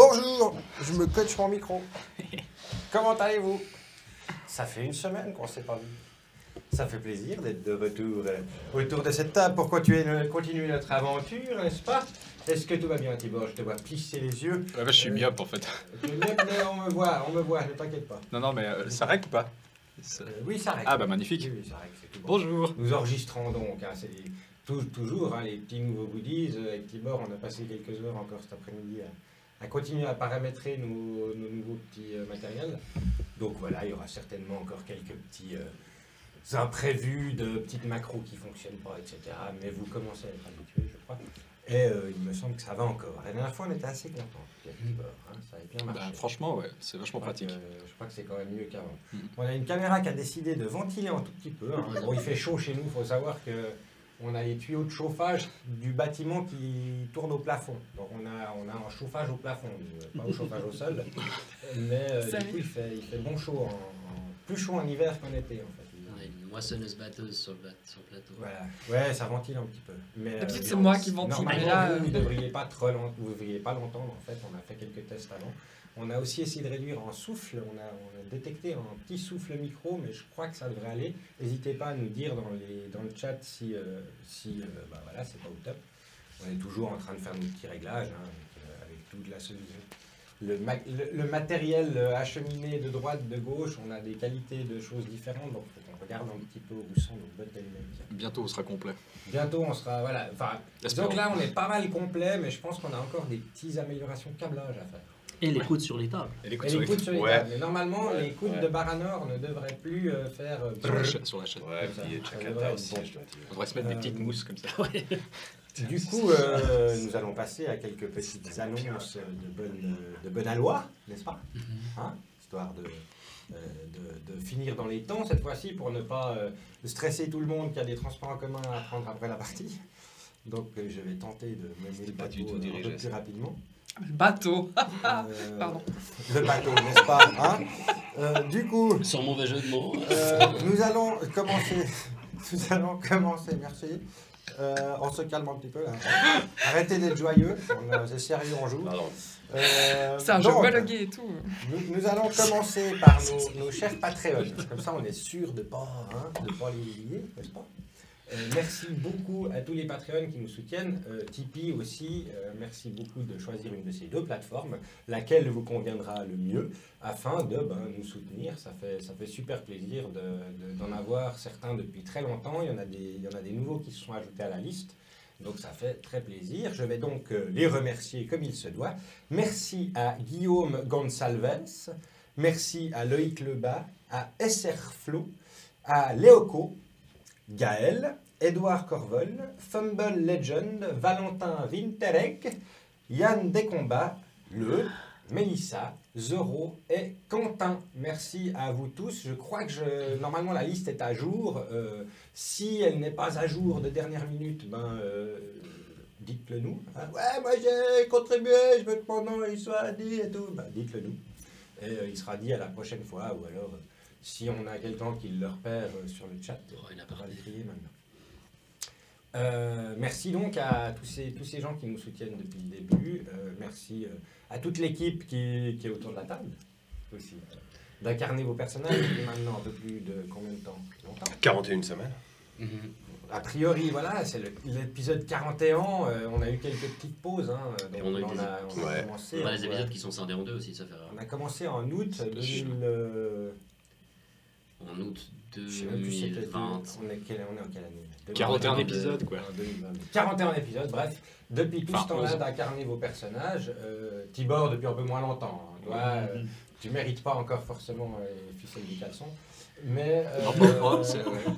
Bonjour, je me coach mon micro. Comment allez-vous? Ça fait une semaine qu'on ne s'est pas vu. Ça fait plaisir d'être de retour autour de cette table pour continuer notre aventure, n'est-ce pas? Est-ce que tout va bien, Tibor? Je te vois plisser les yeux. Ouais, bah, je suis myope en fait. Tu es myope, mais on me voit, ne t'inquiète pas. Non, mais ça règle ou pas? Oui, ça règle. Ah bah magnifique. Oui, ça règle, c'est tout bon. Bonjour. Nous enregistrons donc, hein, c'est toujours les petits nouveaux goodies. Avec Tibor, on a passé quelques heures encore cet après-midi à continuer à paramétrer nos nouveaux petits matériels. Donc voilà, il y aura certainement encore quelques petits imprévus de petites macros qui ne fonctionnent pas, etc. Mais vous commencez à être habitués, je crois. Et il me semble que ça va encore. La dernière fois, on était assez contents. Hein, ça avait bien marché. Bah, franchement, ouais, c'est vachement pratique. Je crois que c'est quand même mieux qu'avant. On a une caméra qui a décidé de ventiler un tout petit peu. Hein. Bon, il fait chaud chez nous, il faut savoir que on a les tuyaux de chauffage du bâtiment qui tournent au plafond. Donc on a un chauffage au plafond, pas au chauffage au sol. Mais du coup, il fait bon chaud, plus chaud en hiver qu'en été en fait. On a une moissonneuse batteuse sur le plateau. Voilà, ouais, ça ventile un petit peu. D'habitude, c'est moi qui ventile. Normalement, Là, vous ne devriez pas l'entendre. En fait, on a fait quelques tests avant. On a aussi essayé de réduire en souffle. On a détecté un petit souffle micro, mais je crois que ça devrait aller. N'hésitez pas à nous dire dans le chat si voilà, c'est pas au top. On est toujours en train de faire nos petits réglages avec toute la solution. Le matériel acheminé de droite, de gauche, on a des qualités de choses différentes, donc il faut qu'on regarde un petit peu où sont nos bottes d'allumettes. Bientôt, on sera complet. Bientôt, on sera, voilà, enfin, donc là, on est pas mal complet, mais je pense qu'on a encore des petites améliorations câblage à faire. Et les coudes sur les tables. Et les coudes Et les coudes sur les Ouais. tables. Mais normalement, les coudes de Baranor ne devraient plus faire... sur la chaîne. Ouais, Ça, puis ça Chakata devrait aussi, être bon. je dois dire. On devrait se mettre des petites mousses comme ça. Du coup, nous allons passer à quelques petites annonces de bonne aloi, n'est-ce pas? Hein, histoire de finir dans les temps cette fois-ci pour ne pas stresser tout le monde qui a des transports en commun à prendre après la partie. Donc je vais tenter de mener le pas bateau du tout un dirigé, peu plus ça. rapidement. le bateau. Pardon. Le bateau, n'est-ce pas, hein? Du coup, Sans mauvais jeu de mots. nous allons commencer, merci. On se calme un petit peu là. Arrêtez d'être joyeux, c'est sérieux, on joue. Pardon. C'est un jeu donc, homologué et tout. nous allons commencer par nos chers Patreons. Comme ça, on est sûr de ne pas les oublier, n'est-ce pas? Merci beaucoup à tous les Patreons qui nous soutiennent. Tipeee aussi, merci beaucoup de choisir une de ces deux plateformes, laquelle vous conviendra le mieux, afin de nous soutenir. Ça fait super plaisir d'en avoir certains depuis très longtemps. Il y en a des nouveaux qui se sont ajoutés à la liste. Donc ça fait très plaisir. Je vais donc les remercier comme il se doit. Merci à Guillaume Gonsalves, merci à Loïc Lebas, à SR Flo, à Léoco, Gaël, Édouard Corvol, Fumble Legend, Valentin Winterek, Yann Descombats, Mélissa, Zoro et Quentin. Merci à vous tous. Je crois que normalement la liste est à jour. Si elle n'est pas à jour de dernière minute, dites-le nous. Hein. Ouais, moi j'ai contribué, je veux que mon nom il soit dit et tout. Dites-le nous. Et il sera dit à la prochaine fois. Ou alors, si on a quelqu'un qui le repère sur le chat, on va l'écrire maintenant. Merci donc à tous ces gens qui nous soutiennent depuis le début. Merci à toute l'équipe qui est autour de la table aussi. D'incarner vos personnages depuis maintenant un peu plus de combien de temps? Longtemps? 41 semaines. A priori, voilà, c'est l'épisode 41. On a eu quelques petites pauses. Hein, Et on a eu a commencé. On a des épisodes qui sont scindés en deux aussi, ça fait rare. On a commencé en août 2000. En août Je sais même plus c'était 2020. on est en quelle année? 41 épisodes, quoi. 2022. 41 épisodes, bref. Depuis tout ce temps-là d'incarner vos personnages, Tibor depuis un peu moins longtemps. Hein, toi, tu mérites pas encore forcément les ficelles du caleçon. Mais.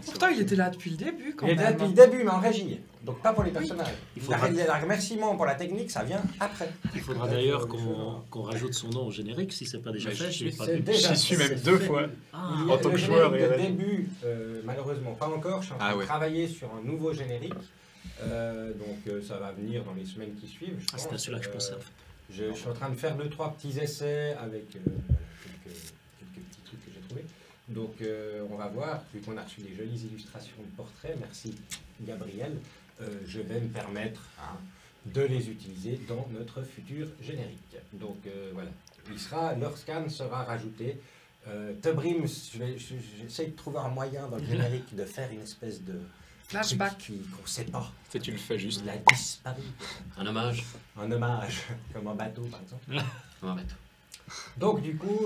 Pourtant, il était là depuis le début quand il même. était là depuis le début, mais en régie. Donc pas pour les personnages. Il faudra- Le remerciement pour la technique, ça vient après. Il faudra d'ailleurs qu'on rajoute son nom au générique si c'est pas déjà Mais fait. j'y je l'ai pas c'est vu. déjà- J'y suis même c'est 2 fait. fois. Ah, Il y a En tant le que joueur générique et de réel. début, malheureusement pas encore. Je suis en train de travailler sur un nouveau générique. Donc ça va venir dans les semaines qui suivent. Je c'est à pense. celui-là que je pensais. Je suis en train de faire 2-3 petits essais avec quelques petits trucs que j'ai trouvés. Donc on va voir, vu qu'on a reçu des jolies illustrations de portraits, merci Gabriel, je vais me permettre de les utiliser dans notre futur générique. Donc voilà, leur scan sera rajouté. Tebrim, j'essaie de trouver un moyen dans le générique de faire une espèce de Flashback. truc qu'on ne sait pas. Tu le fais juste. Il a disparu. Un hommage. Un hommage, comme un bateau par exemple. Comme un bateau. Donc du coup,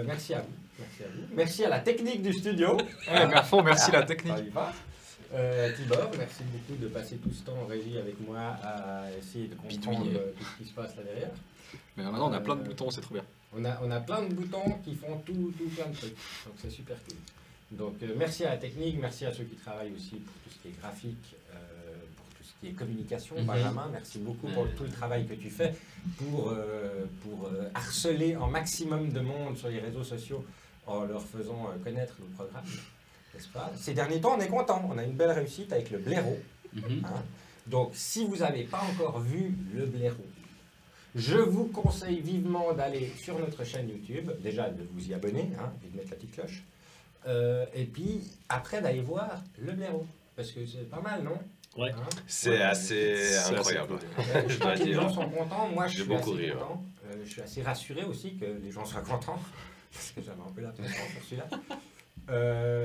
merci à vous. Merci à vous. Merci à la technique du studio. À fond, merci la technique. Ça y va. Tibor, merci beaucoup de passer tout ce temps en régie avec moi à essayer de comprendre Bidouiller. tout ce qui se passe là derrière. Mais maintenant, on a plein de boutons, c'est trop bien. On a plein de boutons qui font tout plein de trucs. Donc c'est super cool. Donc merci à la technique, merci à ceux qui travaillent aussi pour tout ce qui est graphique, pour tout ce qui est communication. Benjamin, merci beaucoup pour tout le travail que tu fais pour harceler un maximum de monde sur les réseaux sociaux en leur faisant connaître nos programmes. N'est-ce pas? Ces derniers temps, on est content. On a une belle réussite avec le blaireau. Hein. Donc, si vous n'avez pas encore vu le blaireau, je vous conseille vivement d'aller sur notre chaîne YouTube, déjà de vous y abonner, hein, et de mettre la petite cloche, et puis après d'aller voir le blaireau, parce que c'est pas mal, non? Ouais. Hein? C'est assez incroyable. Je crois que les gens sont contents, moi je J'ai suis beaucoup assez ri, content, je suis assez rassuré aussi que les gens soient contents, parce que j'avais un peu la pression sur celui-là.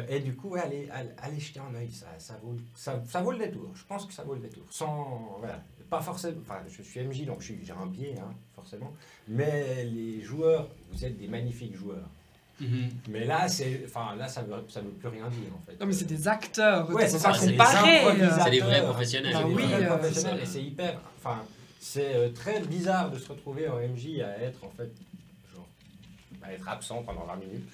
Et du coup, ouais, allez jeter un œil, ça vaut le détour. Je pense que ça vaut le détour. Sans, voilà, pas forcément. Enfin, je suis MJ, donc j'ai un biais, hein, forcément. Mais les joueurs, vous êtes des magnifiques joueurs. Mais là, ça veut plus rien dire en fait. Non, mais c'est des acteurs. Ouais, c'est c'est pas ça, c'est des comparé. improvisateurs. C'est des vrais professionnels. Ah C'est des oui, vrais professionnels c'est- et c'est hyper. Enfin, c'est très bizarre de se retrouver en MJ à être en fait, genre, à être absent pendant 20 minutes.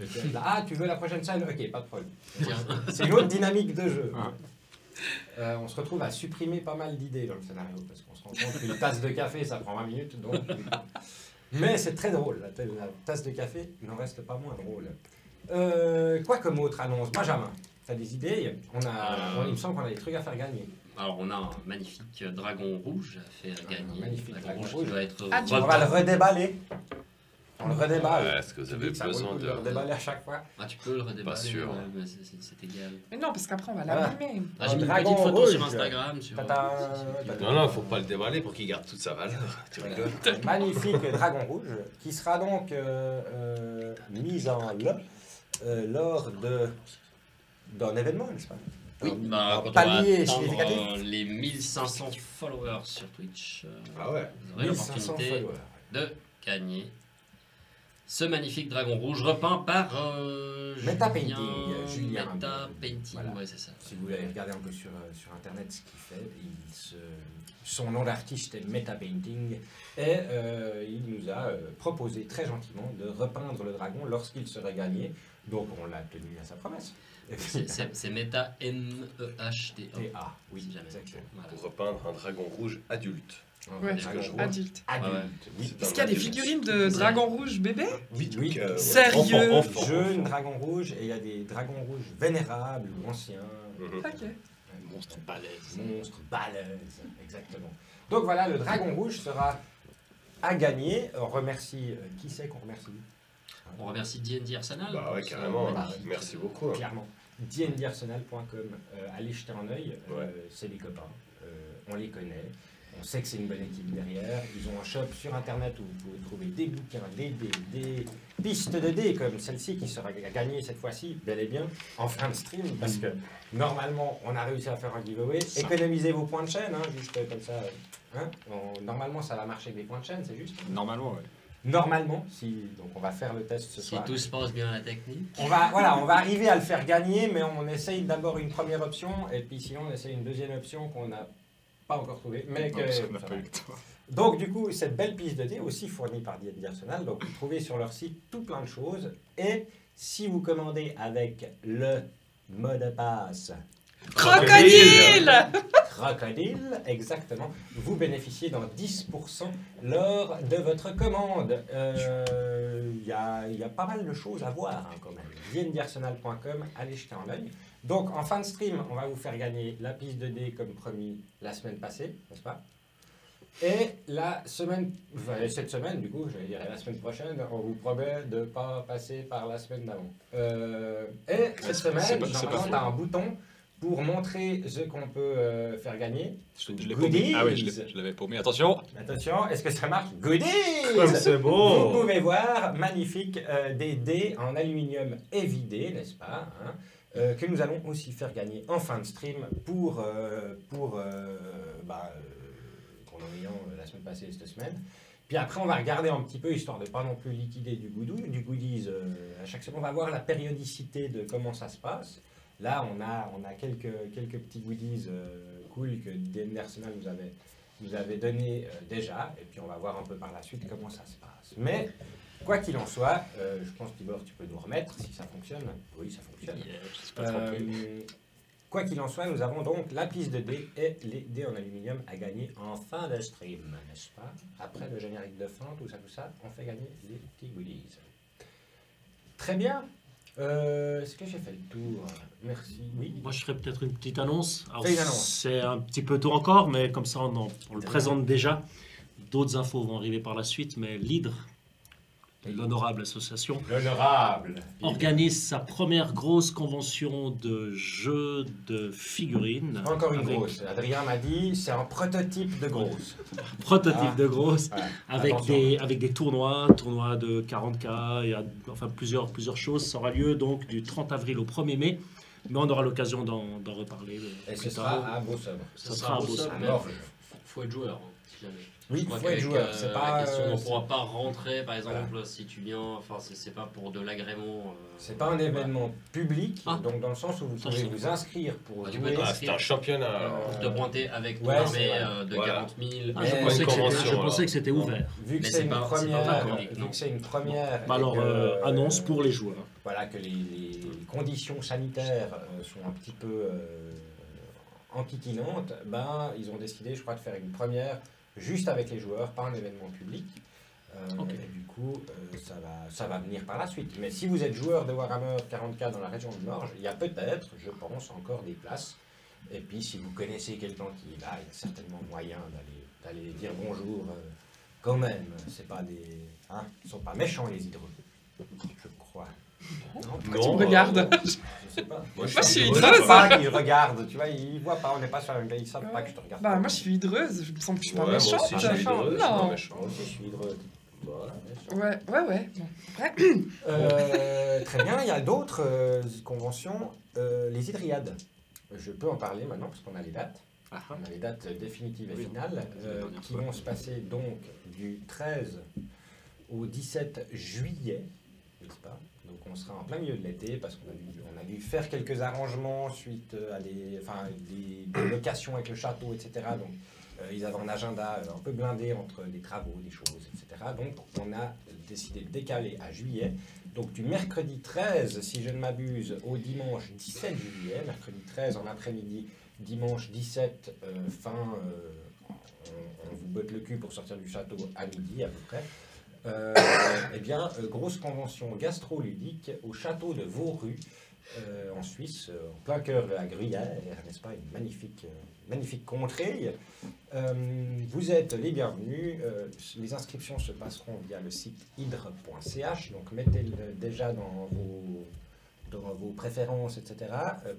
Et puis être là, ah, tu veux la prochaine scène? Ok, pas de problème. Tiens. C'est une autre dynamique de jeu. On se retrouve à supprimer pas mal d'idées dans le scénario parce qu'on se rend compte qu'une tasse de café ça prend 20 minutes. Donc... Mais c'est très drôle, la tasse de café n'en reste pas moins drôle. Quoi comme autre annonce? Benjamin, tu as des idées? Il me semble qu'on a des trucs à faire gagner. Alors, on a un magnifique dragon rouge à faire gagner. magnifique dragon qui rouge. doit être Ah, On va le redéballer. On le redéballe. Est-ce que vous Tu avez dis que ça vaut besoin le coup de... le redéballer à chaque fois? Ah, tu peux le redéballer. sûr. Ouais, mais c'est égal. Mais non, parce qu'après, on va Voilà. l'animer. Ah, j'ai mis une dragon petite photo rouge. sur Instagram. Sur, Tata. Non, non, faut pas le déballer pour qu'il garde toute sa valeur. Tu Voilà. rigoles. Un magnifique dragon rouge qui sera donc mis en lot lors d'un événement, n'est-ce pas? Oui, bah, Un quand palier on va significatif. atteindre les 1500 followers sur Twitch, Ah ouais. vous aurez 1500 l'opportunité followers. de gagner ce magnifique dragon rouge repeint par Meta Painting, Julien. Meta Painting, Voilà. ouais, c'est ça. Si vous voulez regarder un peu sur internet ce qu'il fait, son nom d'artiste est Meta Painting et il nous a proposé très gentiment de repeindre le dragon lorsqu'il serait gagné. Donc on l'a tenu à sa promesse. Et puis- C'est Meta MEHTA. TA, oui, Si jamais. exactement. Voilà. Pour repeindre un dragon rouge adulte. Un Ouais, dragon rouge adulte. adulte, Ouais. oui. C'est Est-ce qu'il y a des figurines de dragon rouge bébé? Oui, ouais. Sérieux? Enfant, Jeune dragon rouge et il y a des dragons rouges vénérables ou anciens. Mhm. Ok. Monstre balèze. Monstre, balèze, exactement. Donc voilà, le dragon rouge sera à gagner. On remercie, qui c'est qu'on remercie? On remercie D&D Arsenal. Bah ouais, C'est carrément. magnifique. Merci beaucoup. hein. Clairement. dndarsenal.com, allez jeter un œil, Ouais. c'est des copains, on les connaît, on sait que c'est une bonne équipe derrière, ils ont un shop sur internet où vous pouvez trouver des bouquins, des dés, des pistes de dés comme celle-ci qui sera gagnée cette fois-ci, bel et bien, en fin de stream, parce que normalement on a réussi à faire un giveaway, économisez vos points de chaîne, hein, juste comme ça, hein. Normalement ça va marcher avec des points de chaîne, c'est juste. Normalement, ouais. Normalement, donc on va faire le test ce Si soir. tout se passe bien à la technique. On va arriver à le faire gagner, mais on essaye d'abord une première option, et puis sinon on essaye une deuxième option qu'on n'a pas encore trouvée. Mais Non, que, parce qu'on n'a ça pas va. eu le temps. Donc du coup, cette belle piste de dés, aussi fournie par D&D Arsenal, donc vous trouvez sur leur site tout plein de choses, et si vous commandez avec le mot de passe Crocodile! Crocodile, exactement, vous bénéficiez dans 10% lors de votre commande. Il y a pas mal de choses à voir hein, quand même. dndarsenal.com, allez jeter un œil. Donc en fin de stream, on va vous faire gagner la piste de dés comme promis la semaine passée, n'est-ce pas? Et cette semaine, du coup, j'allais dire la semaine prochaine, on vous promet de ne pas passer par la semaine d'avant. Et cette C'est semaine, pas normalement, faux. tu as un bouton pour montrer ce qu'on peut faire gagner. Je l'ai paumé. Ah ouais, je Goodies. l'avais paumé. Attention. Attention, est-ce que ça marche? Goodies! Comme c'est Vous beau. pouvez voir, magnifique, des dés en aluminium évidé, n'est-ce pas, hein, que nous allons aussi faire gagner en fin de stream pour qu'on en ayant la semaine passée et cette semaine. Puis après, on va regarder un petit peu, histoire de pas non plus liquider du goodies à chaque semaine. On va voir la périodicité de comment ça se passe. Là, on a quelques petits goodies cool que DM Arsenal nous avait donné déjà. Et puis, on va voir un peu par la suite comment ça se passe. Mais, quoi qu'il en soit, je pense, Tibor, tu peux nous remettre si ça fonctionne. Oui, ça fonctionne. Je sais pas tranquille. Quoi qu'il en soit, nous avons donc la piste de dés et les dés en aluminium à gagner en fin de stream, n'est-ce pas? Après le générique de fin, tout ça, on fait gagner les petits goodies. Très bien. Est-ce que j'ai fait le tour? Merci. Oui. Moi, je ferais peut-être une petite annonce. Alors, Fais une annonce. c'est un petit peu tôt encore, mais comme ça, on le Très présente déjà. D'autres infos vont arriver par la suite, mais l'Hydre, l'honorable association, L'honorable. organise sa première grosse convention de jeux de figurines. Encore une avec grosse. Adrien m'a dit, c'est un prototype de grosse. Prototype Ah. de grosse. Voilà. Avec Attention. des tournois de 40K, il y a enfin plusieurs choses. Ça aura lieu donc du 30 avril au 1er mai, mais on aura l'occasion d'en reparler Et plus ce tard. sera à Beau-Sombre. Ça sera à beau, Beauce. ça, mais Alors, faut être joueur, hein, si jamais. Oui, Je crois faut être qu'avec, joueur. C'est pas, la question, on ne c'est- pourra pas rentrer, par exemple, si tu viens. Enfin, c'est pas pour de l'agrément. c'est pas un événement public, Ah. donc dans le sens où vous Ça, pouvez c'est vous cool. inscrire pour Ah, tu jouer. peux Ah, c'est un championnat. Pour te pointer avec ton Ouais, armée c'est vrai. de Voilà. 40 000. Ah, Mais je une pensais que c'était- convention, je pensais alors. que c'était ouvert. Vu que Mais c'est c'est une pas- c'est pas première, public, non. vu que c'est une première. Bah et alors, que, annonce pour les joueurs. Voilà, que les conditions sanitaires sont un petit peu enquiquinantes, ben, ils ont décidé, je crois, de faire une première juste avec les joueurs, pas un événement public. Ok. Et du coup, ça va venir par la suite. Mais si vous êtes joueur de Warhammer 40K dans la région du Nord, il y a peut-être, je pense, encore des places. Et puis, si vous connaissez quelqu'un qui est là, il y a certainement moyen d'aller dire bonjour quand même. C'est pas des, hein, ils sont pas méchants les hydreux, je crois. Non, Tu me regardes. je sais pas. Moi, je suis Ils hydreuse. savent pas qu'ils regardent, tu vois, ils voient pas, on n'est pas sur la même ils savent pas que je te regarde. Bah, moi, je suis hydreuse. Je me sens que je suis pas Ouais, moi méchante. aussi, je suis méchante. hydreux, je suis pas Non. méchant. Moi aussi, je suis hydreux. Voilà. Ouais. Bon, après, Très bien, il y a d'autres conventions, les Hydriades. Je peux en parler maintenant parce qu'on a les dates. Ah, On a les dates définitives et Oui, finales la dernière qui fois. vont se passer donc du 13 au 17 juillet, n'est-ce pas? Donc on sera en plein milieu de l'été parce qu'on a dû faire quelques arrangements suite à des locations avec le château, etc. Donc ils avaient un agenda un peu blindé entre des travaux, des choses, etc. Donc on a décidé de décaler à juillet. Donc du mercredi 13, si je ne m'abuse, au dimanche 17 juillet, mercredi 13 en après-midi, dimanche 17 on vous botte le cul pour sortir du château à midi à peu près. Eh bien, grosse convention gastro-ludique au château de Vauru, en Suisse, en plein cœur de la Gruyère, n'est-ce pas, une magnifique contrée. Vous êtes les bienvenus. Les inscriptions se passeront via le site hydre.ch, donc mettez-le déjà dans vos préférences, etc.,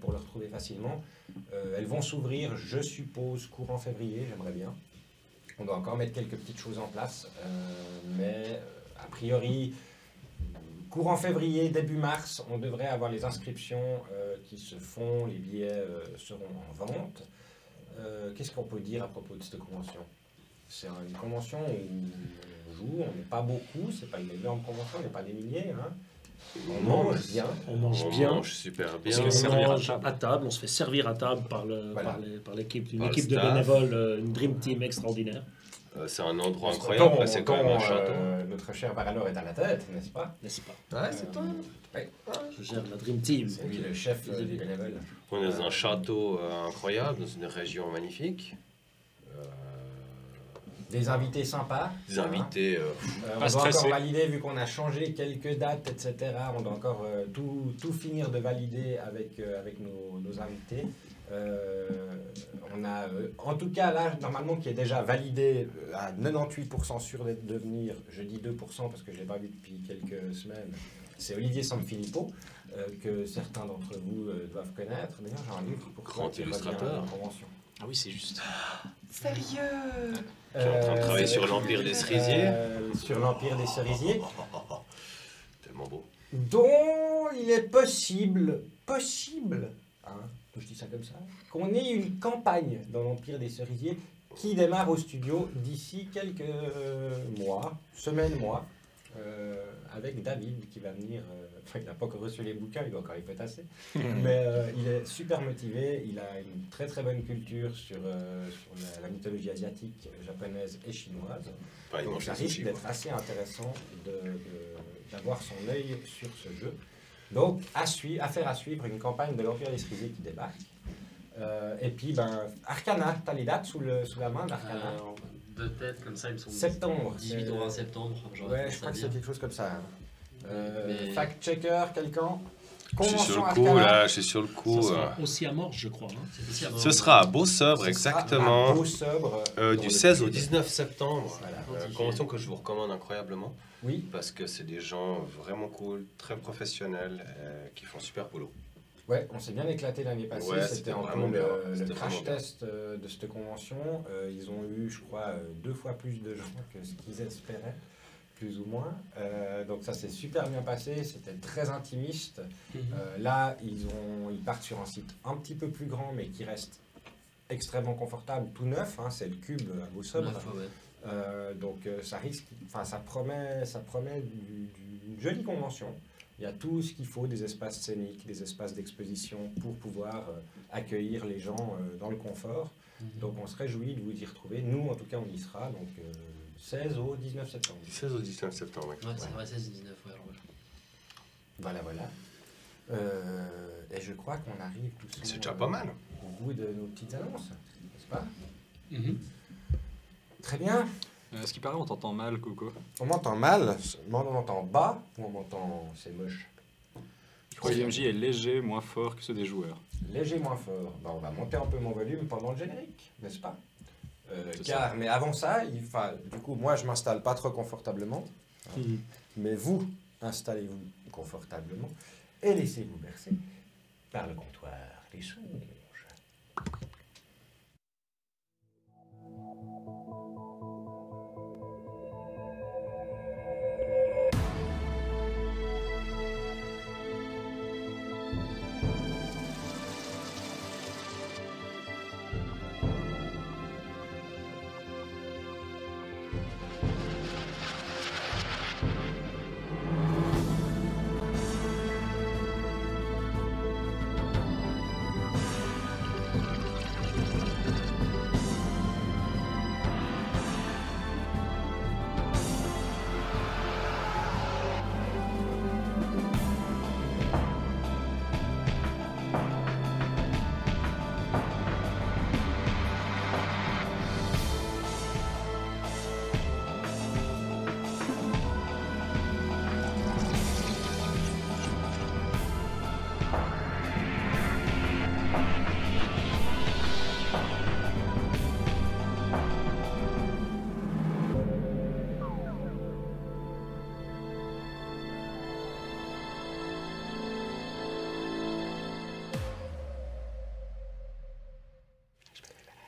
pour le retrouver facilement. Elles vont s'ouvrir, je suppose, courant février, j'aimerais bien. On doit encore mettre quelques petites choses en place, mais a priori, courant février, début mars, on devrait avoir les inscriptions qui se font, les billets seront en vente. Qu'est-ce qu'on peut dire à propos de cette convention? C'est une convention où on joue, on n'est pas beaucoup, c'est pas une énorme convention, on n'est pas des milliers, hein. On mange bien. On mange On bien. mange super bien. Parce que On servir à mange table. à table, on se fait servir à table par Voilà. l'équipe, une Par le équipe de staff. bénévoles, une dream team extraordinaire. C'est un endroit Quand incroyable, là, c'est quand même un château. notre cher Varalor est à la tête, n'est-ce pas? N'est-ce pas? Ouais, c'est toi. Je gère la dream team. C'est lui le chef des bénévoles. On est dans un château incroyable, dans une région magnifique. Des invités sympas. Des invités. On Pas doit stressé. encore valider, vu qu'on a changé quelques dates, etc. On doit encore tout finir de valider avec nos invités. On a, en tout cas, là, normalement, qui est déjà validé à 98% sûr d'être de venir. Je dis 2% parce que je ne l'ai pas vu depuis quelques semaines. C'est Olivier Sanfilippo, que certains d'entre vous doivent connaître. D'ailleurs, j'ai un livre pour Grand qui revient illustrateur. à la convention. Ah oui, c'est juste. Sérieux? Qui est en train de travailler sur l'Empire des Cerisiers. Sur l'Empire des Cerisiers. Tellement beau. Dont il est possible, hein, je dis ça comme ça, qu'on ait une campagne dans l'Empire des Cerisiers qui démarre au studio d'ici quelques mois, mois, avec David qui va venir. Enfin, il n'a pas encore reçu les bouquins, il doit encore les pétasser. Mais il est super motivé, il a une très très bonne culture sur la mythologie asiatique, japonaise et chinoise. Enfin, il Donc mange ça des risque sushis, d'être quoi. assez intéressant d'avoir son œil sur ce jeu. Donc, affaire à suivre, une campagne de l'Empire des Cerisiers qui débarque. Et puis, Arcana, t'as les dates sous la main d'Arcana? De tête, comme ça, il me semble. Septembre. 18 ou 20 septembre. Ouais, je crois que c'est quelque chose comme ça. Mais- Fact-checker, quelqu'un? Je suis sur le coup, Arcana. là, je suis sur le coup. Ça sera aussi à Morges, je crois. Hein. C'est aussi à Ce sera à Beau-Sobre, Ce sera à exactement. Beau-Sobre, dans Du le 16 au Sud. 19 septembre. Voilà. Convention que je vous recommande incroyablement. Oui, Parce que c'est des gens vraiment cool, très professionnels, qui font super boulot. ouais, on s'est bien éclaté l'année passée. Ouais, c'était c'était un vraiment peu bien. le C'était crash vraiment bien. test de cette convention. Ils ont eu, je crois, 2 fois plus de gens que ce qu'ils espéraient, plus ou moins. Donc ça s'est super bien passé. C'était très intimiste. Là, ils partent sur un site un petit peu plus grand, mais qui reste extrêmement confortable, tout neuf. Hein, c'est le Cube à Beau-Sobre. Donc ça risque, enfin ça promet d'une jolie convention. Il y a tout ce qu'il faut, des espaces scéniques, des espaces d'exposition pour pouvoir accueillir les gens dans le confort. Donc on se réjouit de vous y retrouver. Nous en tout cas on y sera, donc 16 au 19 septembre. Du 16 au 19 septembre. Ouais, c'est vrai, 16 19, ouais, alors, ouais. Voilà. Et je crois qu'on arrive tous C'est déjà pas mal. au bout de nos petites annonces, n'est-ce pas? Mhm. Très bien. Ce qui paraît, on t'entend mal, Coco. On m'entend mal, on m'entend bas ou on m'entend... c'est moche. Je crois que l'IMJ est léger, moins fort que ceux des joueurs. Léger moins fort. On va monter un peu mon volume pendant le générique, n'est-ce pas? C'est Mais avant ça, du coup, moi je m'installe pas trop confortablement, Mhm. mais vous, installez-vous confortablement et laissez-vous bercer par le comptoir des songes.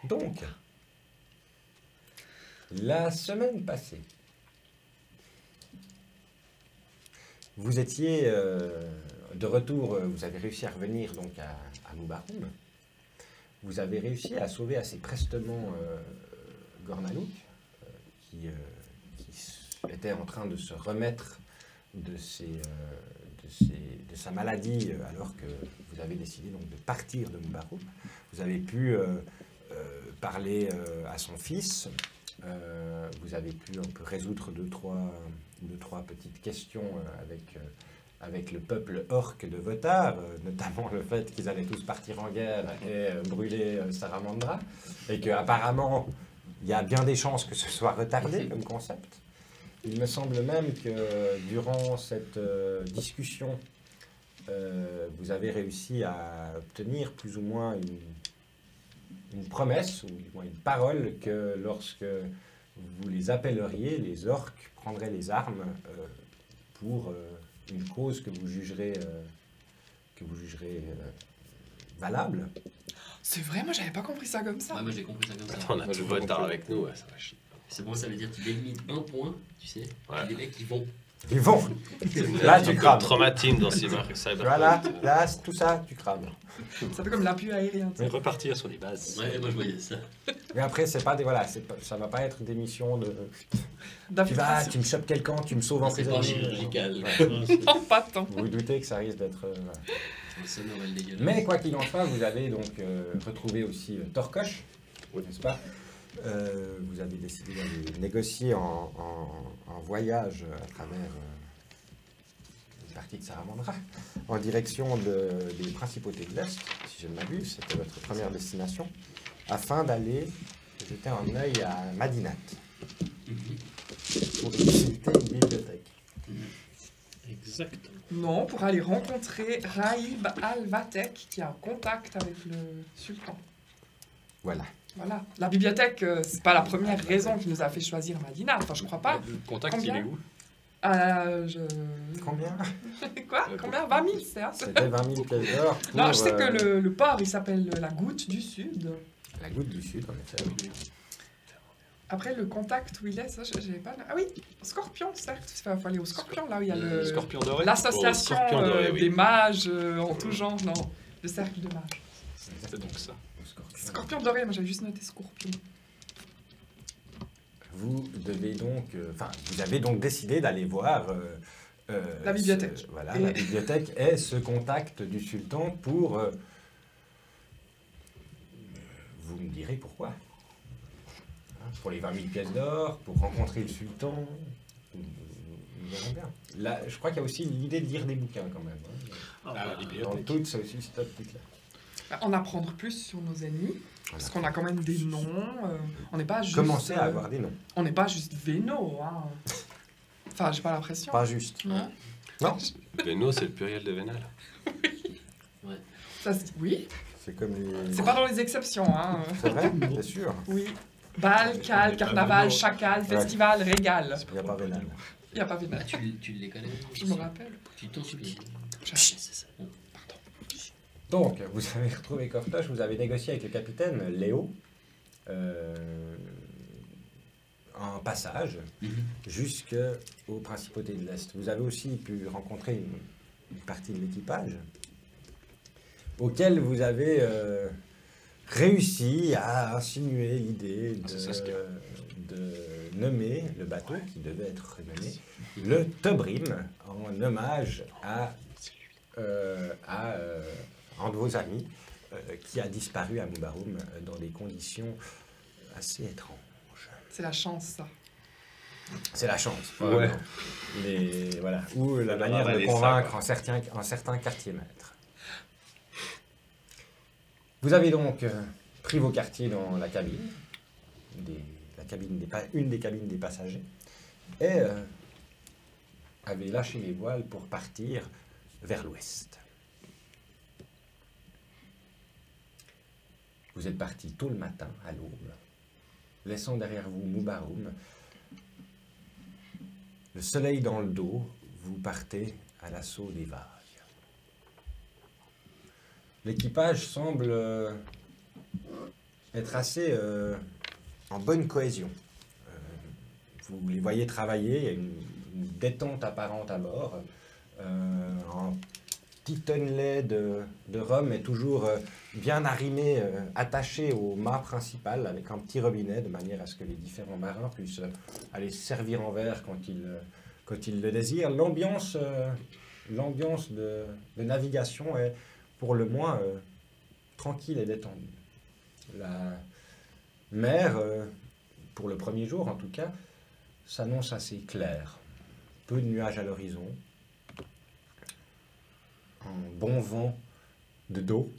Donc, la semaine passée, vous étiez de retour, vous avez réussi à revenir donc à Moubaroum. Vous avez réussi à sauver assez prestement Gornalouk, qui était en train de se remettre de sa maladie alors que vous avez décidé donc de partir de Moubaroum. Vous avez pu parler à son fils. Vous avez pu un peu résoudre deux, trois petites questions avec le peuple orc de Votar, notamment le fait qu'ils allaient tous partir en guerre et brûler Saramandra, et qu'apparemment, il y a bien des chances que ce soit retardé comme concept. Il me semble même que durant cette discussion, vous avez réussi à obtenir plus ou moins une promesse ou du moins une parole que lorsque vous les appelleriez, les orques prendraient les armes pour une cause que vous jugerez valable. C'est vrai, moi j'avais pas compris ça comme ça. Ouais, moi j'ai compris ça comme ça. Attends, on a Moi, tout j'ai pas votre temps compris. avec nous, ouais, ça va chier. C'est bon, ça veut dire que tu délimites un point, tu sais. Ouais. Les mecs, ils vont. Ils vont. Là, tu crames. Traumatisme dans Cyberpunk. Voilà, là, tout ça, tu crames. Ça fait comme l'appui aérien. tu sais. Mais repartir sur les bases. Ouais, moi je voyais ça. Mais après, c'est pas des voilà, ça va pas être des missions de. Tu vas, D'infiltration. tu me chopes quelqu'un, tu me sauves en C'est pas prisonnier. chirurgical. Ouais. Non, pas tant. Vous vous doutez que ça risque d'être. Voilà. Ça m'aurait le dégueulasse. Mais quoi qu'il en soit, vous avez donc retrouvé aussi Torcoche, n'est-ce pas Vous avez décidé d'aller négocier en voyage à travers une partie de Saramandra, en direction des principautés de l'Est, si je ne m'abuse, c'était votre première destination, afin d'aller jeter un œil à Madinat, pour visiter une bibliothèque. Exact. Non, pour aller rencontrer Raïb Al-Vatek, qui a un contact avec le sultan. Voilà. Voilà. La bibliothèque, c'est pas la première raison qui nous a fait choisir Madina. Enfin, je crois pas. Le contact, Combien il est où? Combien Quoi Combien 20 000, c'est ça C'était 20 000 pièces d'or. pour, Non, je sais que le port, il s'appelle la Goutte du Sud. La goutte du Sud, en effet. Après, le contact où il est, ça, j'avais pas... Ah oui, Scorpion, certes. Il faut aller au Scorpion, là où il y a Le scorpion doré? l'association Au Scorpion doré, oui. des mages en tout genre. Non, le cercle de mages. C'est donc ça. Scorpion doré, moi j'avais juste noté Scorpion. Vous devez donc, vous avez donc décidé d'aller voir La bibliothèque. voilà, Et- la bibliothèque est ce contact du sultan pour. Vous me direz pourquoi. Hein, pour les 20 000 pièces d'or, pour rencontrer le sultan. Nous verrons bien. Là, je crois qu'il y a aussi l'idée de lire des bouquins quand même. Hein. Ah, la Dans bibliothèque. toute c'est aussi cette optique-là. En apprendre plus sur nos ennemis, parce qu'on a quand même des noms. On n'est pas juste. Commencez à avoir des noms. On n'est pas juste Véno. Hein. Enfin, j'ai pas l'impression. Pas juste. Non. Non, Véno, c'est le pluriel de vénal. Ça, oui, c'est comme les. c'est pas dans les exceptions. Hein. C'est vrai, c'est sûr. Oui. Bal, cal, carnaval, chacal, festival, régal. Il n'y a pas vénal. Il n'y a pas Ah, Vénal. tu les connais? Je me rappelle. Tu t'en souviens? Chut. C'est ça. Donc, vous avez retrouvé Cortoche, vous avez négocié avec le capitaine Léo un passage jusqu'aux principautés de l'Est. Vous avez aussi pu rencontrer une partie de l'équipage auquel vous avez réussi à insinuer l'idée Ah, c'est ça, ce qu'il y a. de nommer le bateau qui devait être nommé le Tobrim en hommage à un de vos amis qui a disparu à Mubarum dans des conditions assez étranges. C'est la chance, ça. C'est la chance. Ouais. Mais voilà. Ou la Ça manière va de aller, ça, convaincre quoi. un certain quartier maître. Vous avez donc pris vos quartiers dans la cabine, une des cabines des passagers, et avez lâché les voiles pour partir vers l'ouest. Vous êtes parti tôt le matin, à l'aube, laissant derrière vous Mubarum. Le soleil dans le dos, vous partez à l'assaut des vagues. L'équipage semble être assez en bonne cohésion. Vous les voyez travailler, il y a une détente apparente à bord. Un petit tonnelet de rhum est toujours bien arrimé, attaché au mât principal avec un petit robinet de manière à ce que les différents marins puissent aller se servir en verre quand ils le désirent. L'ambiance de navigation est pour le moins tranquille et détendue. La mer, pour le premier jour en tout cas, s'annonce assez claire. Peu de nuages à l'horizon, un bon vent de dos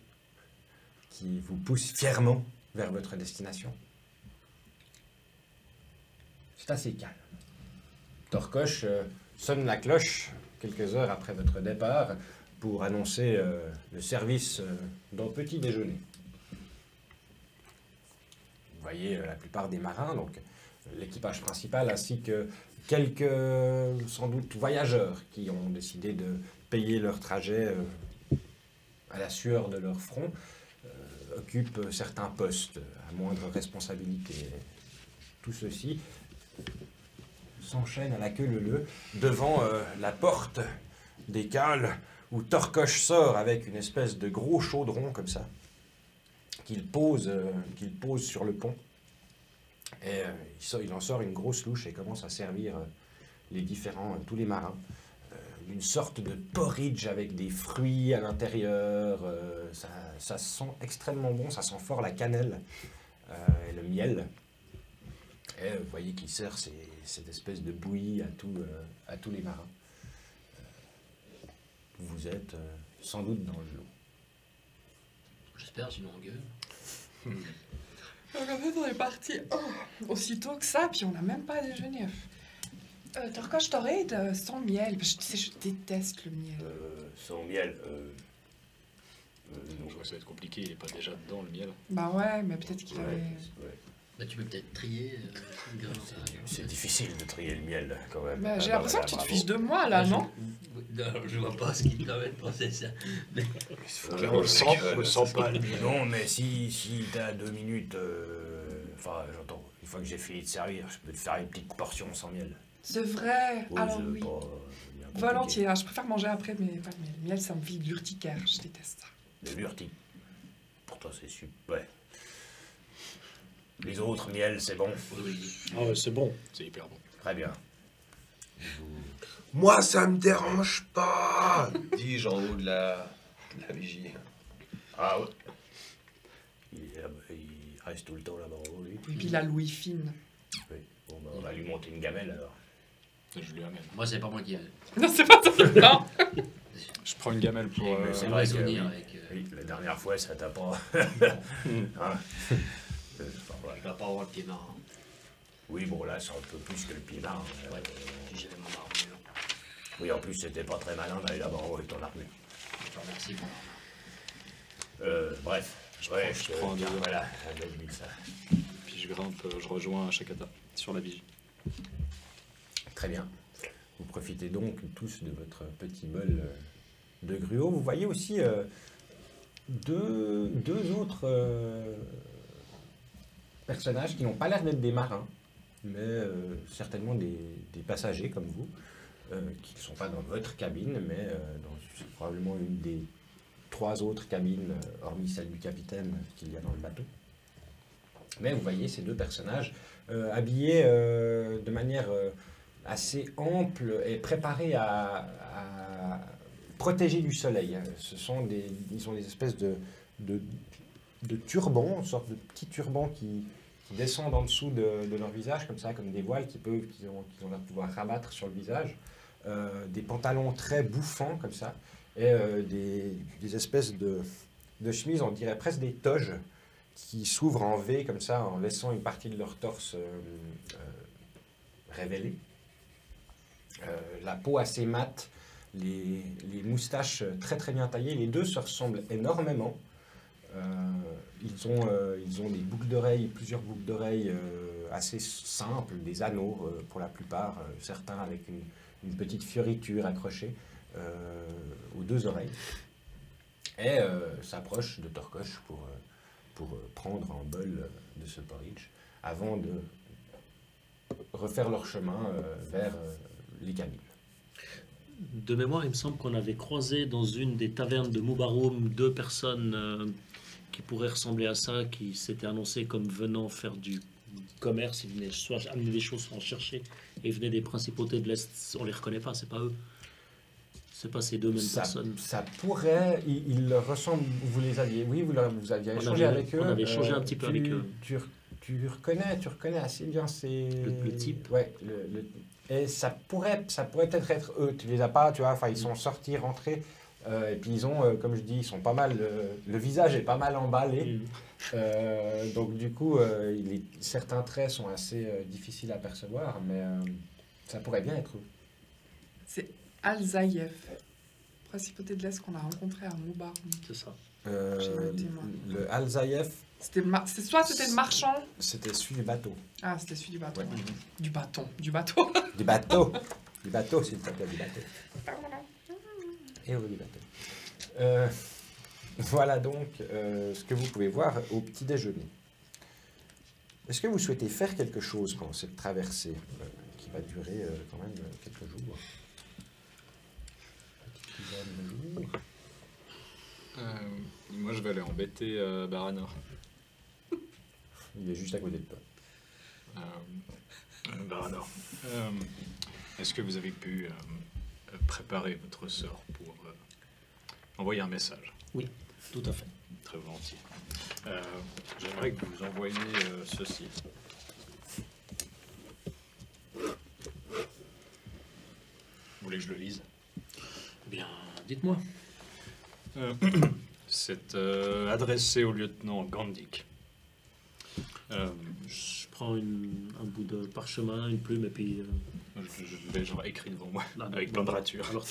qui vous pousse fièrement vers votre destination. C'est assez calme. Torcoche sonne la cloche quelques heures après votre départ pour annoncer le service d'un petit déjeuner. voyez la plupart des marins, donc l'équipage principal, ainsi que quelques, sans doute, voyageurs qui ont décidé de payer leur trajet à la sueur de leur front, occupent certains postes à moindre responsabilité. Tout ceci s'enchaîne à la queue leu-leu devant la porte des cales où Torcoche sort avec une espèce de gros chaudron comme ça qu'il pose sur le pont. Et il en sort une grosse louche et commence à servir tous les marins. Une sorte de porridge avec des fruits à l'intérieur. Ça sent extrêmement bon, ça sent fort la cannelle et le miel. Et vous voyez qu'il sert cette espèce de bouillie à tous les marins. Vous êtes sans doute dans le lot. J'espère, sinon on gueule. Donc en fait, on est parti aussitôt que ça, puis on n'a même pas déjeuné. Torcoche, t'aurais sans miel. Tu sais, je déteste le miel. Sans miel, Je vois que ça va être compliqué, il est pas déjà dedans le miel. Bah ouais, mais peut-être qu'il avait... Bah, tu peux peut-être trier une graine. c'est difficile de trier le miel quand même. Bah, j'ai l'impression que tu te fiches de moi, là, non? Non, je vois pas ce qui te permet de penser ça. Mais... On le sent pas le miel. Non, mais si t'as 2 minutes, enfin j'entends, une fois que j'ai fini de servir, je peux te faire une petite portion sans miel. C'est vrai. Alors c'est oui. pas bien compliqué. Volontiers, hein, je préfère manger après, mais le miel, ça me file de l'urticaire, je déteste ça. De l'urtique. Pour toi c'est super. Ouais. Les autres miels, c'est bon. Oui. Ah ouais, c'est bon. C'est hyper bon. Très bien. Moi, ça me dérange pas, dis-je en haut de la vigie. Ah ouais. Il reste tout le temps là-bas en haut, lui. Et puis la Louis fine. Oui. Bon, ben, on va lui monter une gamelle alors. Je lui amène. Moi, c'est pas moi qui. Non, c'est pas ça. Non. Je prends une gamelle pour. Mais c'est Un vrai que, souvenir oui. avec. Oui, la dernière fois, ça t'a pas. Hein enfin, voilà. Je vais pas avoir le pied marin. Oui, bon, là, c'est un peu plus que le pied marin. Ouais, si j'avais mon armure. Oui, en plus, c'était pas très malin d'aller là-bas en haut avec ton armure. Je te remercie pour l'armure. Bref. Je Je prends un deuxième. Voilà, à la limite, ça. Puis je grimpe, je rejoins Shakata sur la vigie. Très bien. Vous profitez donc tous de votre petit bol de gruau. Vous voyez aussi deux autres personnages qui n'ont pas l'air d'être des marins, mais certainement des passagers comme vous, qui ne sont pas dans votre cabine, mais dans probablement une des 3 autres cabines, hormis celle du capitaine qu'il y a dans le bateau. Mais vous voyez ces 2 personnages habillés de manière assez ample et préparés à protéger du soleil. Ils ont des espèces de turbans, une sorte de petits turbans qui descendent en dessous de leur visage, comme ça, comme des voiles qu'ils ont l'air de pouvoir rabattre sur le visage. Des pantalons très bouffants, comme ça, et des espèces de chemises, on dirait presque des toges, qui s'ouvrent en V, comme ça, en laissant une partie de leur torse révélée. La peau assez mate, les moustaches très très bien taillées. Les 2 se ressemblent énormément. Ils ont des boucles d'oreilles, plusieurs boucles d'oreilles assez simples, des anneaux pour la plupart, certains avec une petite fioriture accrochée aux 2 oreilles. Et s'approchent de Torcoche pour prendre un bol de ce porridge avant de refaire leur chemin vers les cabines. De mémoire, il me semble qu'on avait croisé dans une des tavernes de Moubaroum 2 personnes qui pourraient ressembler à ça, qui s'étaient annoncées comme venant faire du commerce. Ils venaient soit amener des choses, soit en chercher. Et ils venaient des principautés de l'Est. On les reconnaît pas, c'est pas eux. C'est pas ces 2 mêmes personnes. Ça pourrait, ils leur ressemblent, vous les aviez, oui, vous aviez échangé avec eux. On avait échangé un petit peu avec eux. Tu reconnais assez bien ces... Le type. Ouais, et ça pourrait peut-être être eux. Tu les as pas, tu vois, enfin ils sont sortis, rentrés, et puis ils ont, comme je dis, ils sont pas mal, le visage est pas mal emballé. Donc du coup, certains traits sont assez difficiles à percevoir, mais ça pourrait bien être eux. C'est Al-Zayef, principauté de l'Est qu'on a rencontré à Moubaroum. C'est ça. J'ai noté, moi. Le Al-Zayef, C'est soit c'était le marchand. C'était celui du bateau. Ah, c'était celui du bateau. Ouais. Ouais. Du bâton. Du bateau. Du bateau. Du bateau, s'il te plaît, du bateau. Et oui, du bateau. Voilà donc ce que vous pouvez voir au petit déjeuner. Est-ce que vous souhaitez faire quelque chose pendant cette traversée qui va durer quand même quelques jours? Petite dizaine de jours. Moi, je vais aller embêter Baranor. Il est juste à côté de toi. Baranor, est-ce que vous avez pu préparer votre sort pour envoyer un message? Oui, tout à fait. Très volontiers. J'aimerais que vous envoyiez ceci. Vous voulez que je le lise? Bien, dites-moi. C'est adressé au lieutenant Gandik. Je prends un bout de parchemin, une plume, et puis... Je l'ai genre écrit devant moi, là, avec plein de ratures. Alors,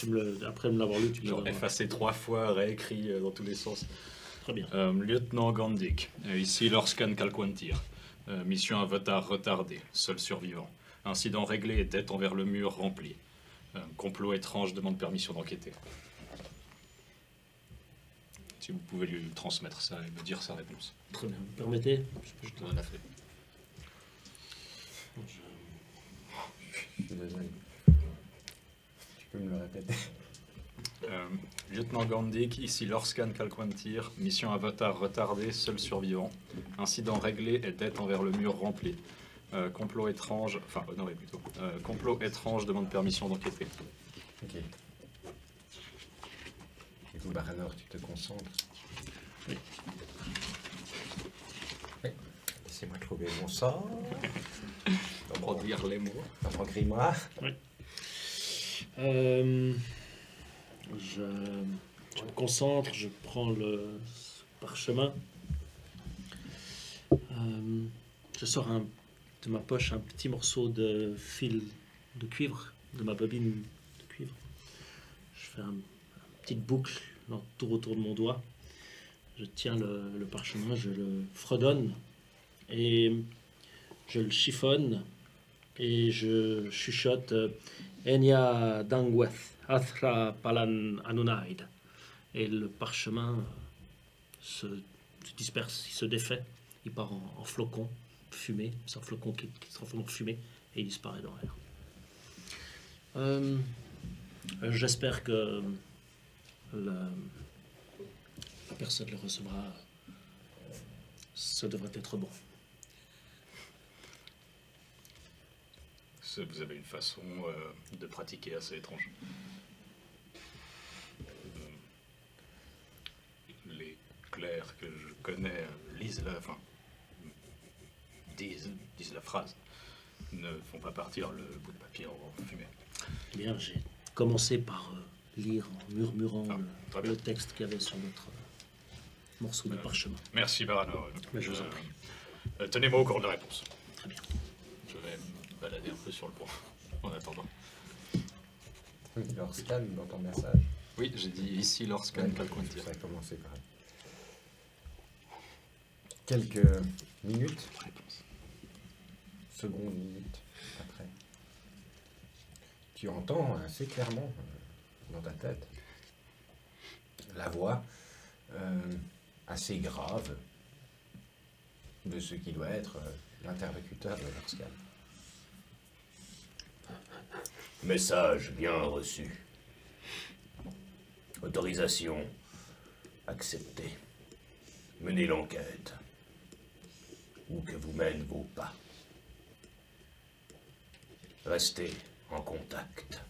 après me l'avoir lu, tu me Genre l'as... effacé 3 fois, réécrit dans tous les sens. Très bien. Lieutenant Gandik, ici Lorscan Kalquantir. Mission Avatar retardée, seul survivant. Incident réglé et dette envers le mur remplie. Complot étrange demande permission d'enquêter. Si vous pouvez lui transmettre ça et me dire sa réponse. Très bien. Vous permettez? Je te donne la feuille. Je suis désolé. Tu peux me le répéter? Lieutenant Gandik, ici Lorscan Kalquantir. Mission Avatar retardée, seul survivant. Incident réglé et dette envers le mur remplie. Complot étrange... Enfin, non, oui, plutôt. Complot étrange demande permission d'enquêter. Ok. Et vous, Baranor, tu te concentres? Oui. Oui. Laissez-moi trouver mon sort. Pour dire les mots. Dans mon grimoire. Je me concentre, je prends le parchemin. Je sors de ma poche un petit morceau de fil de cuivre, de ma bobine de cuivre. Je fais une petite boucle tout autour de mon doigt. Je tiens le parchemin, je le fredonne et je le chiffonne et je chuchote Enya Dangweth. Athra Palan Anunaid. Et le parchemin se disperse, il se défait, il part en flocons fumés, c'est un flocon qui se transforme en fumée et il disparaît dans l'air. J'espère que la personne le recevra. Ça devrait être bon. Vous avez une façon de pratiquer assez étrange. Les clercs que je connais lisent disent la phrase, ne font pas partir le bout de papier en fumée. Bien, j'ai commencé par lire en murmurant très bien. le texte qu'il y avait sur notre morceau de parchemin. Merci Baranor. Mais je vous en prie. Tenez-moi au cours de réponse. Très bien. Je vais me balader un peu sur le pont en attendant. Lorscan, dans ton message. Oui, j'ai dit ici Lorscan Ouais, Kalquantir. ça a commencé par quelques minutes, secondes, minutes après. Tu entends assez clairement dans ta tête la voix assez grave de ce qui doit être l'interlocuteur de Lorscan. Message bien reçu. Autorisation acceptée. Menez l'enquête. Où que vous mènent vos pas. Restez en contact.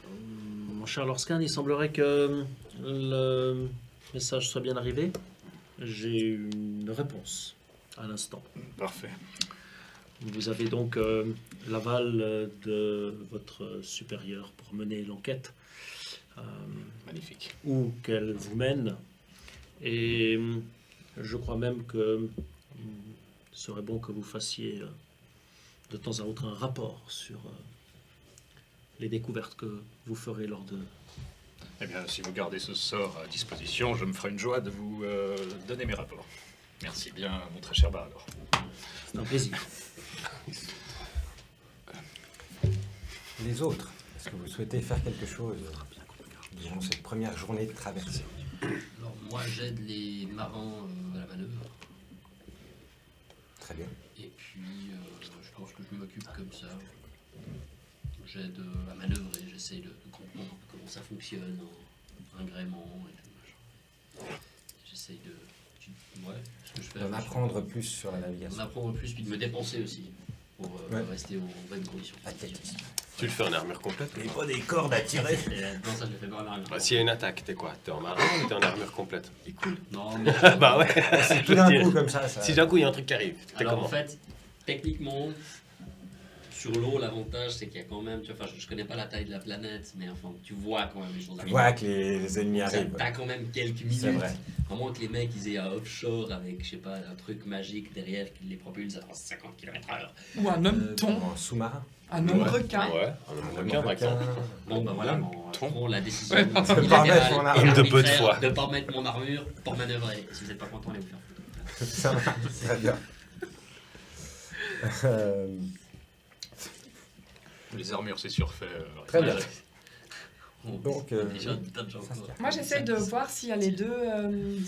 Mon cher Lorscan, il semblerait que le message soit bien arrivé. J'ai une réponse à l'instant. Parfait. Vous avez donc l'aval de votre supérieur pour mener l'enquête. Magnifique. Où qu'elle vous mène. Et je crois même que ce serait bon que vous fassiez de temps à autre un rapport sur les découvertes que vous ferez lors de... Eh bien, si vous gardez ce sort à disposition, je me ferai une joie de vous donner mes rapports. Merci bien, mon très cher Barador. C'est un plaisir. Les autres, est-ce que vous souhaitez faire quelque chose durant cette première journée de traversée? Alors moi j'aide les marins à la manœuvre. Très bien. Et puis je pense que je m'occupe comme ça. J'aide à manœuvrer, j'essaie de comprendre comment ça fonctionne en agrément et tout machin. J'essaie de... Ouais, ce que je fais. D'en apprendre plus sur la navigation. D'en apprendre plus, puis de me dépenser aussi. Pour Ouais. rester en bonne condition. Athlétisme. Tu le fais en armure complète? Et pas des cordes à tirer. Non, ça je le fais pas en arrière. Bah, s'il y a une attaque, t'es quoi? T'es en marin ou t'es en armure complète? C'est cool. Non, mais... Bah ouais. Tout d'un coup comme ça. Si d'un coup il y a un truc qui arrive, t'es Alors comment? en fait, techniquement, sur l'eau, l'avantage c'est qu'il y a quand même, tu vois, enfin, je connais pas la taille de la planète, mais enfin, tu vois quand même les choses Tu arriver. vois que les ennemis Ça, arrivent. t'as quand même quelques C'est minutes. vrai. À moins que les mecs ils aient un offshore avec, je sais pas, un truc magique derrière qui les propulse à 350 km/h. Ou un homme thon, En sous-marin. un homme requin. Ouais, un requin par exemple. Bon, bah voilà, on la décision Ouais, pardon. De pas mettre mon armure. Homme de peu de arbitraire foi. de pas mettre mon armure pour manœuvrer. Si vous êtes pas content, allez vous faire foutre. Ça va, très bien. Les armures, c'est surfait. Très bien. Bon, Donc, déjà, t'as déjà ça se encore. calme. Moi, j'essaie de voir s'il y a les deux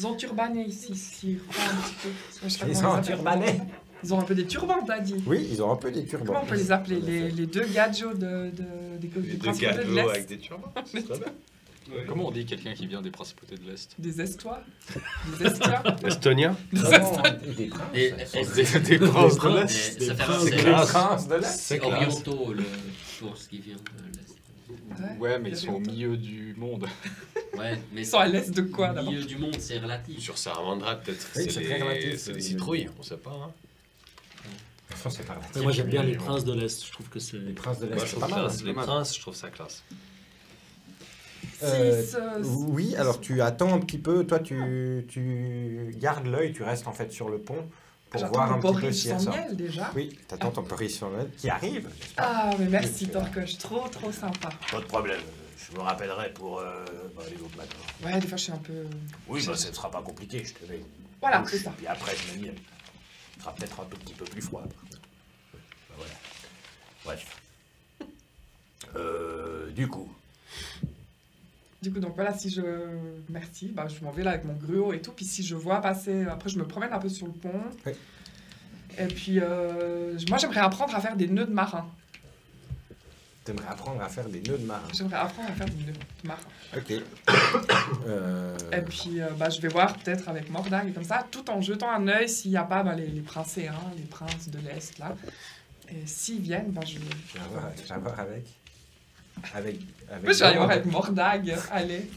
enturbanés ici, s'ils font un petit peu. Je sais pas Les comment on les appelle. enturbanés. Ils ont un peu des turbans, t'as dit. Oui, ils ont un peu des turbans. Comment on peut les appeler? En effet. Les deux gadgets des principautés de l'Est. des turbans, c'est très bien. Comment on dit quelqu'un qui vient des principautés de l'Est? Des Estois. Des Estiens. Estonien? Vraiment, des princes. Et- Des princes de Mais l'Est. ça fait princes, c'est- des Les classe. princes de l'Est. c'est classe. orientaux pour ce qui vient de l'Est. Ouais, mais ils sont au milieu du monde. Ouais, mais Ils sont à l'Est de quoi, le d'abord? milieu du monde, c'est relatif. Sur Saramandra, peut-être. Oui, c'est très relatif, C'est des c'est- citrouilles, on sait pas. Hein. Enfin, c'est pas Mais moi j'aime bien les princes de l'Est, je trouve que c'est... Les princes de Moi, l'Est, je c'est trouve pas mal. classe. Les princes, je trouve ça classe. Six, Oui, alors tu attends un petit peu, toi tu gardes l'œil, tu restes en fait sur le pont pour voir J'attends un le petit peu porridge si elle sans sort. miel déjà. Oui, t'attends ton porridge sur le qui arrive. j'espère. Ah, mais merci Torkoche, trop trop sympa. Pas de problème. Je me rappellerai pour les autres matins. Ouais, des fois je suis un peu... Oui, bah, ce ne sera pas compliqué, je te mets. Voilà, douche, c'est ça. Puis après, je me miel. Ce sera peut-être un tout petit peu plus froid. Bah, voilà. Bref. Du coup, Du coup, donc voilà, si je... Merci, bah, je m'en vais là avec mon gruau et tout, puis si je vois passer... Après, je me promène un peu sur le pont. Oui. Et puis, moi, j'aimerais apprendre à faire des nœuds de marin. T'aimerais apprendre à faire des nœuds de marin. J'aimerais apprendre à faire des nœuds de marin. Ok. Et puis, bah, je vais voir peut-être avec Mordag et comme ça, tout en jetant un œil s'il n'y a pas bah, les princéens, les princes de l'Est, là. Et s'ils viennent, bah, je... Je vais voir avec. Avec Je vais aller voir avec Mordag, allez.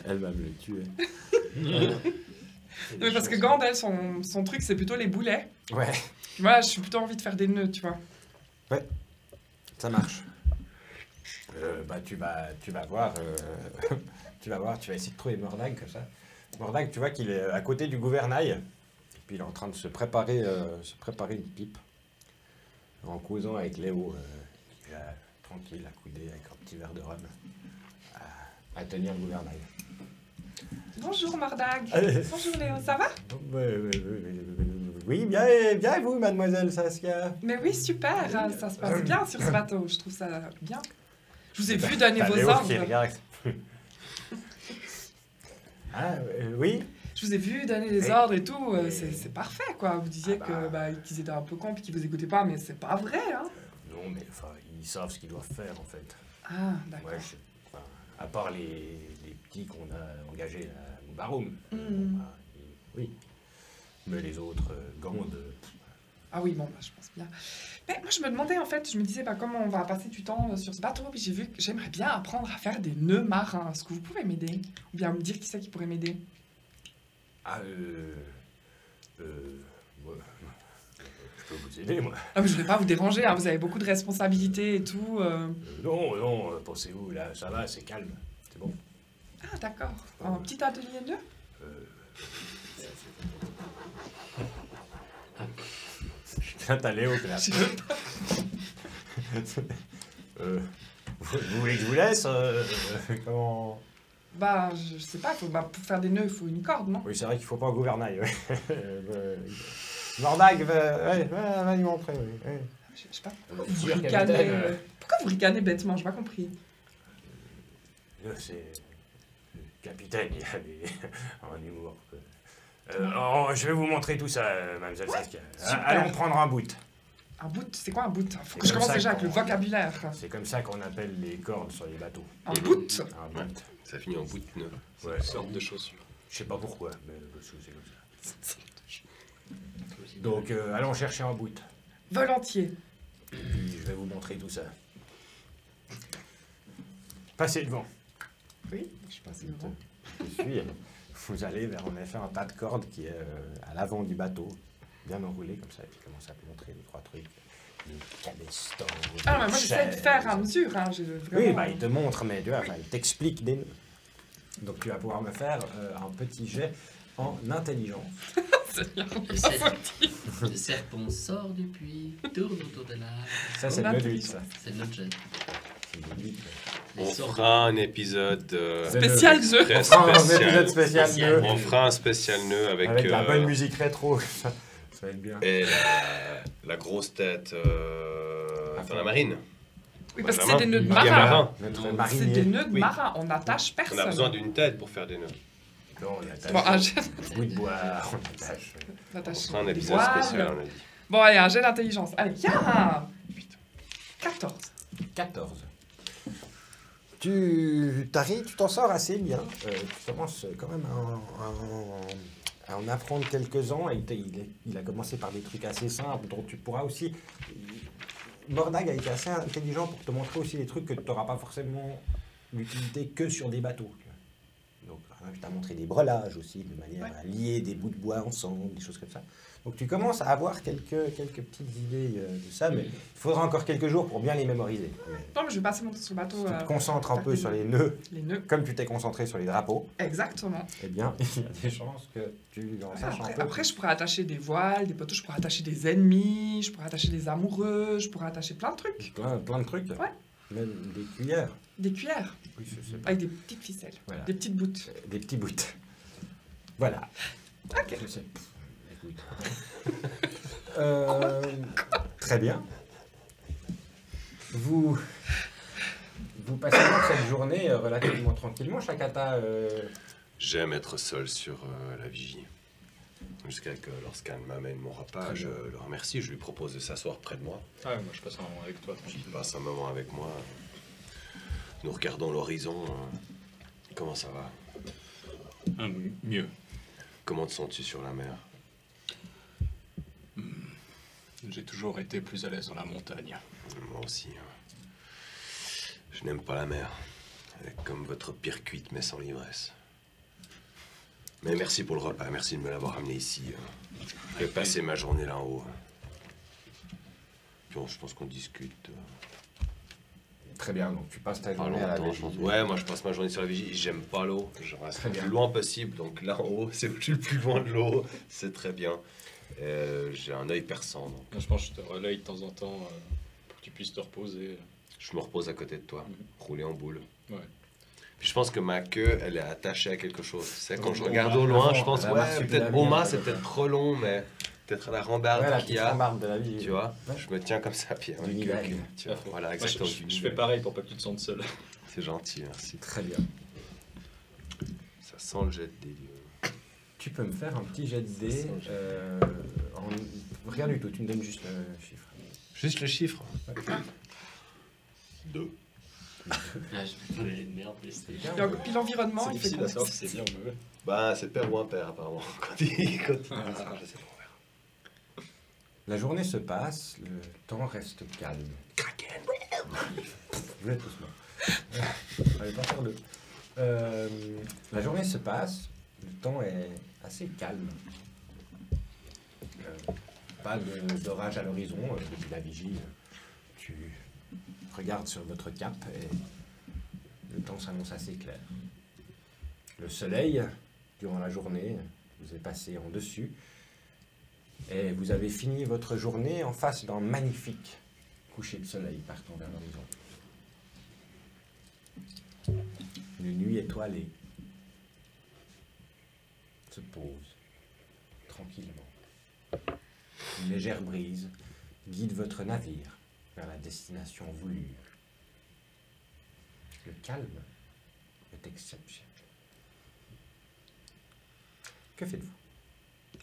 Elle va me le tuer. Mais parce que Gand, elle, son truc, c'est plutôt les boulets. Ouais, Moi, je suis plutôt envie de faire des nœuds, tu vois. ça marche. Bah tu vas voir, tu vas essayer de trouver Mordag comme ça. Mordag, tu vois qu'il est à côté du gouvernail, puis il est en train de se préparer une pipe, en causant avec Léo, qui est là, tranquille, accoudé avec un petit verre de rhum, à tenir le gouvernail. Bonjour Mordag. Allez. Bonjour Léo, ça va? Oui, bien, bien et vous, mademoiselle Saskia? Mais oui, super, ça se passe bien sur ce bateau, je trouve ça bien. Je vous ai vu donner T'as vos Léo qui ordres. regarde. Ah, oui. Je vous ai vu donner des Oui. ordres et tout, Oui. c'est parfait quoi. Vous disiez Ah bah. qu'ils étaient un peu cons et qu'ils vous écoutaient pas, mais c'est pas vrai, hein. non, mais enfin, ils savent ce qu'ils doivent faire en fait. Ah, d'accord. Ouais, à part les petits qu'on a engagés à Moubaroum. Mhm. Oui. Mais les autres, Gand, Ah oui, bon, bah, je pense bien. Mais moi, je me demandais, en fait, je me disais, bah, comment on va passer du temps sur ce bateau, puis j'ai vu que j'aimerais bien apprendre à faire des nœuds marins. Est-ce que vous pouvez m'aider? Ou bien me dire qui c'est qui pourrait m'aider? ah, ouais, je peux vous aider, moi. Ah, mais je ne vais pas vous déranger, hein, vous avez beaucoup de responsabilités et tout. Non, non, pensez-vous, là, ça va, c'est calme. C'est bon. Ah, d'accord. Un petit atelier nœud? Putain, t'as Léo qui est là. Vous voulez que je vous laisse comment... Bah, je sais pas, pour faire des nœuds, il faut une corde, non? Oui, c'est vrai qu'il faut pas un gouvernail. Ouais. Mordag, va lui montrer. Oui. Ouais. Je sais pas. Sûr, Ricanez, capitaine. pourquoi vous ricanez bêtement? J'ai pas compris. C'est... Capitaine, il y a un humour. Je vais vous montrer tout ça, mademoiselle Saskia. Super. Allons prendre un bout. Un bout, c'est quoi un bout? Faut C'est que je comme commence ça déjà avec qu'on- le vocabulaire. C'est comme ça qu'on appelle les cordes sur les bateaux. Un bout? Un bout. Ça finit en bout de nœud. Ouais. Une sorte de chaussure. Je sais pas pourquoi, mais c'est comme ça. Donc, allons chercher un bout. Volontiers. Puis je vais vous montrer tout ça. Passez devant. Oui, je passe devant. Je suis. Vous allez vers en effet un tas de cordes qui est à l'avant du bateau, bien enroulé comme ça, et puis commence à te montrer les trois trucs. Les cabestans. Ah, les mais moi j'essaie de chaises. faire à mesure. Hein. Oui, bah, il te montre, mais tu vois, enfin, il t'explique des nœuds. Donc tu vas pouvoir me faire un petit jet en intelligence. Le serpent sort du puits, tourne autour de l'arbre. Ça, c'est En le 8, ça. C'est notre jet. C'est le 8. On fera un épisode Spécial jeu. très On fera un épisode spécial. spécial nœud. On fera un spécial nœud avec, Avec la bonne musique rétro. Ça va être bien. et la grosse tête dans la marine. Oui, parce que c'est Benjamin. des nœuds de Guy marin. Marin. Notre C'est marinier. des nœuds de Oui. marin. On n'attache On personne. a besoin d'une tête pour faire des nœuds. Non, on attache Bon, un jet un bout de bois, on attache. On d'attache. fera un des épisode voiles. spécial, on a dit. Bon, allez, un jet d'intelligence. Allez, ya 14. 14. Tu t'arrives, tu t'en sors assez bien. Tu commences quand même à en apprendre quelques-uns. Il a commencé par des trucs assez simples dont tu pourras aussi... Mordag a été assez intelligent pour te montrer aussi des trucs que tu n'auras pas forcément l'utilité que sur des bateaux. Donc, je t'ai montré des brelages aussi, de manière à lier des bouts de bois ensemble, des choses comme ça. Donc, tu commences à avoir quelques petites idées de ça, mais il faudra encore quelques jours pour bien les mémoriser. Non, mais je vais passer mon temps sur le bateau. Si tu te concentres un peu sur les nœuds, Les nœuds. comme tu t'es concentré sur les drapeaux, Exactement. eh bien, il y a des chances que tu en saches un peu. Après, je pourrais attacher des voiles, des poteaux, je pourrais attacher des ennemis, je pourrais attacher des amoureux, je pourrais attacher plein de trucs. Plein de trucs. Ouais. Même des cuillères. Des cuillères, Oui, je sais pas. avec des petites ficelles, Voilà. des petites bouts. Des petits bouts. Voilà. Ok. Je sais. Écoute. Très bien. Vous passez donc cette journée relativement tranquillement, Shakata. J'aime être seul sur la vigie. Jusqu'à que lorsqu'Anne m'amène mon repas, je le remercie, je lui propose de s'asseoir près de moi. Ah ouais, moi je passe un moment avec toi, Il tranquille. passe un moment avec moi. Nous regardons l'horizon. Comment ça va? Mieux. Comment te sens-tu sur la mer? J'ai toujours été plus à l'aise dans la montagne. Moi aussi. Je n'aime pas la mer. Elle est comme votre pire cuite, mais sans l'ivresse. Mais merci pour le repas. Merci de me l'avoir amené ici. Je vais passer ma journée là en haut. Puis je pense qu'on discute. Très bien, donc tu passes ta Pas journée à la longtemps, je vigie. pense. Ouais, moi je passe ma journée sur la vigie. J'aime pas l'eau. Je reste Très le bien. plus loin possible. Donc là en haut, c'est où je suis le plus loin de l'eau. C'est très bien. J'ai un œil perçant. Donc Moi, je pense que je te relaye de temps en temps pour que tu puisses te reposer. je me repose à côté de toi, rouler en boule. Ouais. Puis je pense que ma queue, elle est attachée à quelque chose. Tu sais, quand je Au regarde mât, au loin, je avant, pense, la ouais, marsupilami, peut-être au mât, un c'est peu peut-être comme trop long, mais peut-être à la rambarde Ouais, la qu'il petite y a. rambarde de la vigie. Tu vois, Ouais. je me tiens comme ça, puis avec Du le nivelle. cul, tu vois. Ah, faut- Voilà, Moi, exactement. je fais pareil pour pas que tu te sentes seul. C'est gentil, merci. Très bien. Ça sent le jet des lieux. Tu peux me faire un petit jet de dés. Rien du tout, tu me donnes juste le chiffre. Juste le chiffre. 2. Ah, je vais de merde, mais c'était- Puis l'environnement, C'est il fait difficile à quoi? savoir si c'est bien ou mauvais. Bah, c'est père ou impair, apparemment. Quand il je sais pas, on verra. La journée se passe, le temps reste calme. Kraken. Vous êtes tous morts. Allez, pas faire deux. La journée se passe, le temps est assez calme. Pas d'orage à l'horizon depuis la vigie. Tu regardes sur votre cape et le temps s'annonce assez clair. Le soleil, durant la journée, vous est passé en dessus et vous avez fini votre journée en face d'un magnifique coucher de soleil partant vers l'horizon. Une nuit étoilée se pose tranquillement. Une légère brise guide votre navire vers la destination voulue. Le calme est exceptionnel. Que faites-vous?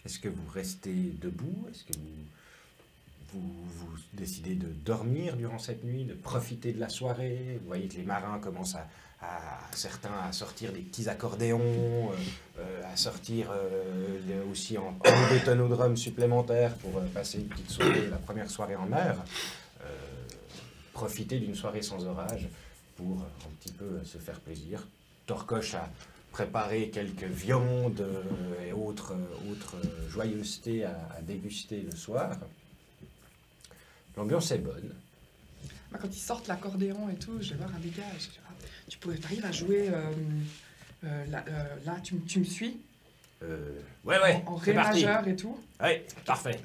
Est-ce que vous restez debout? Est-ce que vous décidez de dormir durant cette nuit, de profiter de la soirée? Vous voyez que les marins commencent certains à sortir des petits accordéons, à sortir aussi en des tonneaux de rhum supplémentaires pour passer une petite soirée, la première soirée en mer. Profiter d'une soirée sans orage pour un petit peu se faire plaisir. Torcoche a préparé quelques viandes et autres joyeusetés à déguster le soir. L'ambiance est bonne. Bah, quand ils sortent l'accordéon et tout, je vais voir un des gars. Je dis, ah, t'arrives à jouer là, tu me suis? Ouais, En c'est ré parti. majeur et tout. Ouais, parfait.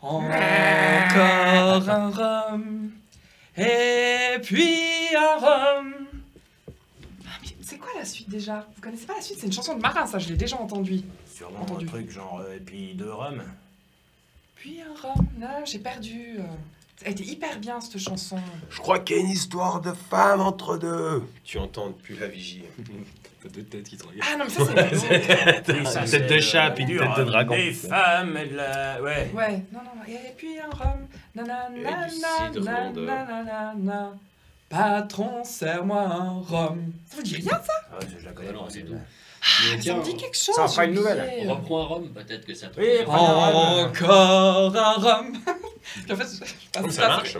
Encore un rhum, et puis un rhum. Ah, mais c'est quoi la suite déjà? Vous connaissez pas la suite? C'est une chanson de marin, ça, je l'ai déjà entendu. Sûrement Entendu. un truc genre et puis de rhum. Puis un rhum, là, j'ai perdu. Elle était hyper bien cette chanson. Je crois qu'il y a une histoire de femme entre deux. Tu entends depuis la vigie. T'as deux têtes qui te regardent. Ah non, mais ça, c'est Oui, ça, Une c'est tête de chat, puis une du tête de rhum, dragon. Des femmes et de la... Ouais. Ouais, non. Et puis un rhum, nanana, Et du cidre nanana, patron, serre-moi un rhum. Ça vous dit rien, ça? Ah, je la connais Alors, pas, c'est celle-là. Mais Ça tiens, me dit quelque chose. Ça en fera une j'ai nouvelle. oublié. on reprend un rhum, peut-être que ça te... Oui, prenez un rhum. Encore un rhum. Puis en fait, je passe Ça marche.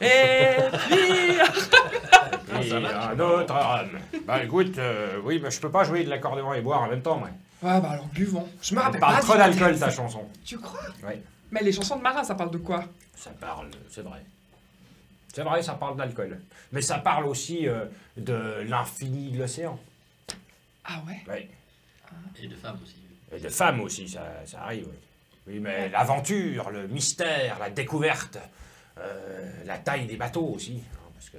Et puis... Et un autre rhum. Bah écoute, oui, mais je peux pas jouer de l'accordéon et boire en même temps, moi. Ouais, bah alors buvons. Je me Elle rappelle parle pas trop du d'alcool, contexte. ta chanson. Tu crois? Ouais. Mais les chansons de marin, ça parle de quoi? Ça parle, c'est vrai. C'est vrai, ça parle d'alcool. Mais ça parle aussi de l'infini de l'océan. Ah ouais? Ouais. Et de femmes aussi. Et de femmes aussi, ça arrive, oui. Oui, mais l'aventure, le mystère, la découverte, la taille des bateaux aussi. Hein, parce que,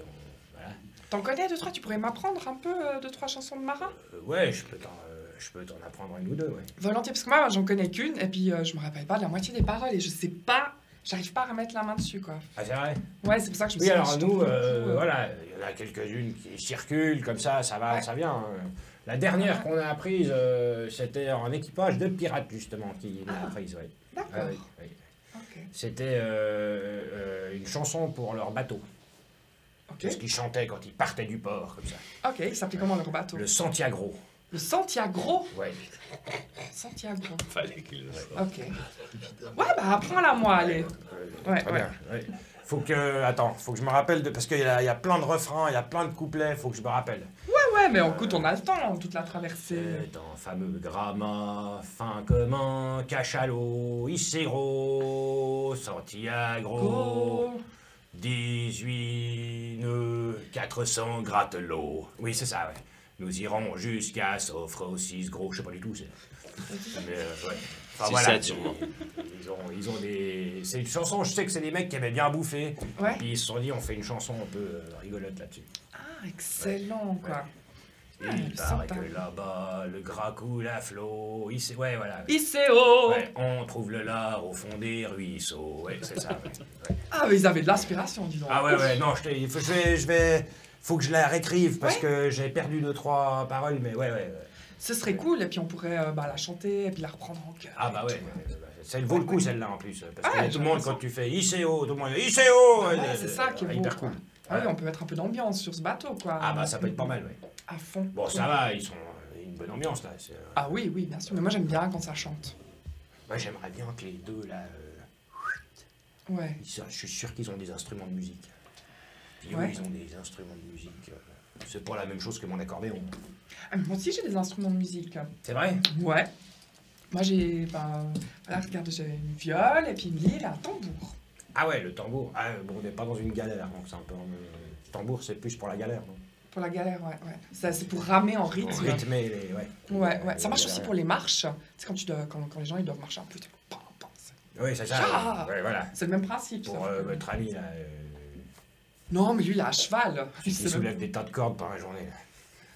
voilà. T'en connais deux, trois? Tu pourrais m'apprendre un peu deux, trois chansons de marin? Ouais, je peux t'en apprendre une ou deux, ouais. Volontiers, parce que moi, j'en connais qu'une, et puis je me rappelle pas de la moitié des paroles, et je sais pas, j'arrive pas à remettre la main dessus, quoi. Ah, c'est vrai? Ouais, c'est pour ça que je me Oui, suis alors dit, je nous, t'en prie beaucoup, voilà, il y en a quelques-unes qui circulent comme ça va, Ouais. ça vient. Hein. La dernière qu'on a apprise, c'était en équipage de pirates, justement, qui l'a apprise, oui. D'accord. Ah, oui, oui. Ok. C'était une chanson pour leur bateau. Ok. Ce qu'ils chantaient quand ils partaient du port, comme ça. Ok, il s'appelait comment leur bateau? Le Santiago. Le Santiago. Ouais. Santiago. Fallait qu'il le soit. Ok. Ouais, bah apprends-la moi, allez. Ouais, Très ouais. bien. Ouais. Faut que je me rappelle parce qu'il y a plein de refrains, il y a plein de couplets, faut que je me rappelle. Ouais, mais écoute, on a le temps, toute la traversée. C'est un fameux gramma, fin commun, cachalot, Isero, Santiago, Go. 18 nœuds, 400 gratelot. Oui, c'est ça, ouais. Nous irons jusqu'à Sophrosys, gros, je sais pas du tout, c'est. Mais, ouais. Enfin, C'est voilà, 7 sûrement. ils ont des. C'est une chanson, je sais que c'est des mecs qui aimaient bien bouffer. Ouais. Puis ils se sont dit, on fait une chanson un peu rigolote là-dessus. Ah, excellent, quoi. Et Ah, il le paraît Santiago. que là-bas, le gras coule à flot. Ouais, voilà. Iseo. Ouais, on trouve le lard au fond des ruisseaux. Ouais, c'est ça. Ouais. Ouais. Ah, mais ils avaient de l'inspiration, dis donc. Ah ouais, non, faut que je la réécrive parce que j'ai perdu 2-3 paroles, mais ouais. Ce serait cool, et puis on pourrait la chanter, et puis la reprendre en chœur. Ah bah ouais, ça vaut le coup celle-là en plus. Parce que Ouais, tout le monde, j'ai quand tu fais ICO, tout le monde dit ICO. Ouais, c'est ça qui est beau, hyper quoi. cool. Ah oui, on peut mettre un peu d'ambiance sur ce bateau, quoi. Ah bah ça peut être pas mal, ouais. À fond. Bon, ça va, ils sont une bonne ambiance là. Ah oui, bien sûr, mais moi j'aime bien quand ça chante. Moi j'aimerais bien que les deux là. Ouais. Je suis sûr qu'ils ont des instruments de musique. Puis Ouais. eux, ils ont des instruments de musique. C'est pas la même chose que mon accordéon. Ah, mais moi aussi j'ai des instruments de musique. C'est vrai? Ouais. Moi j'ai, voilà, regarde, j'ai une viole, et puis une lyre et un tambour. Ah ouais, le tambour. Ah, bon, on n'est pas dans une galère, donc c'est un peu. Le tambour, c'est plus pour la galère, non? Pour la galère, ouais. Ça, c'est pour ramer en rythme. Pour rythmer les. Ouais. Ça marche les aussi galères. pour les marches. C'est quand les gens ils doivent marcher un peu. c'est pam, pam, Oui, c'est ça. Ah Ouais, voilà. C'est le même principe. Pour ça. votre ami là. Non, mais lui il est à cheval. Qui C'est soulève des tas de cordes par la journée.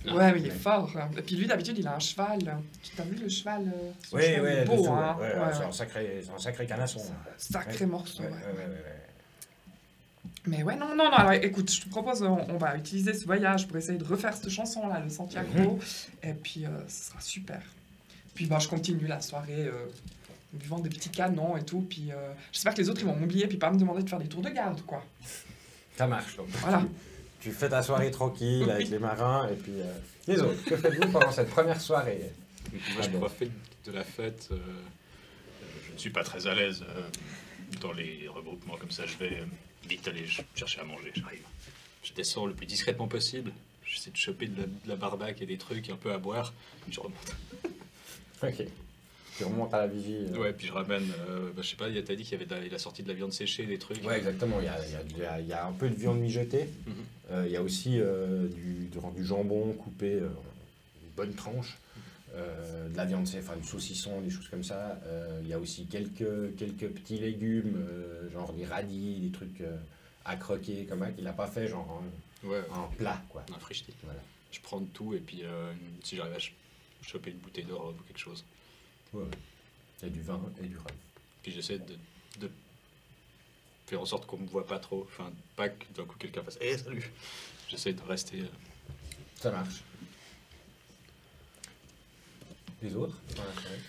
Ouais, mais il est fort. Et puis lui, d'habitude, il a un cheval. Tu t'as vu le cheval son Oui, cheval, il est oui, beau, dessous, hein. ouais, Ouais, c'est ouais. un sacré canasson. Sacré Ouais. morceau, Ouais, ouais. ouais, ouais, ouais. Mais ouais, non, alors écoute, je te propose, on va utiliser ce voyage pour essayer de refaire cette chanson-là, le Santiago, et puis ce sera super. Puis bah, je continue la soirée en buvant des petits canons et tout, puis j'espère que les autres ils vont m'oublier, puis pas me demander de faire des tours de garde, quoi. Ça marche. Donc, Voilà. tu fais ta soirée tranquille avec les marins, et puis les autres, que faites-vous pendant cette première soirée? Moi, je profite de la fête. Je ne suis pas très à l'aise dans les regroupements comme ça. Je vais vite aller chercher à manger. J'arrive. Je descends le plus discrètement possible. J'essaie de choper de la barbaque et des trucs un peu à boire. Puis je remonte. Ok. Tu remontes à la vigie. Ouais, puis je ramène. Je sais pas, t'as dit qu'il y avait la sortie de la viande séchée, des trucs. Ouais, exactement. Il y a un peu de viande mijotée. Mhm. Il y a aussi du jambon coupé, une bonne tranche. De la viande, enfin du saucisson, des choses comme ça. Il y a aussi quelques petits légumes, genre des radis, des trucs à croquer, comme ça, qu'il n'a pas fait, genre Ouais, en plat, quoi. un frichti. Voilà. Je prends tout et puis si j'arrive à choper une bouteille d'or ou quelque chose. Ouais. Il y a du vin et du rhum. Puis j'essaie de faire en sorte qu'on me voit pas trop. Enfin, pas que d'un coup quelqu'un fasse « salut !» J'essaie de rester... Ça marche. Les autres?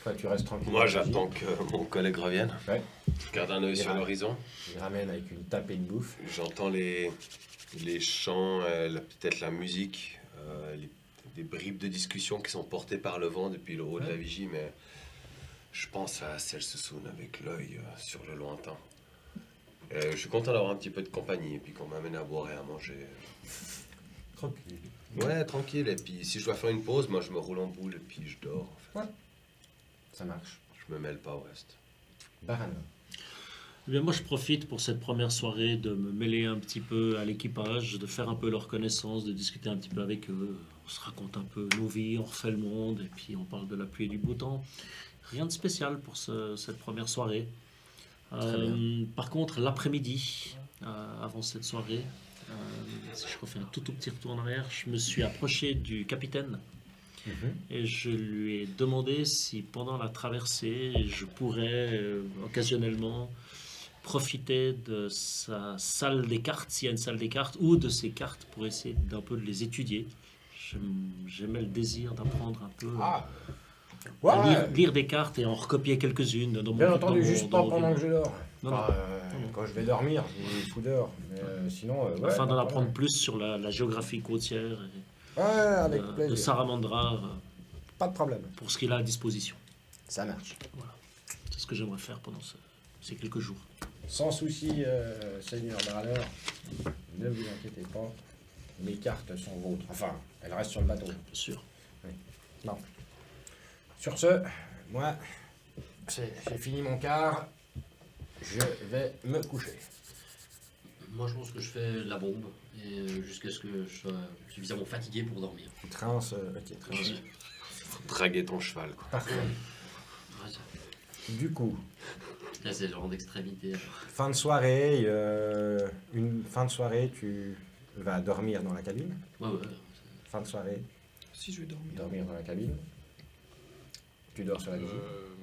Enfin, tu restes tranquille. Moi, j'attends que mon collègue revienne. Ouais. Je garde un œil sur l'horizon. Il ramène avec une tapée de bouffe. J'entends les chants, peut-être la musique, des bribes de discussion qui sont portées par le vent depuis le haut de la vigie, mais je pense à Cell Sassoon avec l'œil sur le lointain. Je suis content d'avoir un petit peu de compagnie et puis qu'on m'amène à boire et à manger. Tranquille. Ouais, tranquille. Et puis si je dois faire une pause, moi je me roule en boule et puis je dors. En fait. Ça marche. Je me mêle pas au reste. Barano. Eh bien, moi, je profite pour cette première soirée de me mêler un petit peu à l'équipage, de faire un peu leur connaissance, de discuter un petit peu avec eux. On se raconte un peu nos vies, on refait le monde, et puis on parle de la pluie et du beau temps. Rien de spécial pour cette première soirée. Par contre, l'après-midi, avant cette soirée, si je refais un tout petit retour en arrière, je me suis approché du capitaine et je lui ai demandé si pendant la traversée, je pourrais occasionnellement profiter de sa salle des cartes, s'il y a une salle des cartes, ou de ses cartes pour essayer d'un peu de les étudier. J'aimais le désir d'apprendre un peu Ah! à Ouais! lire des cartes et en recopier quelques-unes. Dans Bien mon- entendu, dans mon- juste dans pas mon pendant bureau. que je dors. Non, Enfin, non. quand je vais dormir, je les fous dehors. Mais sinon, ouais. Afin d'en pas de apprendre problème. plus sur la géographie côtière et, Ouais, avec de plaisir. Saramandra Pas de problème. pour ce qu'il a à disposition. Ça marche. C'est ce que j'aimerais faire pendant ces quelques jours. Sans souci, Seigneur Baraleur. Ne vous inquiétez pas. Les cartes sont vôtres. Enfin, elles restent sur le bateau. Bien sûr. Non. Sur ce, moi, j'ai fini mon quart. Je vais me coucher. Moi, je pense que je fais la bombe et jusqu'à ce que je sois suffisamment fatigué pour dormir. Tu trinces. Ok, trince. Faut draguer ton cheval, quoi. Parfait. Ouais, ça- Du coup, Là, c'est le genre d'extrémité. fin de soirée, une fin de soirée, tu vas dormir dans la cabine. Ouais. Fin de soirée, Si je vais dormir. dormir dans la cabine. Tu dors sur la vigie.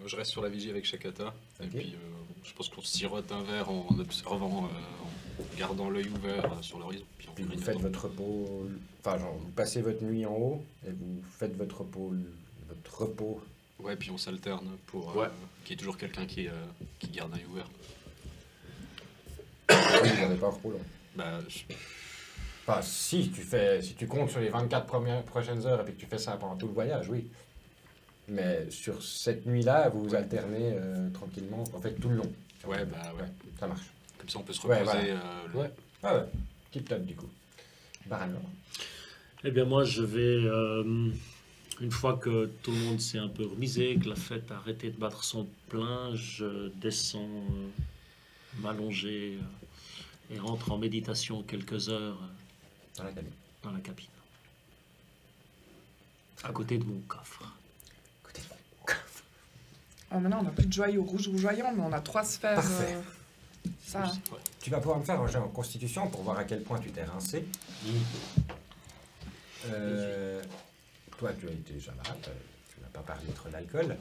Je reste sur la vigie avec Shakata. Et Ok. puis je pense qu'on sirote un verre en observant, en gardant l'œil ouvert sur l'horizon. Puis on Puis vous grignote. faites votre repos, enfin genre vous passez votre nuit en haut et vous faites votre repos, Ouais, puis on s'alterne pour Ouais. qu'il y ait toujours quelqu'un qui garde un œil ouvert. Oui, vous n'avez pas un repos long. Bah, Enfin, si tu comptes sur les 24 prochaines heures et puis que tu fais ça pendant tout le voyage, oui. Mais sur cette nuit-là, vous vous alternez tranquillement, en fait tout le long. Ouais, bah ouais. Ça marche. comme ça on peut se Ouais, reposer. voilà. Ouais. Ah ouais, tip top du coup. Baranor. Eh bien, moi, je vais, une fois que tout le monde s'est un peu remisé, que la fête a arrêté de battre son plein, je descends m'allonger et rentre en méditation quelques heures Dans la cabine. dans la cabine, à côté de mon coffre. Écoutez, Oh, maintenant, on n'a plus de joyaux rouges rougeoyants, mais on a 3 sphères. Parfait. Ça. tu vas pouvoir me faire un jet en constitution pour voir à quel point tu t'es rincé. Toi, tu as été déjà là, tu n'as pas parlé trop d'alcool.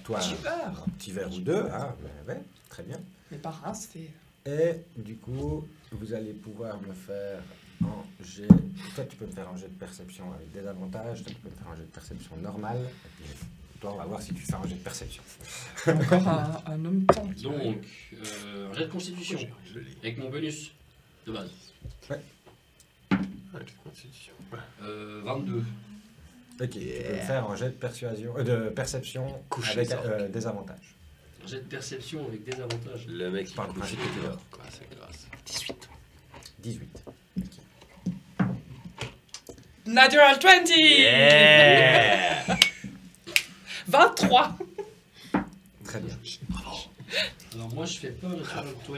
Toi, un petit verre ou deux, hein, ouais, très bien. Mais pas rincé. Et du coup, vous allez pouvoir me faire un jet. Toi, tu peux me faire un jet de perception avec des avantages. Toi, tu peux me faire un jet de perception normal. Et puis, toi, on va voir si tu fais un jet de perception. Encore un homme temps. Donc, un jet de constitution. Avec mon bonus de base. Ah, la constitution. 22. Ok, tu peux me faire un jet de persuasion, de perception Couché, avec ça. des avantages. Un jet de perception avec des avantages. Le mec, il Par le couche principe que tu dors. quoi, c'est grâce. 18. Natural 20 Yeah 23. Très bien. Alors moi je fais pas le Natural 20,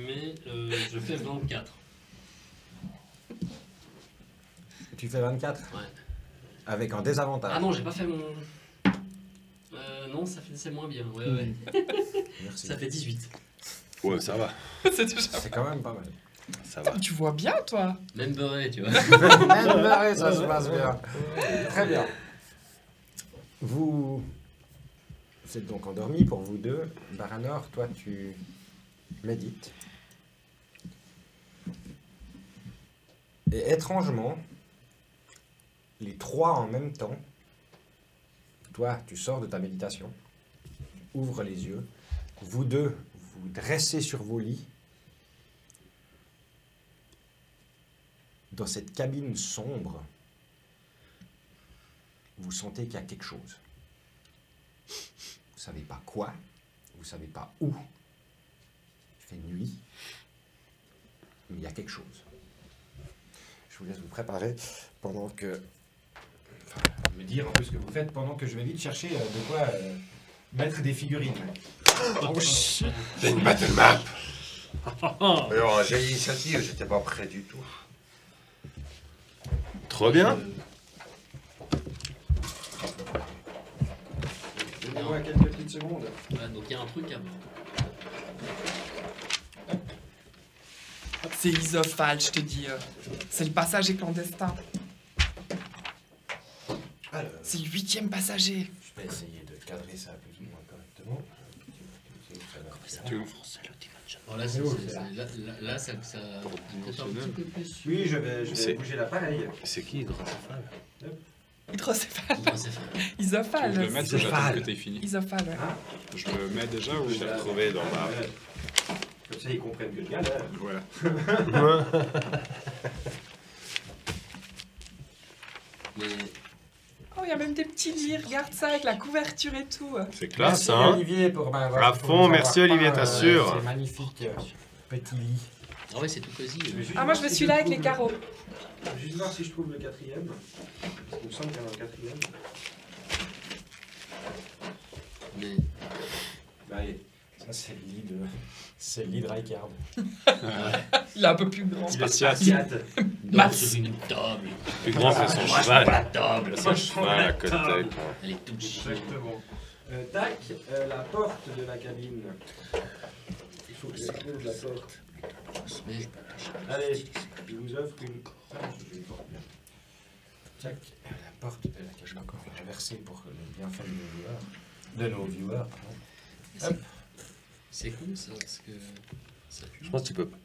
mais je fais 24. Tu fais 24 Ouais. avec un désavantage. Ah non, j'ai pas fait mon... non, c'est moins bien. Ouais, ouais. Merci. Ça fait 18. Ouais, ça va. C'est déjà... C'est quand même pas mal. Ça va. Tu vois bien, toi. Même beurré, tu vois. Même barré, ça se passe bien. Très bien. Vous êtes donc endormi pour vous deux. Baranor, toi, tu médites. Et étrangement, les trois en même temps, toi, tu sors de ta méditation, ouvre les yeux, vous deux, vous dressez sur vos lits. Dans cette cabine sombre, vous sentez qu'il y a quelque chose. Vous ne savez pas quoi, vous ne savez pas où. Il fait nuit, mais il y a quelque chose. Je vous laisse vous préparer pendant que... Enfin, me dire un peu ce que vous faites pendant que je vais vite chercher de quoi mettre des figurines. Oh shit. C'est une battle map. Alors, j'ai l'initiative, j'étais pas prêt du tout. Trop bien. Donnez-moi quelques petites secondes. Ouais, donc il y a un truc avant. C'est isophale, je te dis. C'est le passager clandestin. Alors, C'est le 8e passager. je vais essayer de cadrer ça plus ou moins correctement. Bon, là, là, ça peut-être un petit peu plus. Oui, je vais C'est- bouger l'appareil. C'est qui, hydrocéphale? Hydrocéphale. Ouais, c'est fait. Tu veux que je Isophale. le mette ou j'attends que t'aies fini? Isophale, ouais. Je le mets déjà ou... Je l'ai retrouvé dans ma... Comme ça, ils comprennent que je viens là. Voilà. Mais Oh, il y a même des petits lits, regarde ça, avec la couverture et tout. C'est classe, Merci hein? Olivier pour m'avoir... À pour fond, nous merci avoir Olivier, peint, t'assures. ces magnifiques petits lits. ah ouais, c'est tout cosy. Ah, moi je veux celui-là avec les carreaux. Je vais juste voir si je trouve le quatrième. Il me semble qu'il y en a un quatrième. Mais Bah, allez, ça c'est le lit de... C'est le lit de Rijkaard. Il est un peu plus grand. Spartiate. donc Max. sur une table. Plus grand que son Moi, je cheval. prends la table. Son cheval à côté. Elle est toute chiante. Exactement. Tac, la porte de la cabine. Il faut que je trouve la porte. Mais Allez, je vous offre une... Je vais porter. Tac, la porte de la cabine. Encore inversée pour le bienfait de nos viewers. De nos viewers, pardon. Hop. c'est con ça, parce que ça pue. Je pense que tu peux pas.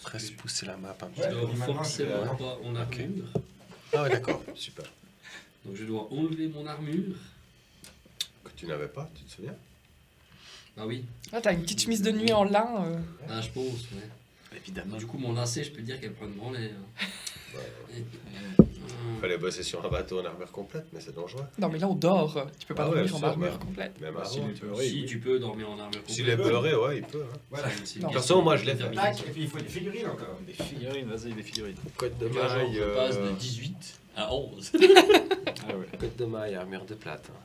Presque pousser la map un petit Ouais. peu. Je dois Maintenant, forcément je- pas en armure. Ah ouais, d'accord, super. Donc je dois enlever mon armure. Que tu n'avais pas, tu te souviens? Ah oui, Là, t'as une petite chemise de nuit en lin. ah, je pense, ouais. Évidemment. Du coup, mon lacet, je peux dire qu'elle prend une branlée. Hein. Ouais. Fallait bosser sur un bateau en armure complète, mais c'est dangereux. Non, mais là, on dort. Tu peux pas Ah ouais, dormir en ça, armure bah. complète. Même Bah, s'il avant. est peuré, Si oui. tu peux dormir en armure S'il est peuré, ouais, il peut. Hein. Voilà. C'est Non. une De toute façon, moi, je l'ai fait. termination. Tac, et puis il faut des figurines encore. Des figurines. Figurines, vas-y, des figurines. Côte de Donc là, genre, maille. je passe de 18 à 11. Ah ouais. Côte de maille, armure de plate. hein.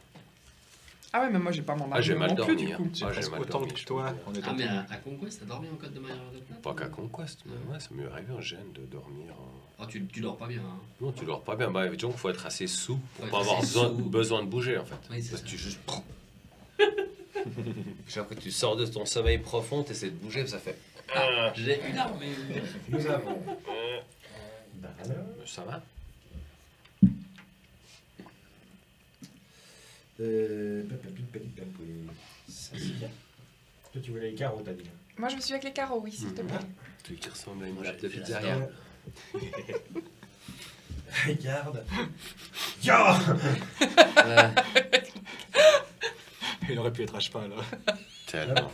Ah ouais, mais moi, j'ai pas mon Ah, j'ai armure mal non plus, dormi. du hein. coup. J'ai Ah, presque mal autant dormi, que je toi peux en dire. étant Ah, mais tenu. à Conquest, t'as dormi en code de manière de plate? Pas qu'à Conquest, mais ouais, ça m'est arrivé en gêne de dormir. Ah, tu dors pas bien. Hein. Non, tu dors pas bien. Bah, disons qu'il faut être assez sous pour Faut pas être avoir assez besoin, sous. besoin de bouger en fait. Oui, c'est Parce ça. que tu juste. Après, tu sors de ton sommeil profond, tu essaies de bouger, ça fait. Ah, j'ai une armure. Nous avons Alors, Ça va? ça, c'est bien. Toi, tu voulais les carreaux, t'as dit. Moi, je me suis avec les carreaux, oui, s'il te plaît. Celui qui ressemble à une Moi, j'ai boîte de fait la pizzeria. Regarde. Ya. Il aurait pu être à cheval. Tellement.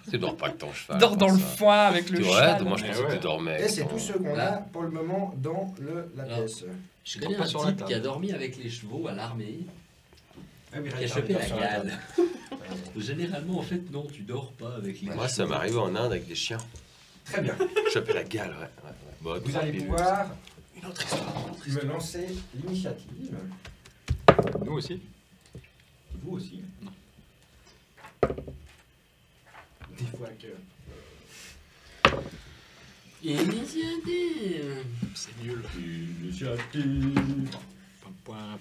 Tu dors pas avec ton cheval. Dors dans le ça. foin avec le Ouais, cheval. moi je pensais que tu dormais. Et c'est avec tout ton- ce qu'on a pour le moment dans la Alors, pièce. Je connais Pas un sur la type table. qui a dormi avec les chevaux à l'armée, Ah oui, qui a regarde, chopé la sur table. gale. Généralement, en fait, non, tu dors pas avec les Moi, ça chevaux. m'arrive en Inde avec des chiens. Très bien. Choper la gale, ouais. Bon, Vous tant allez pis. pouvoir Une autre histoire. me lancer l'initiative. Nous aussi. Vous aussi. Non. Des fois que... Initiative. C'est nul. Initiative. Point.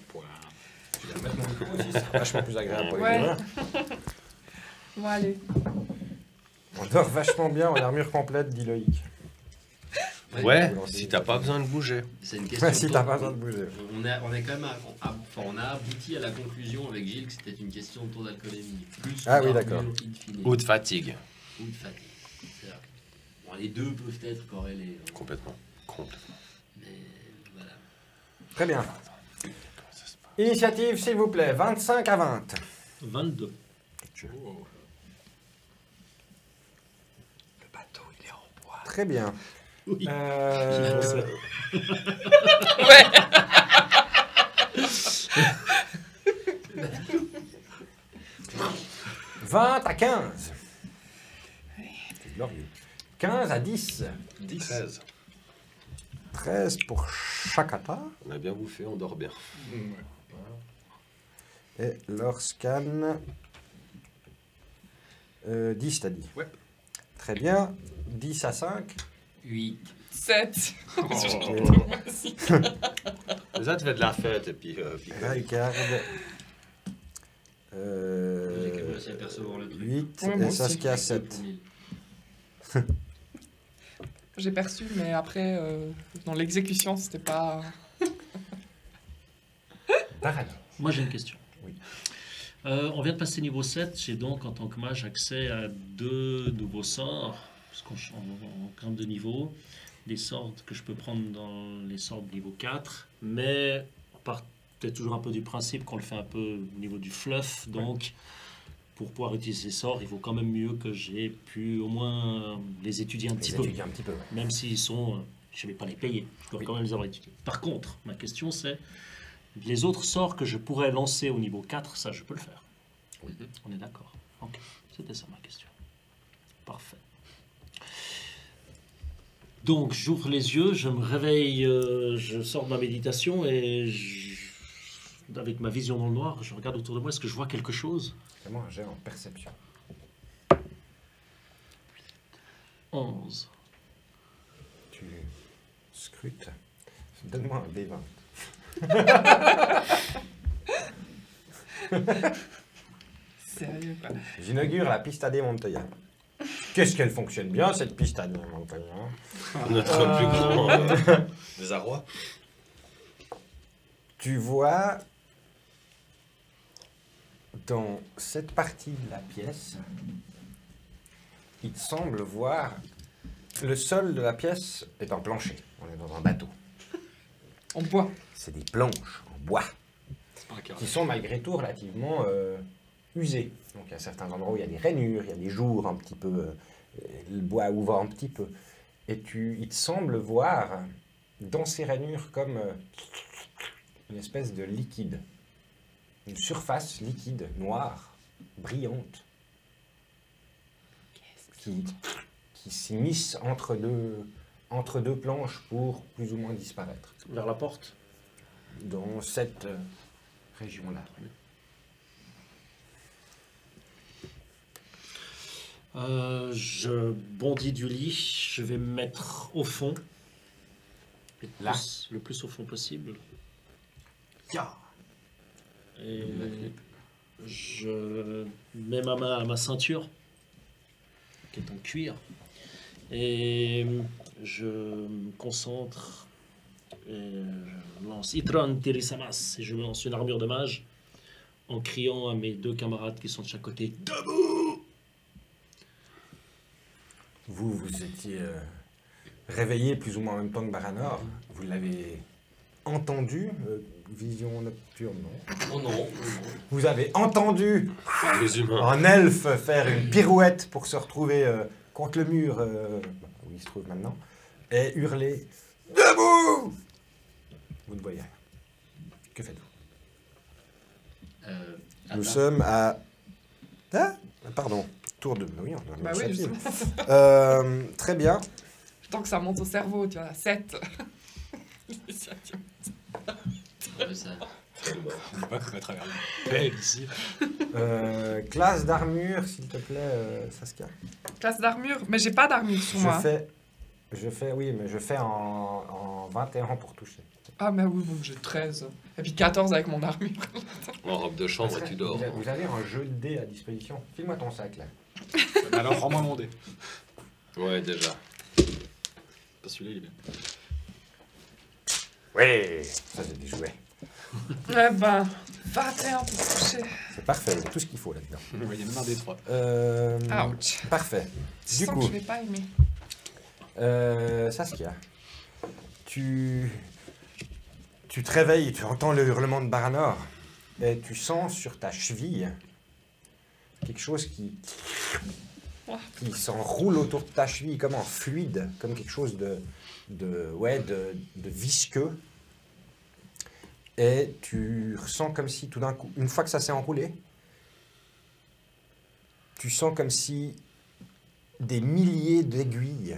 Je vais mettre mon micro aussi, c'est vachement plus agréable pour les Ouais. gamins. Bon, allez. On dort vachement bien en armure complète, dit Loïc. Ouais, si t'as pas besoin de bouger. C'est une question. Si de t'as temps. pas besoin de bouger. On est quand même, on a abouti à la conclusion avec Gilles que c'était une question de taux d'alcoolémie. Plus Ah oui, d'armure d'accord. in fine. Ou de fatigue. Ou de fatigue. C'est-à-dire que, bon, les deux peuvent être corrélés, hein, Complètement. mais voilà. Très bien. Initiative, s'il vous plaît. 25 à 20. 22. Oh. Le bateau, il est en bois. Très bien. Oui. Ouais. « 20 à 15. C'est glorieux. 15 à 10. 13. 13 pour Chakata. On a bien bouffé, on dort bien. Et Lorscan. 10, t'as dit. Ouais. Très bien. 10 à 5. 8. 7. Les autres faisaient de la fête et puis. Ricard. J'ai quand même réussi à percevoir le truc. 8. Ouais, moi Et aussi. Saskia 7. J'ai perçu, mais après, dans l'exécution, c'était pas... Daran. Moi, j'ai une question. Oui. On vient de passer niveau 7. J'ai donc, en tant que mage, accès à 2 nouveaux sorts. Parce qu'on change en termes de niveau. Des sorts que je peux prendre dans les sorts de niveau 4. Mais on part peut-être toujours un peu du principe qu'on le fait un peu au niveau du fluff. Donc, pour pouvoir utiliser ces sorts, il vaut quand même mieux que j'ai pu au moins les étudier un petit peu. Étudier un petit peu. Même s'ils sont... je ne vais pas les payer. Je dois quand même les avoir étudiés. Par contre, ma question c'est... Les autres sorts que je pourrais lancer au niveau 4, ça je peux le faire. On est d'accord. Ok, c'était ça ma question. Parfait. Donc j'ouvre les yeux, je me réveille, je sors de ma méditation et avec ma vision dans le noir, je regarde autour de moi, est-ce que je vois quelque chose? Fais-moi un jet en perception. 11. Tu scrutes. Donne-moi un D20. Sérieux, quoi. J'inaugure la piste à des Montoya. Qu'est-ce qu'elle fonctionne bien, cette piste à des Montoya. Notre plus grand désarroi. Tu vois, dans cette partie de la pièce, il te semble voir... Le sol de la pièce est en plancher. On est dans un bateau. On boit. C'est des planches en bois C'est pas un carré. qui sont malgré tout relativement usées. Donc il y a certains endroits où il y a des rainures, il y a des jours un petit peu... le bois ouvre un petit peu. Et il te semble voir dans ces rainures comme une espèce de liquide. Une surface liquide, noire, brillante, qui s'immisce entre deux planches pour plus ou moins disparaître Vers la porte. dans cette région-là. Je bondis du lit, je vais me mettre au fond. Là. Le plus au fond possible. Ya. Et je mets ma main à ma ceinture, qui est en cuir, et je me concentre Je lance Itron Tirisamas et je me lance une armure de mage en criant à mes deux camarades qui sont de chaque côté. Vous étiez réveillé plus ou moins en même temps que Baranor. Vous l'avez entendu, vision nocturne, non? Oh non, non. Vous avez entendu Les humains. un elfe faire une pirouette pour se retrouver contre le mur où il se trouve maintenant et hurler « Debout !» Vous ne voyez rien. Que faites-vous? Nous sommes à... Ah, pardon, tour de... Oui, on a Bah une oui, initiative. justement. Très bien. Tant que ça monte au cerveau, tu vois, 7. Ouais, ça. On ne pas qu'on va travers le pelle ici. Classe d'armure, s'il te plaît, Saskia. Classe d'armure, mais j'ai pas d'armure sur moi. Je fais, oui, mais je fais en 21 pour toucher. Ah, mais oui, bon, j'ai 13. Et puis 14 avec mon armure. En robe de chambre, Parce que tu dors. Vous avez un jeu de dés à disposition. File-moi ton sac, là. Alors, rends-moi mon dé. Ouais, déjà. Pas celui-là, il est bien. Oui, ça c'est des jouets. Eh ben, 21 pour toucher. C'est parfait, il y a tout ce qu'il faut là-dedans. Il y a même un des trois. Ouch. Parfait. Je Du sens coup, que je vais pas aimer. Saskia, tu te réveilles, tu entends le hurlement de Baranor et tu sens sur ta cheville quelque chose qui s'enroule autour de ta cheville comme en fluide, comme quelque chose de visqueux. Et tu ressens comme si tout d'un coup, une fois que ça s'est enroulé, tu sens comme si des milliers d'aiguilles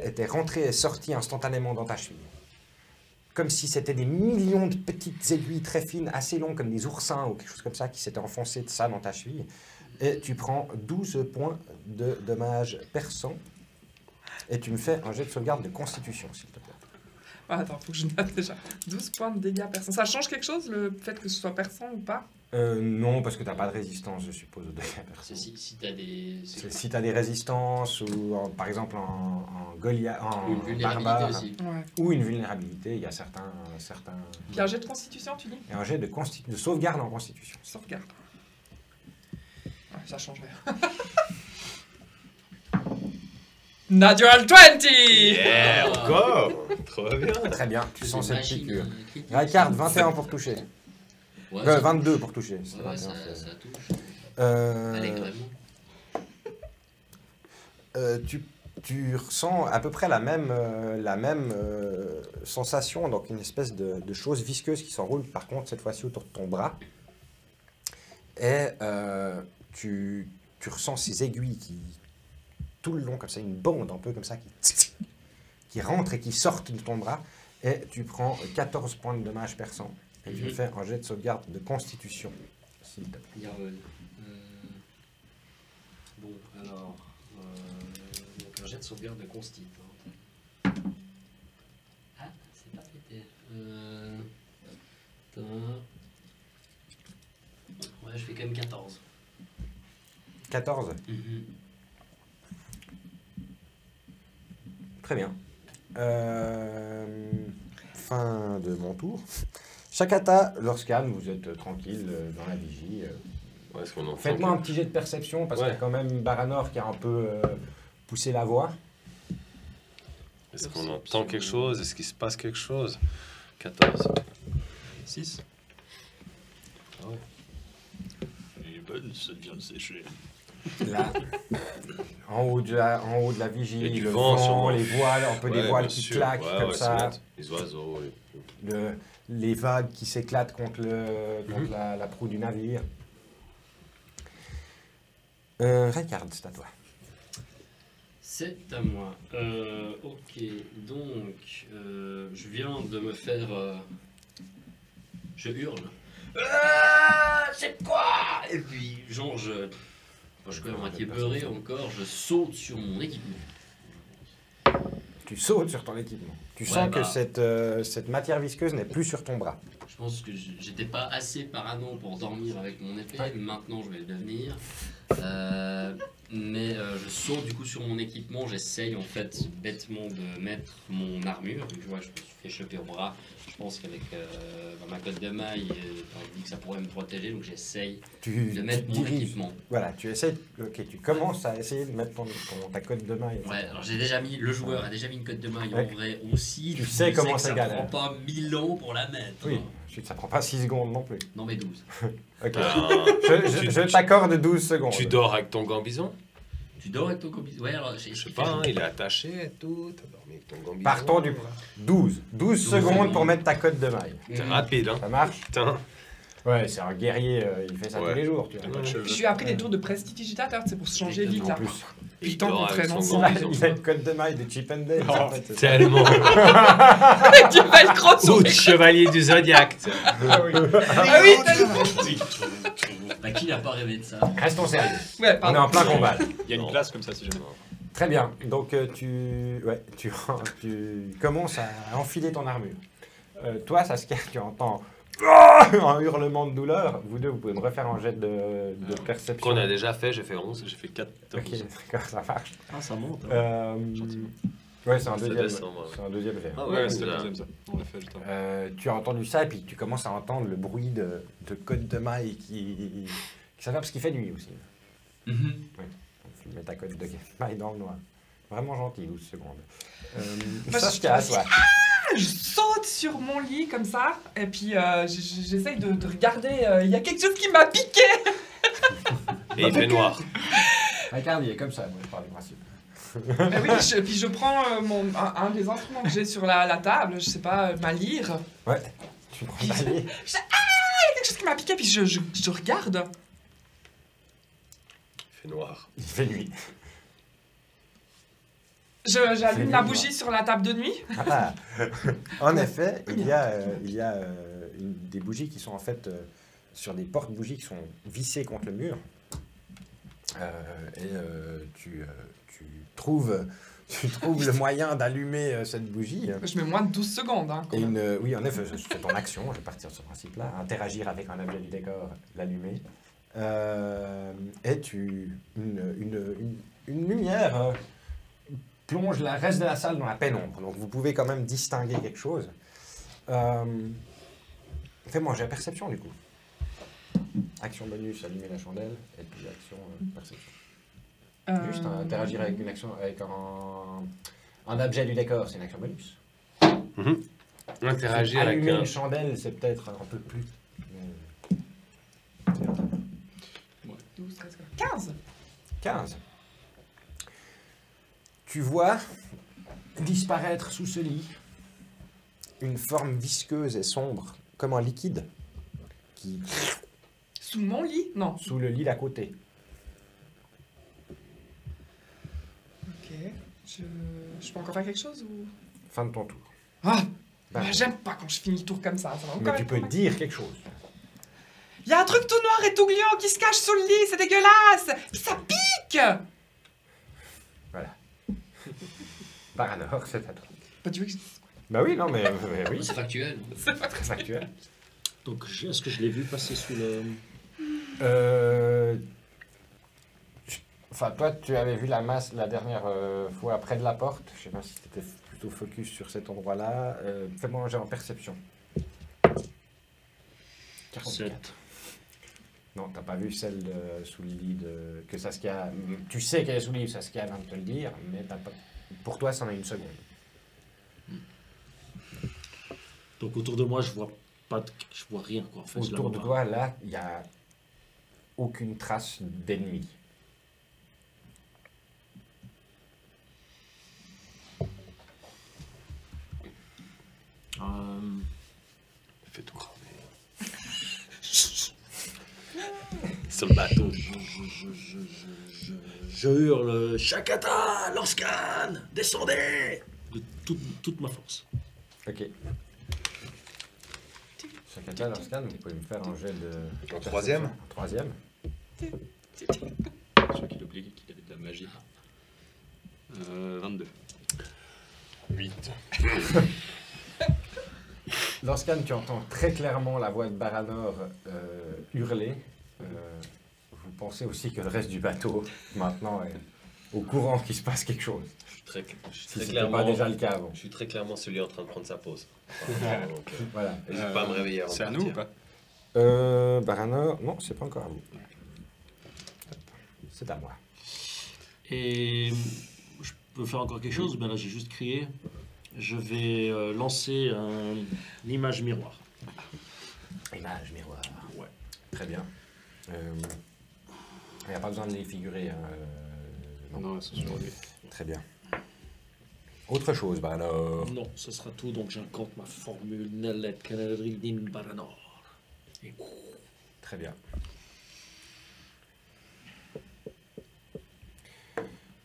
étaient rentrées et sorties instantanément dans ta cheville. Comme si c'était des millions de petites aiguilles très fines, assez longues, comme des oursins ou quelque chose comme ça, qui s'étaient enfoncées de ça dans ta cheville. Et tu prends 12 points de dommages perçants. Et tu me fais un jet de sauvegarde de constitution, s'il te plaît. Ah, attends, faut que je note déjà. 12 points de dégâts perçants. Ça change quelque chose, le fait que ce soit perçant ou pas? Non, parce que tu n'as pas de résistance, je suppose, aux dégâts perçants. Si t'as des. Si tu as des résistances, ou par exemple en Goliath, Une en vulnérabilité barbare, aussi. Ouais. ou une vulnérabilité, il y a certains Puis un jet de constitution, tu dis? et un jet de sauvegarde en constitution. Sauvegarde. Ouais, ça change rien. Natural 20! Yeah, encore. Trop bien. Très bien, tu sens cette machine, piqûre. critique. Ricard, 21 pour toucher. Ouais, ça- 22 pour toucher. c'est Ouais, 21, ça c'est- touche. Euh, Allègrement. tu ressens à peu près la même sensation, donc une espèce de chose visqueuse qui s'enroule, par contre, cette fois-ci autour de ton bras. Et tu ressens ces aiguilles qui, tout le long, comme ça, une bande un peu comme ça, qui rentre et qui sortent de ton bras. Et tu prends 14 points de dommages perçants. Et tu me fais un jet de sauvegarde de constitution, s'il te plaît. Yarvel. Bon, alors. Donc un jet de sauvegarde de consti. Hein. Ah, c'est pas pété. Attends. Ouais, je fais quand même 14. 14. Très bien. Fin de mon tour. Shakata, Lorscan, vous êtes tranquille dans la vigie. Ouais, est-ce qu'on entend Faites-moi un petit jet de perception parce qu'il y a quand même Baranor qui a un peu poussé la voix. Est-ce qu'on entend quelque chose? Est-ce qu'il se passe quelque chose? 14. 6. Ah ouais. Il est bonne, ça vient de sécher. Là, en haut de la vigie, Il y a du le vent, sûrement. les voiles, un peu des Ouais, voiles bien qui sûr. claquent Ouais, comme ouais, ça. c'est net. Les oiseaux. Les vagues qui s'éclatent contre la proue du navire. Ricard, c'est à toi. C'est à moi. Ok, donc je viens de me faire. Je hurle. C'est quoi? Et puis, genre, je suis quand même à moitié beurré encore, je saute sur mon équipement. Tu sautes sur ton équipement. Tu Ouais, sens que bah. cette matière visqueuse n'est plus sur ton bras. Je pense que j'étais pas assez parano pour dormir avec mon épée, Ouais. maintenant je vais le devenir. Mais je saute du coup sur mon équipement, j'essaye en fait bêtement de mettre mon armure. Donc, je vois, je me suis fait choper au bras. Je pense qu'avec ma cotte de maille, on dit que ça pourrait me protéger, donc j'essaye de mettre mon diriges. équipement. Voilà, tu essaies. Ok, tu commences à essayer de mettre ta cote de maille. Ouais, alors j'ai déjà mis, le joueur a déjà mis une cote de maille Ouais. en vrai aussi. Tu sais comment ça c'est galère. prend pas 1000 ans pour la mettre. Oui, hein. ensuite ça prend pas 6 secondes non plus. Non mais 12. Ok. Tu- Je t'accorde 12 secondes. Tu dors avec ton gambison? Tu dors avec ton combinaison? Ouais, alors Je sais pas, hein, il est attaché et tout. T'as dormi avec ton gambison. Partons du 12. 12 secondes secondes. pour mettre ta cote de maille. C'est rapide, hein. Ça marche? Putain. Ouais, c'est un guerrier, il fait ça Ouais. tous les jours, tu vois. T'as pas de cheveux. Je lui ai appris des tours de prestidigitateur, c'est pour se changer vite En là. plus, Il Putain, dort qu'on avec traîne son ensemble. gambison. il a une cote de maille de Chip and Dale. en fait, c'est ça. Tellement. Tu vas le crotte sur Ou les chevalier du Zodiac. Ah oui. Ah oui, tellement. Bah qui n'a pas rêvé de ça? Restons sérieux. Ouais, On est pardon. en plein combat. Il y a une classe comme ça si jamais. Très bien. Donc tu commences à enfiler ton armure. Toi, Saskia, tu entends un hurlement de douleur. Vous deux, vous pouvez me refaire un jet de perception. Qu'on a déjà fait, j'ai fait 11. J'ai fait 4 Ok, d'accord, ça marche. Ah, ça monte. hein. Gentiment. Ouais, c'est un Ça deuxième. descend, ouais. C'est un deuxième jet. Ah Ouais, ouais, c'était c'est le là. deuxième ça. On l'a fait juste avant. Tu as entendu ça et puis tu commences à entendre le bruit de cote de maille qui ça va parce qu'il fait nuit aussi. Mhm. Tu mets ta cote de maille dans le noir. Vraiment gentil, 12 secondes. Moi, Saskia, à je- toi. Je saute sur mon lit comme ça, et puis j'essaye de regarder. Il y a quelque chose qui m'a piqué. Et il fait noir. Regarde, il est comme ça, moi je parle du principe. Ah oui, puis je prends un des instruments que j'ai sur la table, je sais pas, ma lyre. Ouais, tu prends ta lit. Il y a quelque chose qui m'a piqué, puis je regarde. Il fait noir. Il fait nuit. J'allume la bougie sur la table de nuit. Ah. En effet, il y a des bougies qui sont en fait sur des portes-bougies qui sont vissées contre le mur. Tu trouves le moyen d'allumer cette bougie. Je mets moins de 12 secondes. Hein, quand Et même. oui, en effet, c'est ton action, je vais partir de ce principe-là. Interagir avec un objet du décor, l'allumer. Et une lumière plonge le reste de la salle dans la pénombre. Donc vous pouvez quand même distinguer quelque chose. Fais-moi un jet de perception du coup. Action bonus, allumer la chandelle, et puis action perception. Juste interagir avec une action, avec un objet du décor, c'est une action bonus. Interagir avec Allumer un... une chandelle, c'est peut-être un peu plus. 12, 13, 15. 15. Tu vois disparaître sous ce lit une forme visqueuse et sombre, comme un liquide, qui Sous mon lit? Non. sous le lit d'à côté. Ok. Je peux encore faire quelque chose ou... Fin de ton tour. Ah, Bah, bah, j'aime pas quand je finis le tour comme ça. Ça va mais encore tu être peux pas- dire quelque chose. Il y a un truc tout noir et tout gluant qui se cache sous le lit, c'est dégueulasse. Puis ça pique. Voilà. Paranor, c'est à toi. Bah tu veux que je... Bah oui, non, mais oui, C'est factuel. c'est très factuel. Donc, est-ce que je l'ai vu passer sous le. Enfin, toi, tu avais vu la masse la dernière fois près de la porte. Je sais pas si tu étais plutôt focus sur cet endroit-là. Fais-moi un jet en perception. 7. Non, t'as pas vu celle sous le lit que Saskia... Tu sais qu'elle est sous le lit, Saskia vient de te le dire, mais t'as pas... pour toi, c'en est une seconde. Donc, autour de moi, je vois rien, quoi. En fait, je la Autour de vois. toi, là, il n'y a aucune trace d'ennemi. Fais tout cramer. Sur le bateau. Je hurle Shakata, Lorscan, descendez de toute ma force. Ok. Chacun leur scan, vous pouvez me faire un jet de... En troisième? En troisième. Je crois qu'il oubliait qu'il avait de la magie. 22. 8. Lorsqu'Anne, tu entends très clairement la voix de Baranor hurler. Vous pensez aussi que le reste du bateau, maintenant, est au courant qu'il se passe quelque chose. Je suis très Si ce n'était clairement, pas déjà le cas avant. je suis très clairement celui en train de prendre sa pause. Donc, Voilà. n'hésite pas à me réveiller avant de C'est à nous ou partir. pas? Baranor, non, c'est pas encore à vous. C'est à moi. Et je peux faire encore quelque chose, ben là j'ai juste crié. Je vais lancer une image miroir. Image, miroir. Ouais. Très bien. Il n'y a pas besoin de les figurer. Hein, Non, c'est sur lui. Très bien. Autre chose, Baranor. Non, ce sera tout, donc j'incante ma formule Nellet Canadridin Baranor. Et Très bien.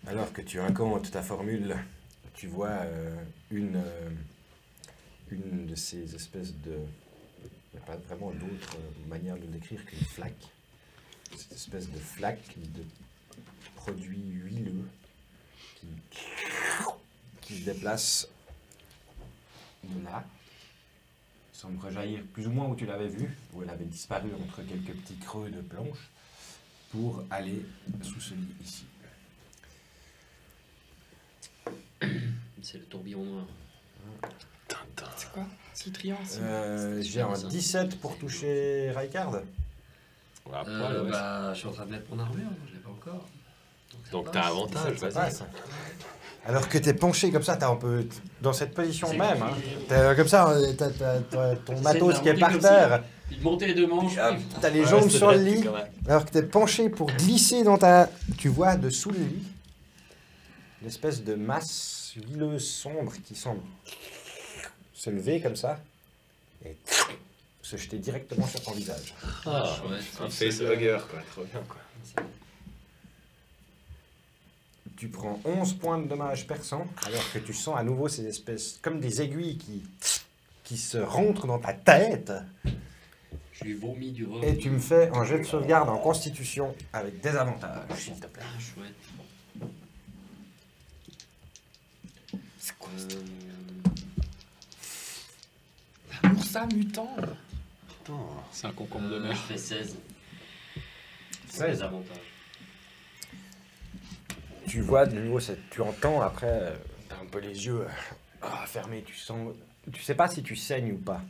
Alors que tu incantes ta formule, tu vois une de ces espèces de... Il n'y a pas vraiment d'autre manière de le décrire qu'une flaque. Cette espèce de flaque de produit huileux qui se déplace de là. Il semble rejaillir plus ou moins où tu l'avais vue, où elle avait disparu entre quelques petits creux de planche, pour aller sous ce lit ici. C'est le tourbillon noir. C'est quoi? C'est le triangle. J'ai un 17 pour toucher Raikard. Ouais, ouais. Bah, je suis en train de mettre mon armure, je l'ai pas encore. ça Donc passe. t'as avantage, Ça vas-y. passe. Alors que t'es penché comme ça, t'es un peu dans cette position C'est même. compliqué. Hein. T'es comme ça, t'as ton matos la qui est montée par comme terre. Il montait les deux manches. T'as les Ouais, jambes c'est sur le vrai, lit. quand même. Alors que t'es penché pour glisser dans ta... Tu vois dessous le lit une espèce de masse huileuse sombre qui semble se lever comme ça et se jeter directement sur ton visage. Ah, Chouette. un facehugger, quoi. Trop bien, quoi. Tu prends 11 points de dommages perçants alors que tu sens à nouveau ces espèces comme des aiguilles qui se rentrent dans ta tête. Je lui vomis du rhum. Et tu me fais un jet de sauvegarde en constitution avec des avantages, s'il te plaît. Ah, chouette. C'est quoi Euh, Oursa mutant. C'est un concombre de mer. Je fais 16. 16. Les avantages. Tu vois de nouveau, tu entends après, t'as un peu les yeux fermés, tu sens, tu sais pas si tu saignes ou pas.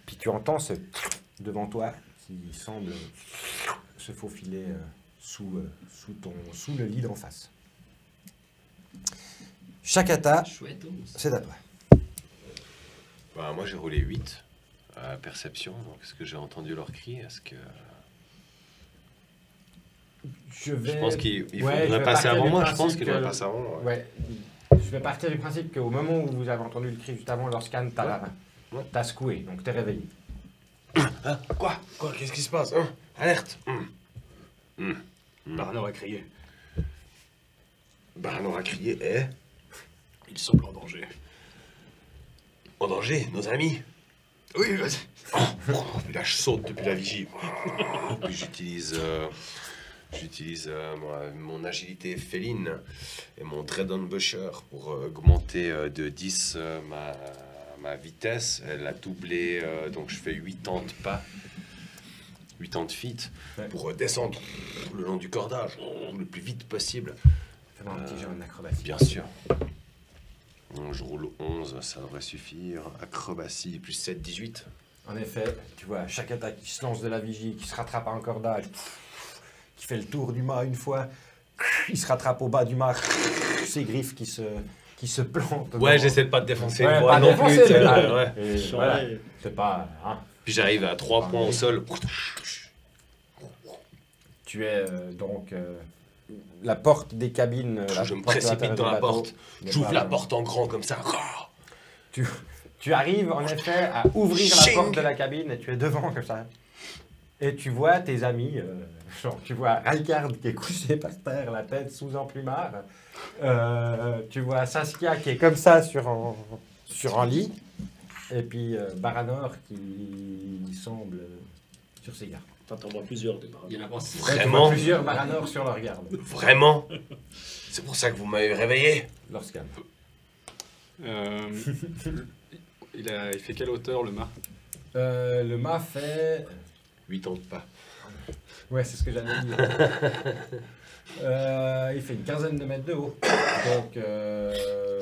Puis tu entends ce devant toi qui semble se faufiler sous le lit d'en face. Shakata, Chouette, oh. c'est à toi. Bah, moi j'ai roulé 8 à perception, donc est-ce que j'ai entendu leur cri? Est-ce que... Je pense qu'il Ouais, je faudrait vais passer partir avant du moi, je principe pense qu'il que- devrait passer avant moi. Ouais. Je vais partir du principe qu'au moment où vous avez entendu le cri juste avant, Lorscan t'as secoué, donc t'es réveillé. Hein? Quoi? Qu'est-ce qui se passe? Hein? Alerte! Baranor a crié. Baranor a crié, eh? Il semble en danger. En danger, nos amis? Oui, vas-y. Puis là, je saute depuis la vigie. Puis j'utilise mon agilité féline et mon Dreadon Busher pour augmenter de 10 ma vitesse. Elle a doublé, donc je fais 80 pas, 80 feet, Ouais. pour descendre le long du cordage le plus vite possible. Fais-moi un petit jeu en acrobatie. Bien sûr. Donc, je roule 11, ça devrait suffire. Acrobatie, plus 7, 18. En effet, tu vois, chaque attaque qui se lance de la vigie, qui se rattrape à un cordage, qui fait le tour du mât une fois, il se rattrape au bas du mât, ses griffes qui se plantent. Ouais, dans- j'essaie de pas te défoncer Ouais, le pas bras non défoncer, plus. tu sais, mais- ouais. Et Sur voilà, les- c'est pas... hein. Puis j'arrive à 3 points au sol. Tu es donc... la porte des cabines... la Je me porte de précipite l'intérieur dans du la bateau porte. n'est J'ouvre pas la là. porte en grand comme ça. Tu arrives en effet à ouvrir la Ching. porte de la cabine et tu es devant comme ça. Et tu vois tes amis, genre tu vois Raikard qui est couché par terre, la tête sous un plumard. Tu vois Saskia qui est comme ça sur un lit. Et puis Baranor qui semble sur ses gardes. T'en vois plusieurs des Il y en a pas six. Ouais, tu vois Vraiment? plusieurs Baranor sur leur garde. Vraiment? C'est pour ça que vous m'avez réveillé? Lorsqu'un. Il fait quelle hauteur le mât? Le mât fait 8 ans de pas. Ouais, c'est ce que j'allais dire. Il fait une quinzaine de mètres de haut. Donc.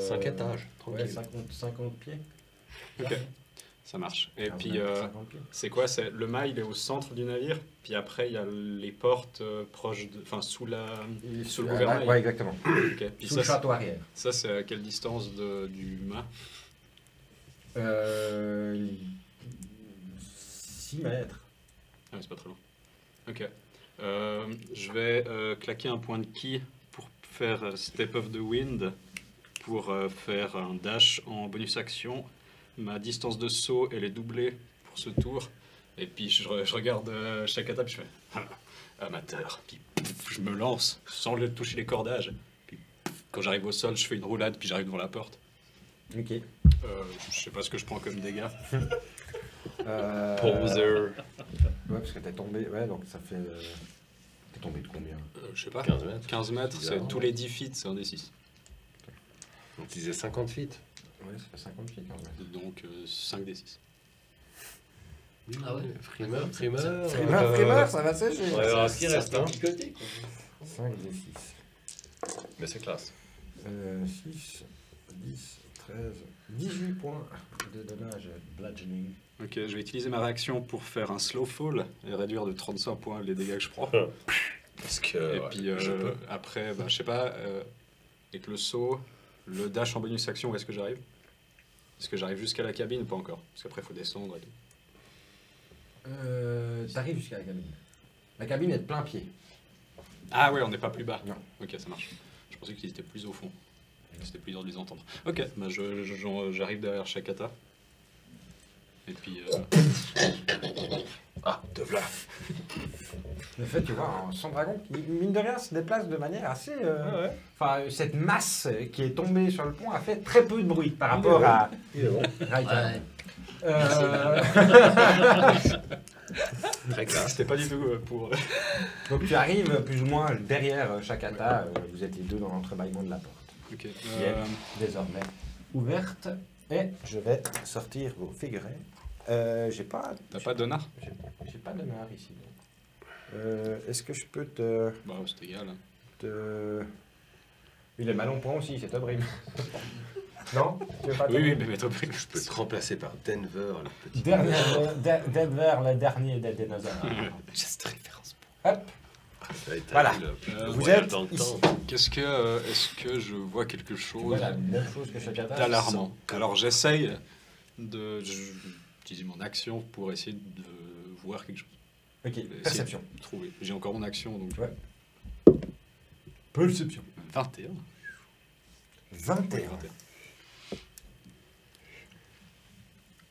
5 étages, Ouais, tranquille. 50 pieds. Ok, ça marche. Et puis, 50 pieds. c'est quoi? Le mât, il est au centre du navire, puis après, il y a les portes proches enfin, sous le gouvernail. Ouais, exactement. Ok. Puis Sous le château arrière. ça, c'est à quelle distance du mât? 6 mètres. Ah, mais c'est pas très loin. Ok. Je vais claquer un point de ki pour faire Step of the Wind, pour faire un dash en bonus action. Ma distance de saut, elle est doublée pour ce tour. Et puis je regarde chaque étape, je fais amateur. Puis pff, je me lance sans toucher les cordages. Puis pff, quand j'arrive au sol, je fais une roulade, puis j'arrive devant la porte. Ok. Je sais pas ce que je prends comme dégâts. Poser. Ouais, parce que t'es tombé. Ouais, donc ça fait. T'es tombé de combien? Je sais pas. 15 mètres. 15 mètres, c'est Bizarre. tous les 10 feet, c'est un des 6. On disait 50 feet. Ouais, ça fait 50 pieds, 15 mètres. Donc 5 des 6. Ah ouais. Frimeur. Frimeur, ça va sécher. Ouais, alors, ce qui reste, hein. Du côté, quoi. 5 des 6. Mais c'est classe. 6, 10, 13, 18 points de dommage bludgeoning. Ok, je vais utiliser ma réaction pour faire un slow fall et réduire de 35 points les dégâts que je prends. Parce que. Et ouais, puis je peux. après, bah, je sais pas, avec le saut, le dash en bonus action, où est-ce que j'arrive? Est-ce que j'arrive jusqu'à la cabine ou pas encore? Parce qu'après, il faut descendre et tout. T'arrives jusqu'à la cabine. La cabine est de plein pied. Ah ouais, on n'est pas plus bas. Non. Ok, ça marche. Je pensais qu'ils étaient plus au fond. C'était plus dur de les entendre. Ok, bah j'arrive derrière Shakata. Et puis... Ah, te voilà. En fait, tu vois, son dragon, qui, mine de rien, se déplace de manière assez... Enfin, cette masse qui est tombée sur le pont a fait très peu de bruit par rapport à Raikard. Ouais. Très classe. C'était pas du tout pour... Donc tu arrives plus ou moins derrière Shakata, vous êtes les deux dans l'entrebâillement de la porte. Ok. Qui est désormais ouverte. Et je vais sortir vos figurets. J'ai pas... T'as pas d'honneur? J'ai pas d'honneur ici. Est-ce que je peux te... Bah c'est égal. Hein. Il est mal en point aussi, c'est Obrim. Non? Tu veux pas Oui, mais mets-toi pris. Je peux te remplacer par Denver, le petit. Denver, le dernier des dinosaures. J'ai cette référence. Hop. Ouais, t'as Voilà. vu, là, Vous voyage êtes dans le ici. temps. Est-ce que je vois quelque chose Voilà, la même chose que Shakata. d'alarmant? Alors j'essaye d'utiliser mon action pour essayer de voir quelque chose. Ok, Essayer perception. de trouver. J'ai encore mon action, donc... Ouais. Perception. 21. 21.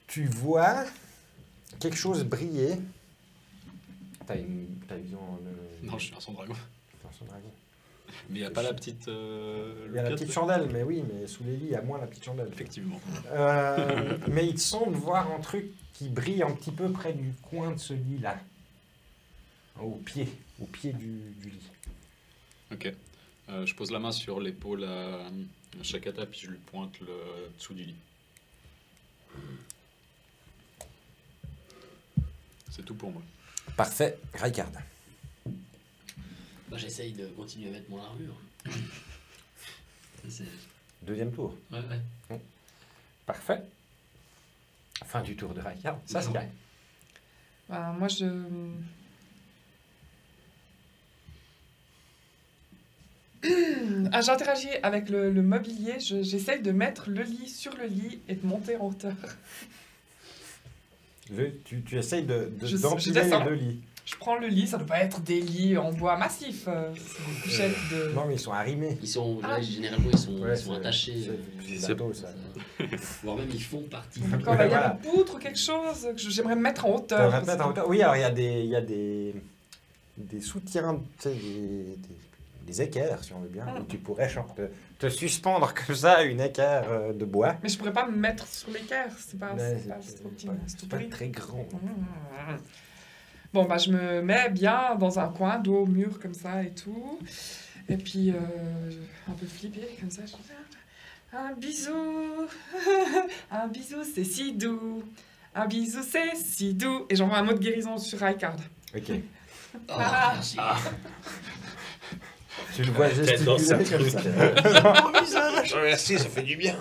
Tu vois quelque chose briller. T'as vision... Non, je suis un son dragon. son dragon. Mais il n'y a pas la petite... Il y a la le petite pied- chandelle, mais oui, mais sous les lits, il y a moins la petite chandelle. Effectivement. Mais il te semble voir un truc qui brille un petit peu près du coin de ce lit-là. Au pied du lit. Ok. Je pose la main sur l'épaule à Shakata, puis je lui pointe le dessous du lit. C'est tout pour moi. Parfait, Raikard. Moi, j'essaye de continuer à mettre mon armure. Ça, c'est... Deuxième tour. Ouais, ouais. Parfait. Fin du tour de Raikard. Ça se gagne. Ben, moi, j'interagis avec le mobilier. J'essaye de mettre le lit sur le lit et de monter en hauteur. Tu essayes Je d'empiler les descends. deux lits. Je prends le lit, ça doit pas être des lits en bois massif. C'est des couchettes de... Non, mais ils sont arrimés. Ils sont, Ah. généralement, ils sont, Ouais, ils sont c'est- attachés. C'est bateau, ça. Voire même, ils font partie. Donc, il y a Voilà. une poutre ou quelque chose que j'aimerais mettre en On hauteur. va te mettre en hauteur. Oui, alors il y a des soutiens, tu sais, des équerres, si on veut bien, Ah. où tu pourrais genre, te suspendre comme ça à une équerre de bois. Mais je pourrais pas me mettre sur l'équerre, c'est pas, Mais c'est pas, c'est trop petit, c'est tout pas petit. très grand. Bon, bah, je me mets bien dans un coin, dos au mur, comme ça, et tout. Et puis, un peu flippé, comme ça, je dis, un bisou, un bisou, c'est si doux. Un bisou, c'est si doux. Et j'envoie un mot de guérison sur Raikard. Ok. Ah. Merci. Tu le vois Tête dans sa gesticuler comme truc. ça. Oh, visage. Oh, merci, ça fait du bien.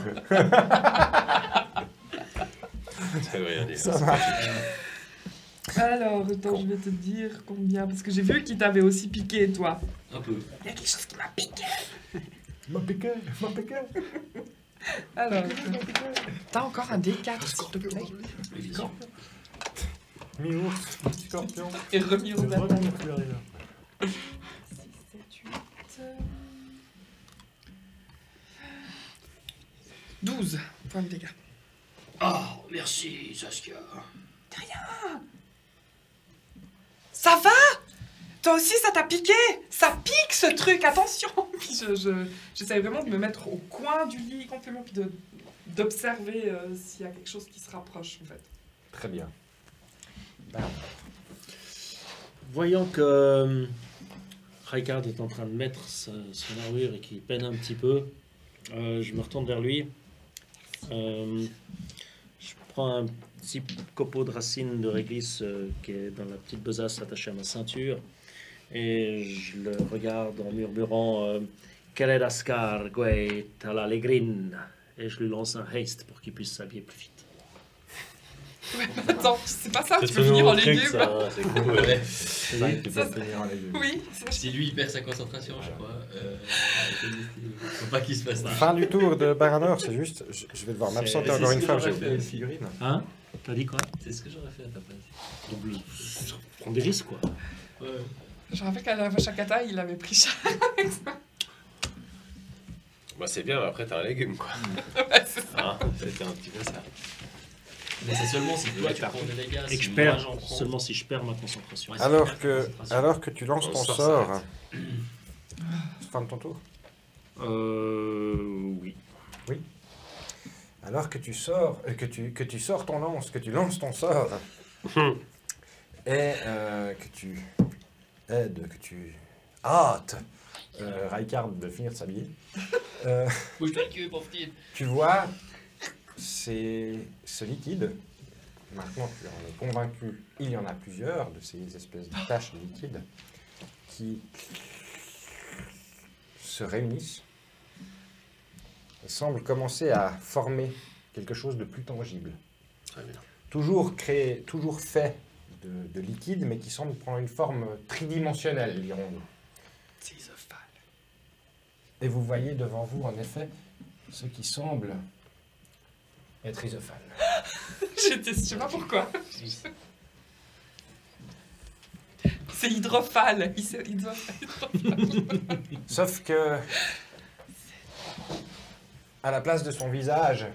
Ça veut rien dire. Ça marche. Alors, attends, je vais te dire combien. Parce que j'ai vu qu'il t'avait aussi piqué, toi. Un peu. Il y a quelque chose qui m'a piqué. M'a piqué. Alors, t'as encore un D4, s'il te plaît. Évidemment. Mi-ours, scorpion. Et remis aux C'est attaques. vraiment plus rien. 6, 7, 8... 12 points de dégâts. Oh, merci, Saskia. Ça va? Toi aussi, ça t'a piqué? Ça pique, ce truc, attention! Puis j'essaie vraiment de me mettre au coin du lit complètement, puis d'observer s'il y a quelque chose qui se rapproche, en fait. Très bien. Voyant que Raikard est en train de mettre son armure et qu'il peine un petit peu, je me retourne vers lui. Je prends un petit copeau de racines de réglisse qui est dans la petite besace attachée à ma ceinture et je le regarde en murmurant Keredascar Guet Talalegrin et je lui lance un haste pour qu'il puisse s'habiller plus vite. Attends, c'est pas ça, C'est tu peux ce finir en nouveau truc, légumes. ça, c'est cool. Ouais. Ça, tu Ça, peux tenir en légumes. Oui, Si lui il perd sa concentration, je crois. Faut pas qu'il se passe ça. Fin du tour de Baranor, c'est juste. Je vais devoir m'absenter c'est encore ce une que fois, j'aurais j'ai oublié fait une aussi. figurine. Hein? T'as dit quoi? C'est ce que j'aurais fait à ta place. Double. Prends des risques quoi. Ouais. je rappelle qu'à la Shakata, il avait pris cher. Bah, c'est bien, mais après, t'as un légume, quoi. Ouais, c'est ça. Hein, c'était un petit peu ça. Mais c'est seulement si toi tu prends des dégâts. Et que si je moi, perds, j'en prends. seulement si je perds ma concentration. Ouais, Alors que tu lances On ton sort, sort. ça Fin de ton tour. Oui. Alors que tu sors, que tu sors ton lance, que tu lances ton sort, et que tu aides, que tu hâtes Raikard de finir de s'habiller, Bouge-toi le cul, pauvre petite. tu vois ce liquide. Maintenant, tu en es convaincu, il y en a plusieurs de ces espèces de taches de liquide qui se réunissent et semblent commencer à former quelque chose de plus tangible. Très bien. Toujours fait de liquide, mais qui semble prendre une forme tridimensionnelle, dirons-nous. Et vous voyez devant vous, en effet, ce qui semble être isophale. Je sais pas pourquoi. C'est hydrophale. Sauf que, à la place de son visage,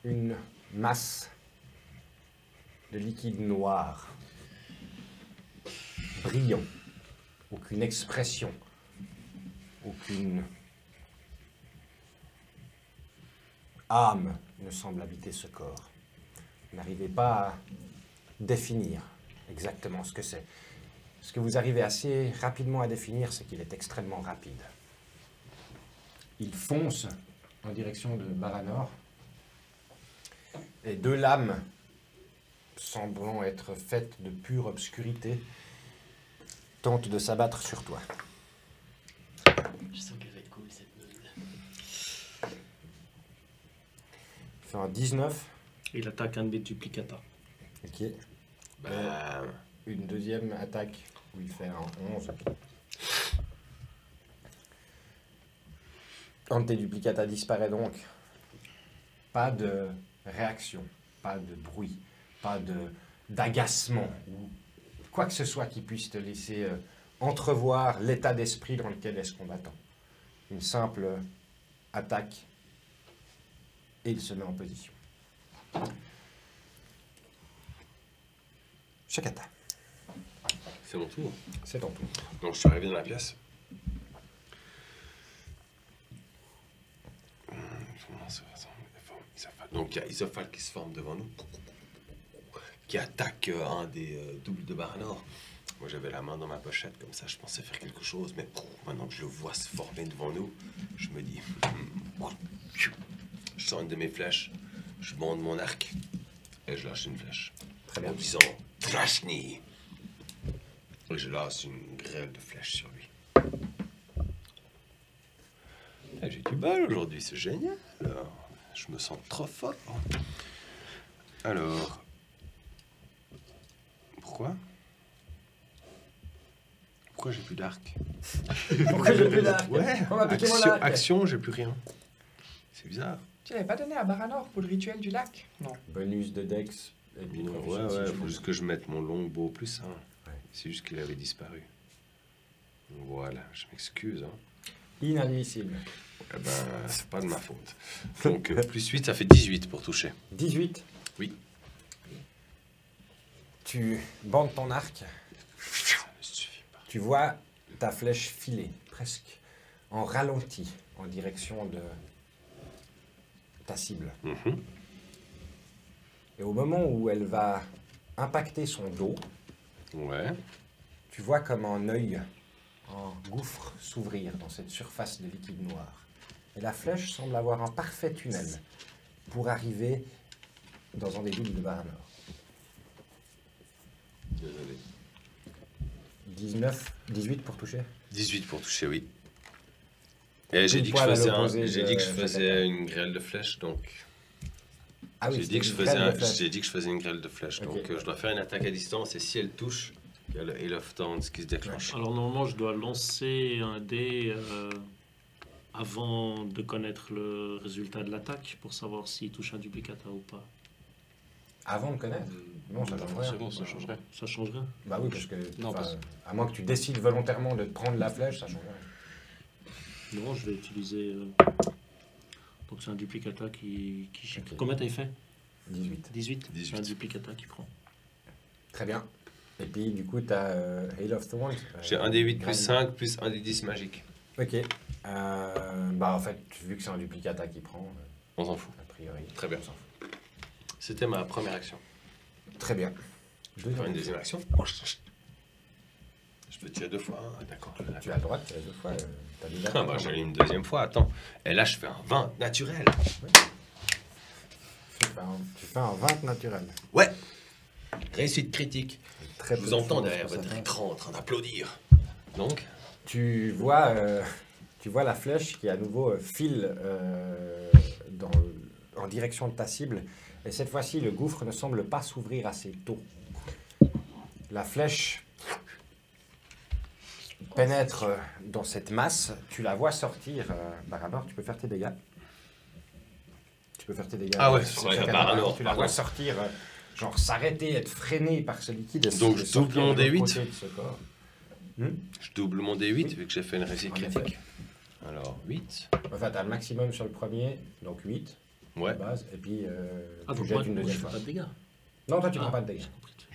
une masse de liquide noir, brillant, aucune expression, aucune âme ne semble habiter ce corps. Vous n'arrivez pas à définir exactement ce que c'est. Ce que vous arrivez assez rapidement à définir, c'est qu'il est extrêmement rapide. Il fonce en direction de Baranor, et deux lames, semblant être faites de pure obscurité, tentent de s'abattre sur toi. Je sens qu'elle va être cool cette meule. Il fait un 19. Il attaque un de mes duplicata. Ok. Bah, Une deuxième attaque où il fait un 11. Un de tes duplicata disparaît donc. Pas de réaction, pas de bruit, pas d'agacement ou quoi que ce soit qui puisse te laisser entrevoir l'état d'esprit dans lequel est ce combattant. Une simple attaque et il se met en position. Shakata, c'est mon tour. c'est ton tour. Donc, je suis arrivé dans la pièce. Donc, il y a Isophale qui se forme devant nous, qui attaque un des doubles de Baranor. Moi, j'avais la main dans ma pochette, comme ça, je pensais faire quelque chose, mais maintenant que je le vois se former devant nous, je me dis... Je sors une de mes flèches, je bande mon arc, et je lâche une flèche. Très bien. En disant Trashni. je lance une grêle de flèches sur lui. Ah, j'ai du bol aujourd'hui, c'est génial. Alors, je me sens trop fort. Alors, pourquoi j'ai plus d'arc? Pourquoi j'ai plus d'arc? Ouais, On m'a piqué mon action, arc. action, j'ai plus rien. C'est bizarre. Tu l'avais pas donné à Baranor pour le rituel du lac? Non. Bonus de Dex. Et puis Ouais, proficiency, ouais, je faut pense. juste que je mette mon longbow plus 1. Ouais. C'est juste qu'il avait disparu. Voilà, je m'excuse. Hein. Inadmissible. Eh ben, c'est pas de ma faute. Donc, plus 8, ça fait 18 pour toucher. 18. Oui. Tu bandes ton arc. Ça ne suffit pas. Tu vois ta flèche filer, presque en ralenti, en direction de ta cible. Mhm. Et au moment où elle va impacter son dos, Ouais. tu vois comme un œil, un gouffre s'ouvrir dans cette surface de liquide noir. Et la flèche semble avoir un parfait tunnel pour arriver dans un des doubles de Baranor. Désolé. 18 pour toucher. 18 pour toucher, oui. Et j'ai Une dit que je poil à faisais, l'opposé j'ai de- dit que je de faisais Kata. une grêle de flèches, donc Ah oui, j'ai dit que je c'était faisais, une grêle de flèche. j'ai dit que je faisais une grêle de flèches. Ok. Donc je dois faire une attaque à distance et si elle touche, il y a le Hail of Thorns qui se déclenche. Alors normalement, je dois lancer un dé avant de connaître le résultat de l'attaque pour savoir s'il touche un duplicata ou pas. Avant de connaître. Non, ça change rien. C'est bon, ça changerait. Ça change rien. Bah oui, parce que Non, enfin, parce- à moins que tu décides volontairement de te prendre la flèche, ça change rien. Non, je vais utiliser... Donc c'est un duplicata qui... Ok. Combien t'avais fait 18. 18. 18. C'est un duplicata qui prend. Très bien. Et puis, du coup, tu as Hail of Thorns. J'ai un des 8 plus grande- 5 plus un des 10 magique. Ok. Bah, en fait, vu que c'est un duplicata qui prend, On s'en fout. a priori. Très bien. on s'en fout. C'était ma première action. Très bien. Je vais faire une deuxième action. Je peux tirer 2 fois. Hein. D'accord. Tu as le droit de tirer 2 fois. T'as déjà Ah bah j'allais une deuxième fois, attends. Et là je fais un 20 naturel. Tu fais un 20 naturel. Ouais. Réussite critique. Très Je peu vous de entends chance derrière pour ça. votre écran en train d'applaudir. Donc, Tu vois la flèche qui à nouveau file en direction de ta cible. Et cette fois-ci, le gouffre ne semble pas s'ouvrir assez tôt. La flèche pénètre dans cette masse. Tu la vois sortir. Baranor, tu peux faire tes dégâts. Tu peux faire tes dégâts. Ah ouais, C'est sur la chacun Baranor, Tu la pardon. vois sortir, genre s'arrêter, être freinée par ce liquide. et Donc, de je sortir double mon de l'autre D8. côté de ce corps. je double mon D8 vu que j'ai fait une réussite En effet. critique. Alors, 8. Enfin, tu as le maximum sur le premier, donc 8 Ouais. de base, et puis Ah, tu donc jettes moi, une moi, je deuxième fais fois. pas de dégâts. Non, toi tu prends Ah. pas de dégâts.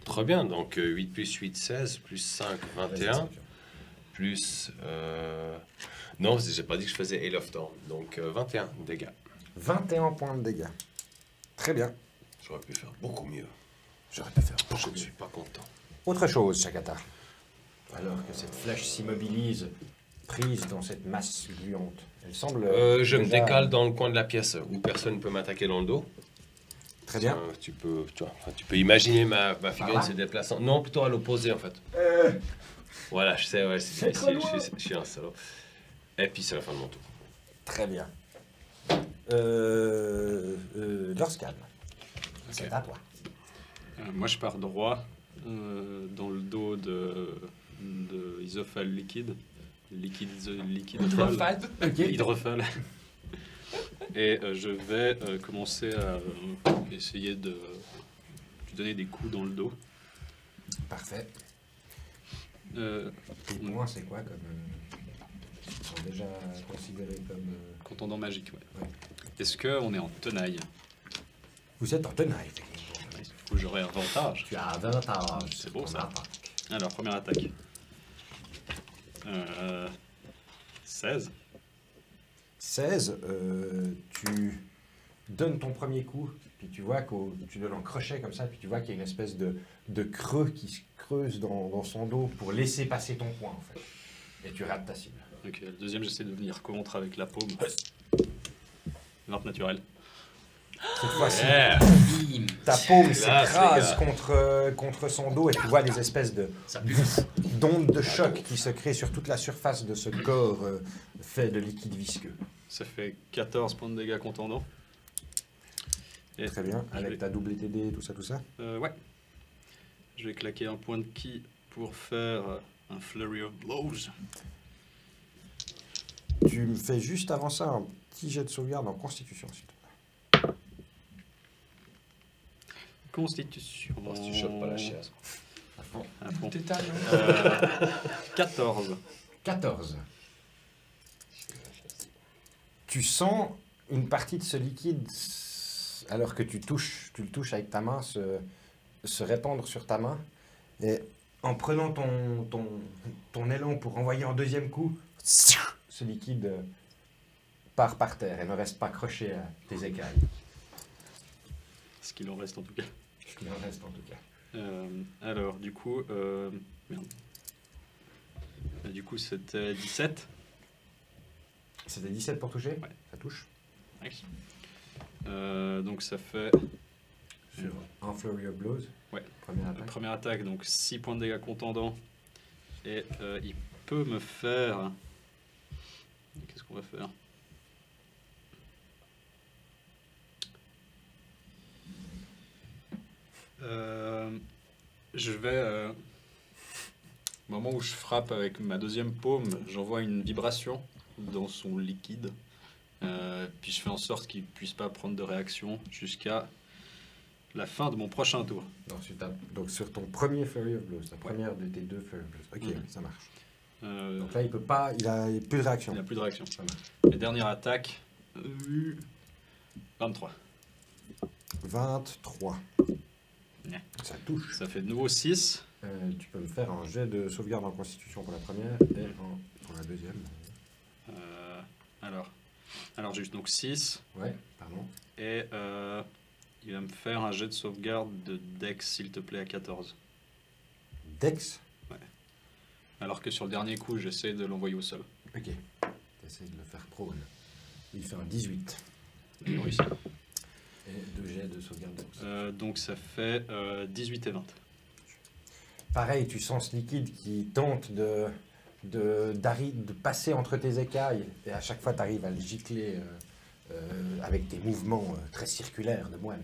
Très bien, donc 8 plus 8, 16, plus 5, 21, plus... Non, j'ai pas dit que je faisais Hail of Thorn, donc 21 dégâts. 21 points de dégâts. Très bien. J'aurais pu faire beaucoup mieux. J'aurais pu faire Je ne suis pas content. autre chose, Shakata. Alors que cette flèche s'immobilise, prise dans cette masse gluante. Elle semble. Je me déjà- décale dans le coin de la pièce où personne ne peut m'attaquer dans le dos. Très bien. Tu peux imaginer ma figurine là se déplaçant. Non, plutôt à l'opposé en fait. Voilà, je sais, ouais, je suis un salaud. Et puis c'est la fin de mon tour. Très bien. Dorscan. C'est à toi. Moi, je pars droit dans le dos de Isophale liquide. Liquide Hydrophale. Hydrophale. Et je vais commencer à essayer de lui donner des coups dans le dos. Parfait. Euh, Tes points, c'est quoi comme. Ils sont déjà considérés comme. Contendant magique, ouais. Ouais. Est-ce qu'on est en tenaille? Vous êtes en tenaille. Du coup, j'aurai avantage. Tu as avantage. C'est beau, sur ça. ton attaque. Alors, première attaque. 16. 16, tu donnes ton premier coup, puis tu vois que tu donnes un crochet comme ça, puis tu vois qu'il y a une espèce de creux qui se creuse dans son dos pour laisser passer ton point, en fait. Et tu rates ta cible. Ok, le deuxième, j'essaie de venir contre avec la paume. 20 naturel. Cette fois-ci, Bim. Ta paume Là, s'écrase c'est contre son dos et tu vois des espèces Ça pue. d'ondes de choc qui se créent sur toute la surface de ce corps fait de liquide visqueux. Ça fait 14 points de dégâts contendants. Et Très bien, je avec vais- ta double TD, tout ça. Ouais. Je vais claquer un point de ki pour faire un Flurry of Blows. Tu me fais juste avant ça un petit jet de sauvegarde en constitution, s'il te plaît. Constitution. Voir si tu chopes pas la chiasse. À fond. Tétane, hein. 14. 14. Tu sens une partie de ce liquide, alors que tu le touches avec ta main, se répandre sur ta main. Et en prenant ton élan pour envoyer un deuxième coup, ce liquide part par terre et ne reste pas accroché à tes écailles. Ce qu'il en reste en tout cas. Ce qu'il en reste en tout cas. Alors, du coup... merde. Du coup, c'était 17. C'était 17 pour toucher? Ouais. Ça touche. Nice. Donc ça fait... Sur un Flurry of Blows. Ouais. Première La attaque. première attaque, donc 6 points de dégâts contendants. Et il peut me faire... Qu'est-ce qu'on va faire? Je vais... au moment où je frappe avec ma deuxième paume, j'envoie une vibration dans son liquide. Puis je fais en sorte qu'il ne puisse pas prendre de réaction jusqu'à la fin de mon prochain tour. Donc sur ton premier Flurry of Blows, la première de tes deux Flurry of Blows. Ok, Mhm. ça marche. Euh, Donc là, il peut pas, il a plus de réaction. il n'a plus de réaction. Ça marche. Et dernière attaque, 23. 23. Ouais. Ça touche. Ça fait de nouveau 6. Tu peux me faire un jet de sauvegarde en constitution pour la première et pour la deuxième. Alors juste donc 6. Ouais, pardon. Et il va me faire un jet de sauvegarde de Dex, s'il te plaît, à 14. Dex. Alors que sur le dernier coup, j'essaie de l'envoyer au sol. Ok. T'essayes de le faire prone. Il fait un 18. Il réussit. Et 2 jets de sauvegarde. Donc ça fait 18 et 20. Pareil, tu sens ce liquide qui tente de passer entre tes écailles. Et à chaque fois, tu arrives à le gicler avec des mouvements très circulaires de moine.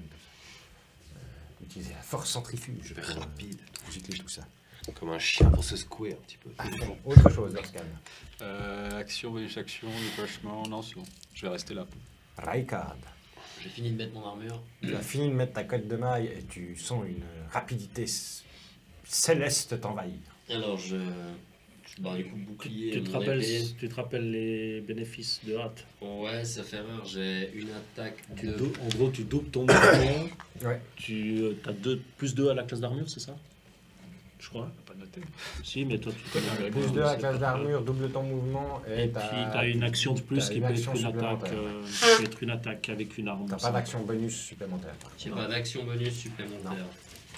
Utiliser la force centrifuge Super pour rapide. gicler tout ça. Comme un chien pour se secouer un petit peu. Ah, bon, autre chose, Lorscan. Action, bonus action, déplacement, non, c'est bon. Je vais rester là. Raikard. J'ai fini de mettre mon armure. Tu as fini de mettre ta cotte de maille et tu sens une rapidité céleste t'envahir. Alors je bah, du coup, bouclier, Tu te mon épée. rappelles les bénéfices de hâte. Ouais, ça fait rare. J'ai une attaque de... En gros, tu doubles ton mouvement. Ouais. Tu as plus 2 à la classe d'armure, c'est ça? Je crois. Pas noté. Si, mais toi, tu connais. Plus 2 à la classe d'armure, double ton mouvement et, Et puis, tu as une action de plus t'as qui une peut action être une attaque avec une arme. T'as aussi. pas d'action bonus supplémentaire. J'ai pas d'action bonus supplémentaire.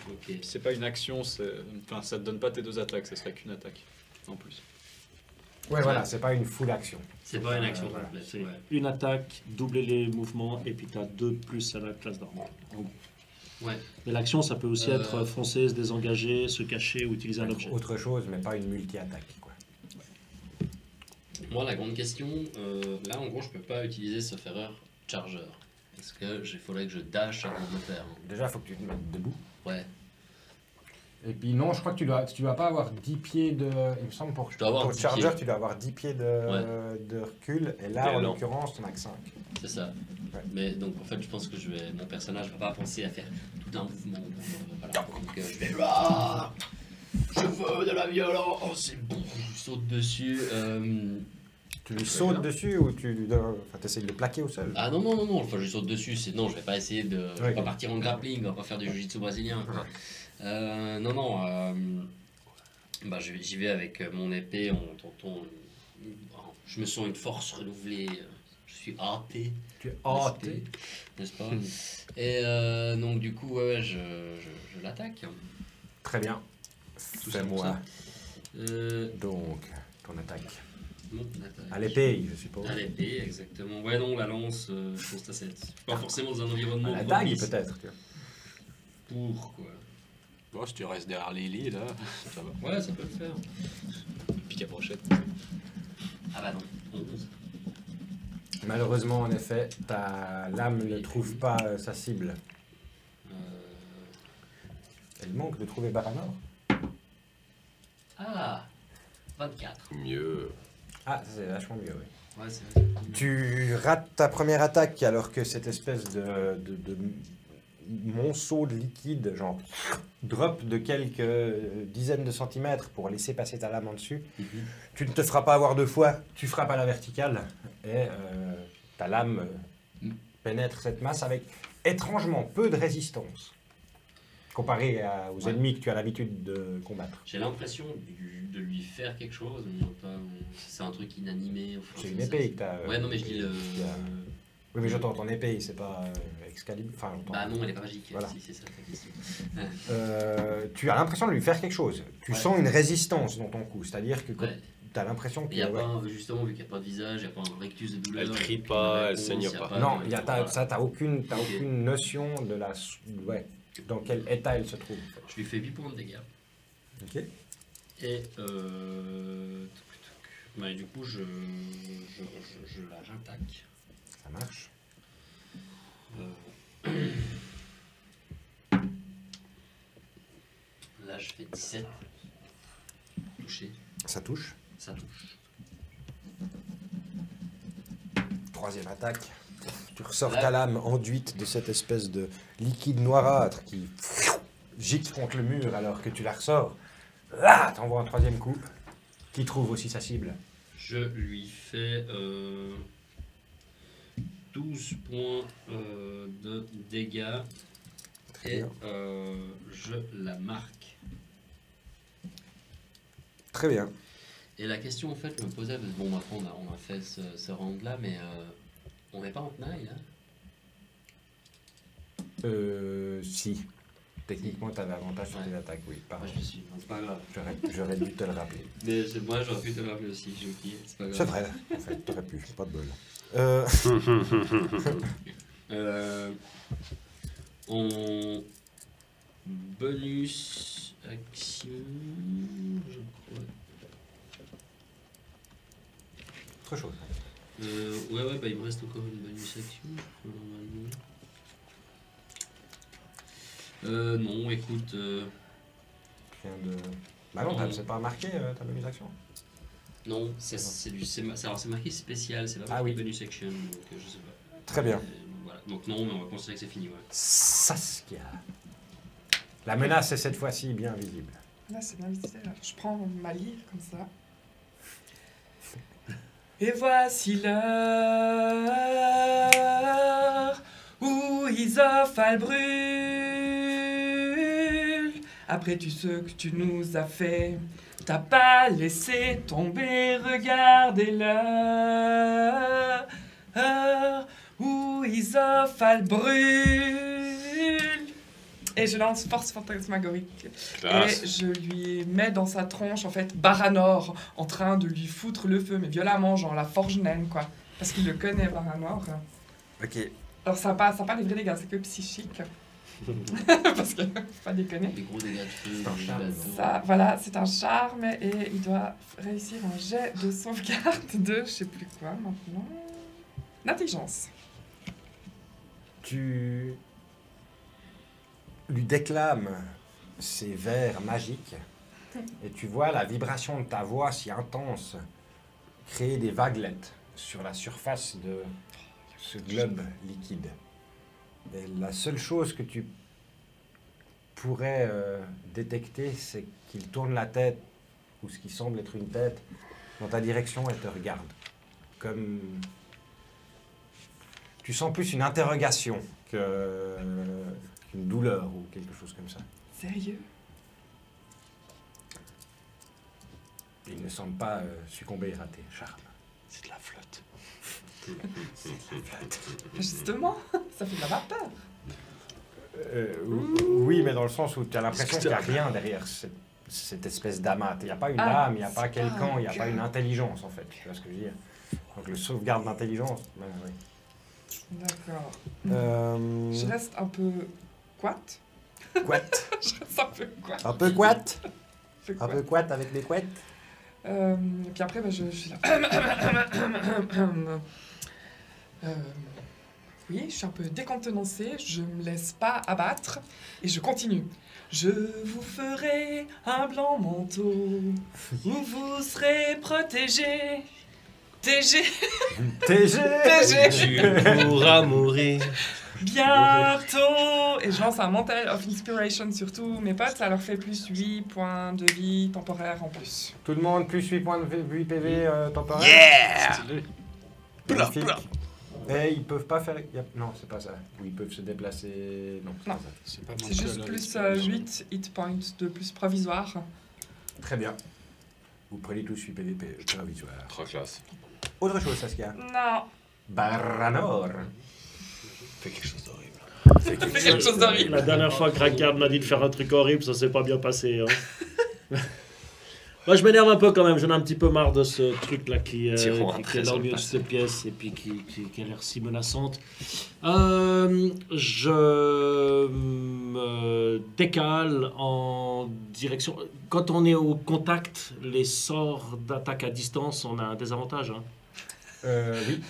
Ok. C'est pas une action, enfin, ça te donne pas tes 2 attaques, ça serait qu'une attaque en plus. Ouais, voilà, c'est pas une full action. C'est pas une action voilà. complète. C'est Ouais. une attaque, doubler les mouvements, et puis tu as 2 plus à la classe d'armure. en gros. Ouais. Mais l'action, ça peut aussi Euh, être foncer, se désengager, se cacher ou utiliser un objet. Autre chose, mais pas une multi-attaque. Quoi. Moi, la grande question, là, en gros, je peux pas utiliser ce ferreur charger. Parce que il faudrait que je dash avant de le faire. Déjà, il faut que tu te mettes debout. Ouais. Et puis non, je crois que tu dois pas avoir 10 pieds de... Il me semble pour Je dois avoir pour 10 Charger, pieds. tu dois avoir 10 pieds de recul. Et là, Et en non. l'occurrence, tu n'en as que 5. C'est ça. Ouais. Mais donc, en fait, je pense que mon personnage va pas penser à faire tout un mouvement. Voilà. Donc, je vais... Ah, je veux de la violence. C'est bon. Je saute dessus. Tu lui sautes dessus ou tu essaies de le plaquer au sol? Ah non, enfin je saute dessus, non, je vais pas essayer de... Je vais Ouais. pas partir en grappling, on va pas faire du jiu-jitsu brésilien. Quoi. Bah, j'y vais avec mon épée, on t'entend... Je me sens une force renouvelée, je suis hâté. Tu es hâté. N'est-ce pas? Et donc du coup, ouais, je l'attaque. Très bien. Tout ça pour Fais-moi ça. donc ton attaque. Mon attaque. À l'épée, je suppose. À l'épée, exactement. Ouais, non, la lance, je pense que c'est pas forcément dans un environnement À la dague, propice. peut-être. pour, quoi. Bon, si tu restes derrière Lily, là, ça va. Ouais, ça peut le faire. Pique à brochette. Ah bah non, 11. Malheureusement, en effet, ta lame ne trouve pas sa cible. Elle manque de trouver Baranor. Ah, 24. Mieux. Ah, ça c'est vachement mieux, oui. Ouais, c'est vrai. Tu rates ta première attaque alors que cette espèce de monceau de liquide, genre, drop de quelques dizaines de centimètres pour laisser passer ta lame en dessus. Tu ne te feras pas avoir deux fois, tu frappes à la verticale et ta lame pénètre cette masse avec étrangement peu de résistance comparé aux ennemis que tu as l'habitude de combattre. J'ai l'impression de lui faire quelque chose, mais c'est un truc inanimé. Enfin, C'est une épée que tu as. Ouais, non, mais je dis le. Oui, mais j'entends ton épée, c'est pas Excalibur. Enfin, j'entends. Bah non, elle est pas magique, Voilà. si c'est ça ta question. Tu as l'impression de lui faire quelque chose. Tu Ouais. sens une résistance dans ton coup, c'est-à-dire que Ouais. tu as l'impression Il que. n'y a ouais. pas, justement, vu qu'il n'y a pas de visage, il n'y a pas un rectus de douleur. Elle crie et puis pas, une elle réponse, saigne y a pas. Non, de- t'as voilà. aucune Ok. notion de la. Ouais, dans quel état elle se trouve. Je lui fais 8 points de dégâts. Ok. Et bah, du coup, je la rattaque. Ça marche. Là, je fais 17. Touché, Ça touche. ça touche. Troisième attaque. Tu ressors Là- ta lame enduite de cette espèce de liquide noirâtre qui gicle contre le mur alors que tu la ressors. Là, t'envoies un troisième coup qui trouve aussi sa cible. Je lui fais 12 points de dégâts Très et bien. je la marque. Très bien. Et la question en fait me posait, parce que bon après on a fait ce round là, mais on n'est pas en tenaille là. Si. Techniquement, tu avais avantage sur tes Ouais. attaques, oui. Pardon. Moi je suis, c'est pas grave. J'aurais dû te le rappeler. Mais moi j'aurais pu te le rappeler aussi, j'ai oublié, c'est pas grave. C'est vrai, en fait, t'aurais pu, pas de bol. En bonus action, je crois. Autre chose. Ouais, bah il me reste encore une bonus action, je crois, normalement. Non, écoute, Tu viens de. Bah non, c'est pas marqué ta bonus action. non, alors c'est marqué spécial, c'est pas Ah marqué oui. bonus action, donc je sais pas. Très bien. Voilà. Donc non, mais on va considérer que c'est fini, ouais. Saskia. La menace est cette fois-ci bien visible. Là, c'est bien visité. Là. Je prends ma lyre comme ça. Et voici l'heure où Isophal brûle. Après tout ce que tu nous as fait, t'as pas laissé tomber, regardez-le. Où Isophal brûle. Et je lance force fantasmagorique. Classe. Et je lui mets dans sa tronche, en fait, Baranor, en train de lui foutre le feu, mais violemment, genre la forge naine, quoi. Parce qu'il le connaît, Baranor. Ok. Alors, ça n'a pas les vrais dégâts, c'est que psychique. Parce que, faut pas déconner. Des gros dégâts de feu, C'est un des charme. bateaux. Ça, voilà, c'est un charme, et il doit réussir un jet de sauvegarde de, je sais plus quoi, maintenant. D'intelligence. Tu lui déclames ces vers magiques et tu vois la vibration de ta voix si intense créer des vaguelettes sur la surface de ce globe liquide. Et la seule chose que tu pourrais détecter, c'est qu'il tourne la tête, ou ce qui semble être une tête, dans ta direction et te regarde. Comme... Tu sens plus une interrogation qu'une douleur ou quelque chose comme ça. Sérieux? Il ne semble pas succomber et rater. Charme. C'est de la flotte. Justement, ça fait de la vapeur. Oui, mais dans le sens où tu as l'impression qu'il n'y a rien derrière cette espèce d'amas. Il n'y a pas une Ah, âme, il n'y a pas c'est quelqu'un, pas un il n'y a pas cœur. une intelligence en fait. Tu vois ce que je veux dire? Donc le sauvegarde d'intelligence, ben, oui. D'accord. Euh, Je reste un peu quat. Quat. Je reste un peu quoi. Un peu quat. peu Un quoi. peu quat avec des couettes. Et puis après, je suis là. Oui, je suis un peu décontenancée, je me laisse pas abattre et je continue. Je vous ferai un blanc manteau où vous serez protégés. TG, TG. TG, Tu pourras mourir. bientôt. Et je lance un Mantle of Inspiration sur tous mes potes, ça leur fait plus 8 points de vie temporaire en plus. Tout le monde, plus 8 points de vie PV temporaire. Yeah. Stylé. Bla, Magnifique. bla. Et ils peuvent pas faire... Non, c'est pas ça. Ou ils peuvent se déplacer... Non, c'est Non. pas ça. C'est pas C'est juste plus 8 hit points de plus provisoire. Très bien. Vous prenez tous 8 PV provisoire. Trop classe. Autre chose, Saskia. Non, Baranor. Fais quelque chose d'horrible. c'est quelque chose d'horrible. La dernière fois que Rakard m'a dit de faire un truc horrible, ça s'est pas bien passé. Hein. Moi, je m'énerve un peu quand même. J'en ai un petit peu marre de ce truc-là qui est Sur le dans passé. cette pièce et puis qui a l'air si menaçante. Je me décale en direction. Quand on est au contact, les sorts d'attaque à distance, on a un désavantage. Hein. Oui.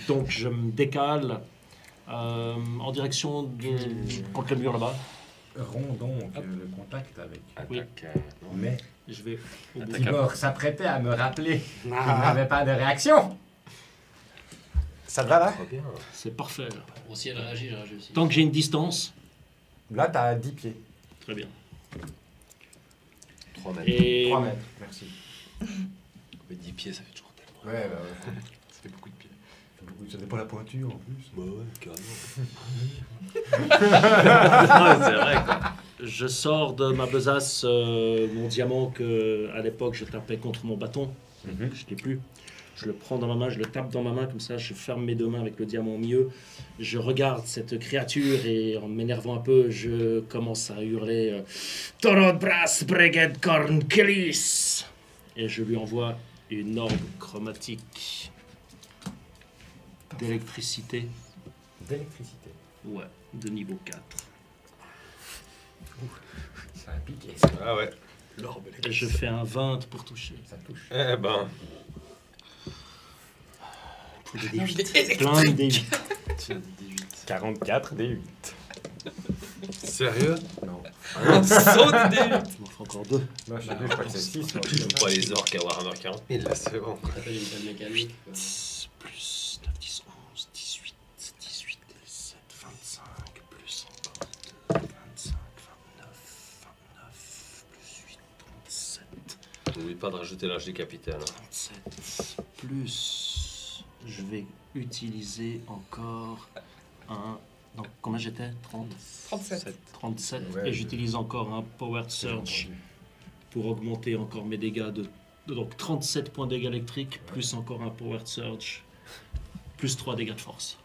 Donc, je me décale en direction contre le mur là-bas. Rond donc le contact avec. Oui. Attaque, Mais Je vais au bout. Tibor s'apprêtait à me rappeler qu'il n'avait pas de réaction. Ça te va là? Trop bien. C'est parfait. Là. Bon, si elle réagit, je réagis aussi. Tant que j'ai une distance, Là, t'as 10 pieds. très bien. 3 mètres. Et 3 mètres, merci. Mais 10 pieds, ça fait toujours tellement. Ouais, bah ouais. Ça fait beaucoup de pieds. Ça dépend de la pointure en plus. Bah ouais, carrément. non, c'est vrai, quoi. Je sors de ma besace mon diamant que à l'époque je tapais contre mon bâton. Je l'ai plus. Je le prends dans ma main, je le tape dans ma main comme ça, je ferme mes deux mains avec le diamant au milieu. Je regarde cette créature et en m'énervant un peu, je commence à hurler Torod Brass Brigade Corn Killis. Et je lui envoie une orbe chromatique d'électricité, D'électricité. ouais, de niveau 4. Ça a piqué, ça. Ah ouais. L'orbe Et je fais un 20 pour toucher. Ça touche. Eh ben. Non, je l'ai Plein de dés. 44 des 8. Sérieux? Non. un saut de dé. Il m'en faut encore 2. Non, je sais plus, je crois que c'est 6. J'aime pas les orques à Warhammer 40 000, là, c'est bon. Ça s'appelle une telle mécanique. quoi. 10 plus 9, 10, 11, 18, 18, 17, 25, plus encore 2, 25, 29, 29, plus 8, 37, N'oublie pas de rajouter l'âge du capitaine. Hein. 37, plus je vais utiliser encore un... Donc combien j'étais 30 37. 37, Ouais, et j'utilise encore un Power Surge pour augmenter encore mes dégâts donc 37 points de dégâts électriques, plus encore un Power Surge, plus 3 dégâts de force.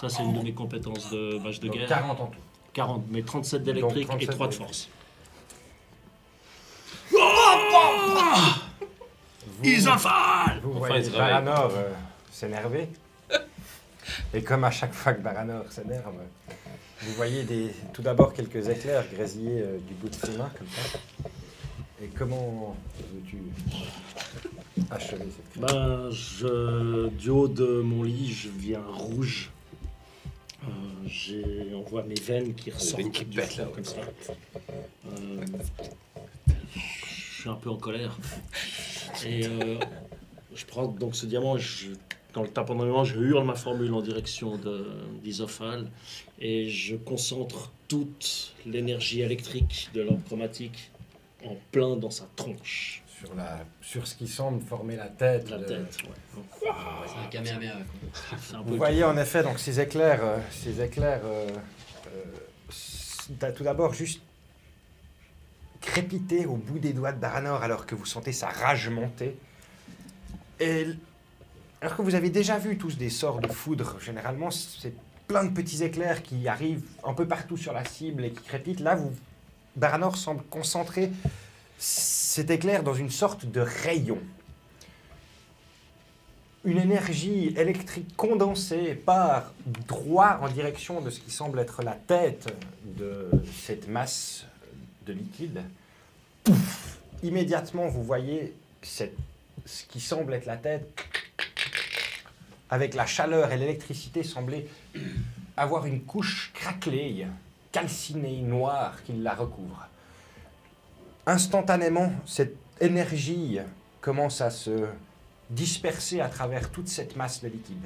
Ça, c'est une de mes compétences de mage de Donc guerre. 40 en tout. 40, mais 37 d'électrique Donc, et 37 3 de d'électrique. force. Isofal! Vous Enfin, voyez il se réveille. Baranor s'énerver. Et comme à chaque fois que Baranor s'énerve, vous voyez tout d'abord quelques éclairs grésiller du bout de ses mains, comme ça. Et comment veux-tu achever cette créature? Du haut de mon lit, je viens rouge. On voit mes veines qui ressortent veines qui du pètent, front, là, comme ça. Je suis un peu en colère. Et je prends donc ce diamant, quand le tapant dans les mains, je hurle ma formule en direction d'Isophal et je concentre toute l'énergie électrique de l'orbe chromatique en plein dans sa tronche. Sur ce qui semble former la tête. La tête, ouais. C'est un Kamehameha. quoi. C'est un peu Vous voyez en effet donc ces éclairs, tout d'abord juste crépiter au bout des doigts de Baranor alors que vous sentez sa rage monter. Et alors que vous avez déjà vu tous des sorts de foudre, généralement c'est plein de petits éclairs qui arrivent un peu partout sur la cible et qui crépitent. Là, Baranor semble concentrer cet éclair dans une sorte de rayon. une énergie électrique condensée part droit en direction de ce qui semble être la tête de cette masse de liquide. Pouf! Immédiatement, vous voyez ce qui semble être la tête, avec la chaleur et l'électricité, sembler avoir une couche craquelée, calcinée, noire qui la recouvre. Instantanément, cette énergie commence à se disperser à travers toute cette masse de liquide.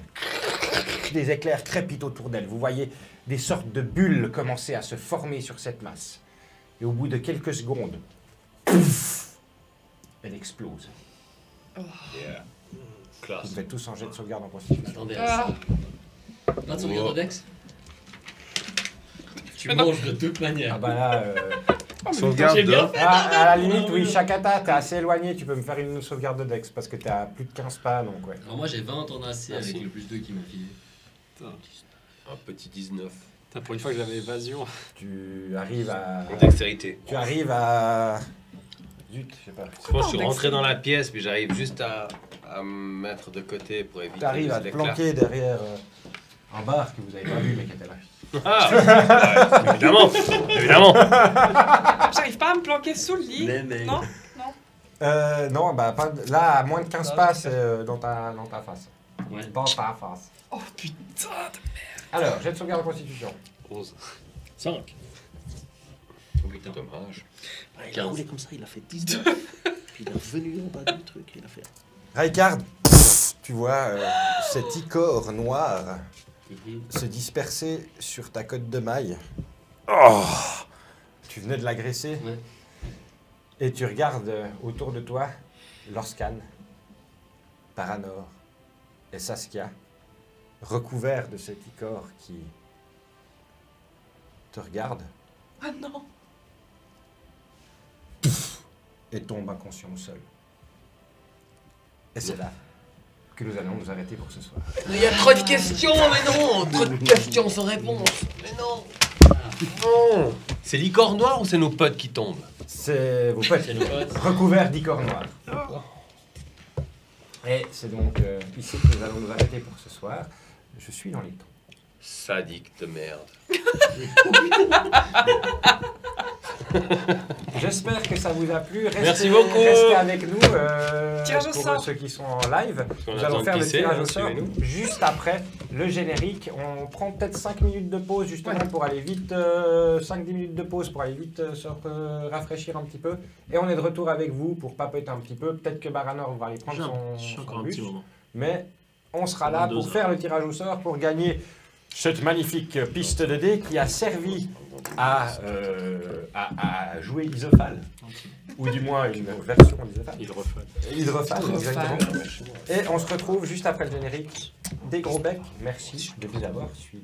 Des éclairs crépitent autour d'elle. Vous voyez des sortes de bulles commencer à se former sur cette masse. Et au bout de quelques secondes, pouf, elle explose. Yeah. Vous Classe. faites tous un jet de sauvegarde en constitution. Attendez à ça. Pas de sauvegarde de Dex. Tu Mais non. manges de toute manière. Ah bah là, Sauvegarde J'ai bien de... fait. à la limite, oui, Shakata, t'es assez éloigné, tu peux me faire une sauvegarde de Dex parce que t'es à plus de 15 pas, donc ouais. Alors moi j'ai 20 en AC Merci. avec le plus 2 qui m'a filé. Un petit 19. Putain, pour une fois que j'avais évasion. Tu arrives à... En dextérité. Tu arrives à... Zut, je sais pas. Moi, je suis en rentré dextérité? dans la pièce, puis j'arrive juste à me mettre de côté pour éviter Tu arrives à te l'éclair. planquer derrière un bar que vous avez pas vu mais qui était là. Ah ouais, évidemment. Évidemment. J'arrive pas à me planquer sous le lit. Mais- Non. Non, bah pas, là, à moins de 15 pas, c'est dans ta face. Ouais. Dans ta face. Oh putain. Alors, jet de sauvegarde de constitution. 11. 5. Oh putain, dommage. Il a roulé comme ça, il a fait 19. Puis il est revenu en bas du truc et il a fait. Raikard, tu vois cet icor noir se disperser sur ta cotte de maille. Oh, tu venais de l'agresser. Ouais. Et tu regardes autour de toi Lorscan, Paranor et Saskia, recouverts de cet icor qui te regarde Ah non. et tombe inconscient au sol. Et c'est là que nous allons nous arrêter pour ce soir. Mais il y a trop de questions, mais non. Trop de questions sans réponse. Mais non. Non. C'est l'icor noir ou c'est nos potes qui tombent? C'est vos potes C'est nos potes. recouverts d'icor noir. Et c'est donc ici que nous allons nous arrêter pour ce soir. Je suis dans les temps. Sadique de merde. J'espère que ça vous a plu. Restez, Merci beaucoup. Restez avec nous Tirage au pour sort. ceux qui sont en live. qu'on Nous attend allons de faire le pisser, tirage au hein, sort suivez-nous. juste après le générique. On prend peut-être 5 minutes de pause justement pour aller vite, 5-10 minutes de pause pour aller vite se rafraîchir un petit peu. Et on est de retour avec vous pour papoter un petit peu. Peut-être que Baranor va aller prendre Je suis son encore un bus. petit moment. Mais on sera là 22 pour heures. faire le tirage au sort pour gagner cette magnifique piste de dés qui a servi à jouer Isophal. Ou du moins une version d'Isophal. Hydrophale. Hydrophal, exactement. Et on se retrouve juste après le générique. Des gros becs. Merci de nous avoir suivis.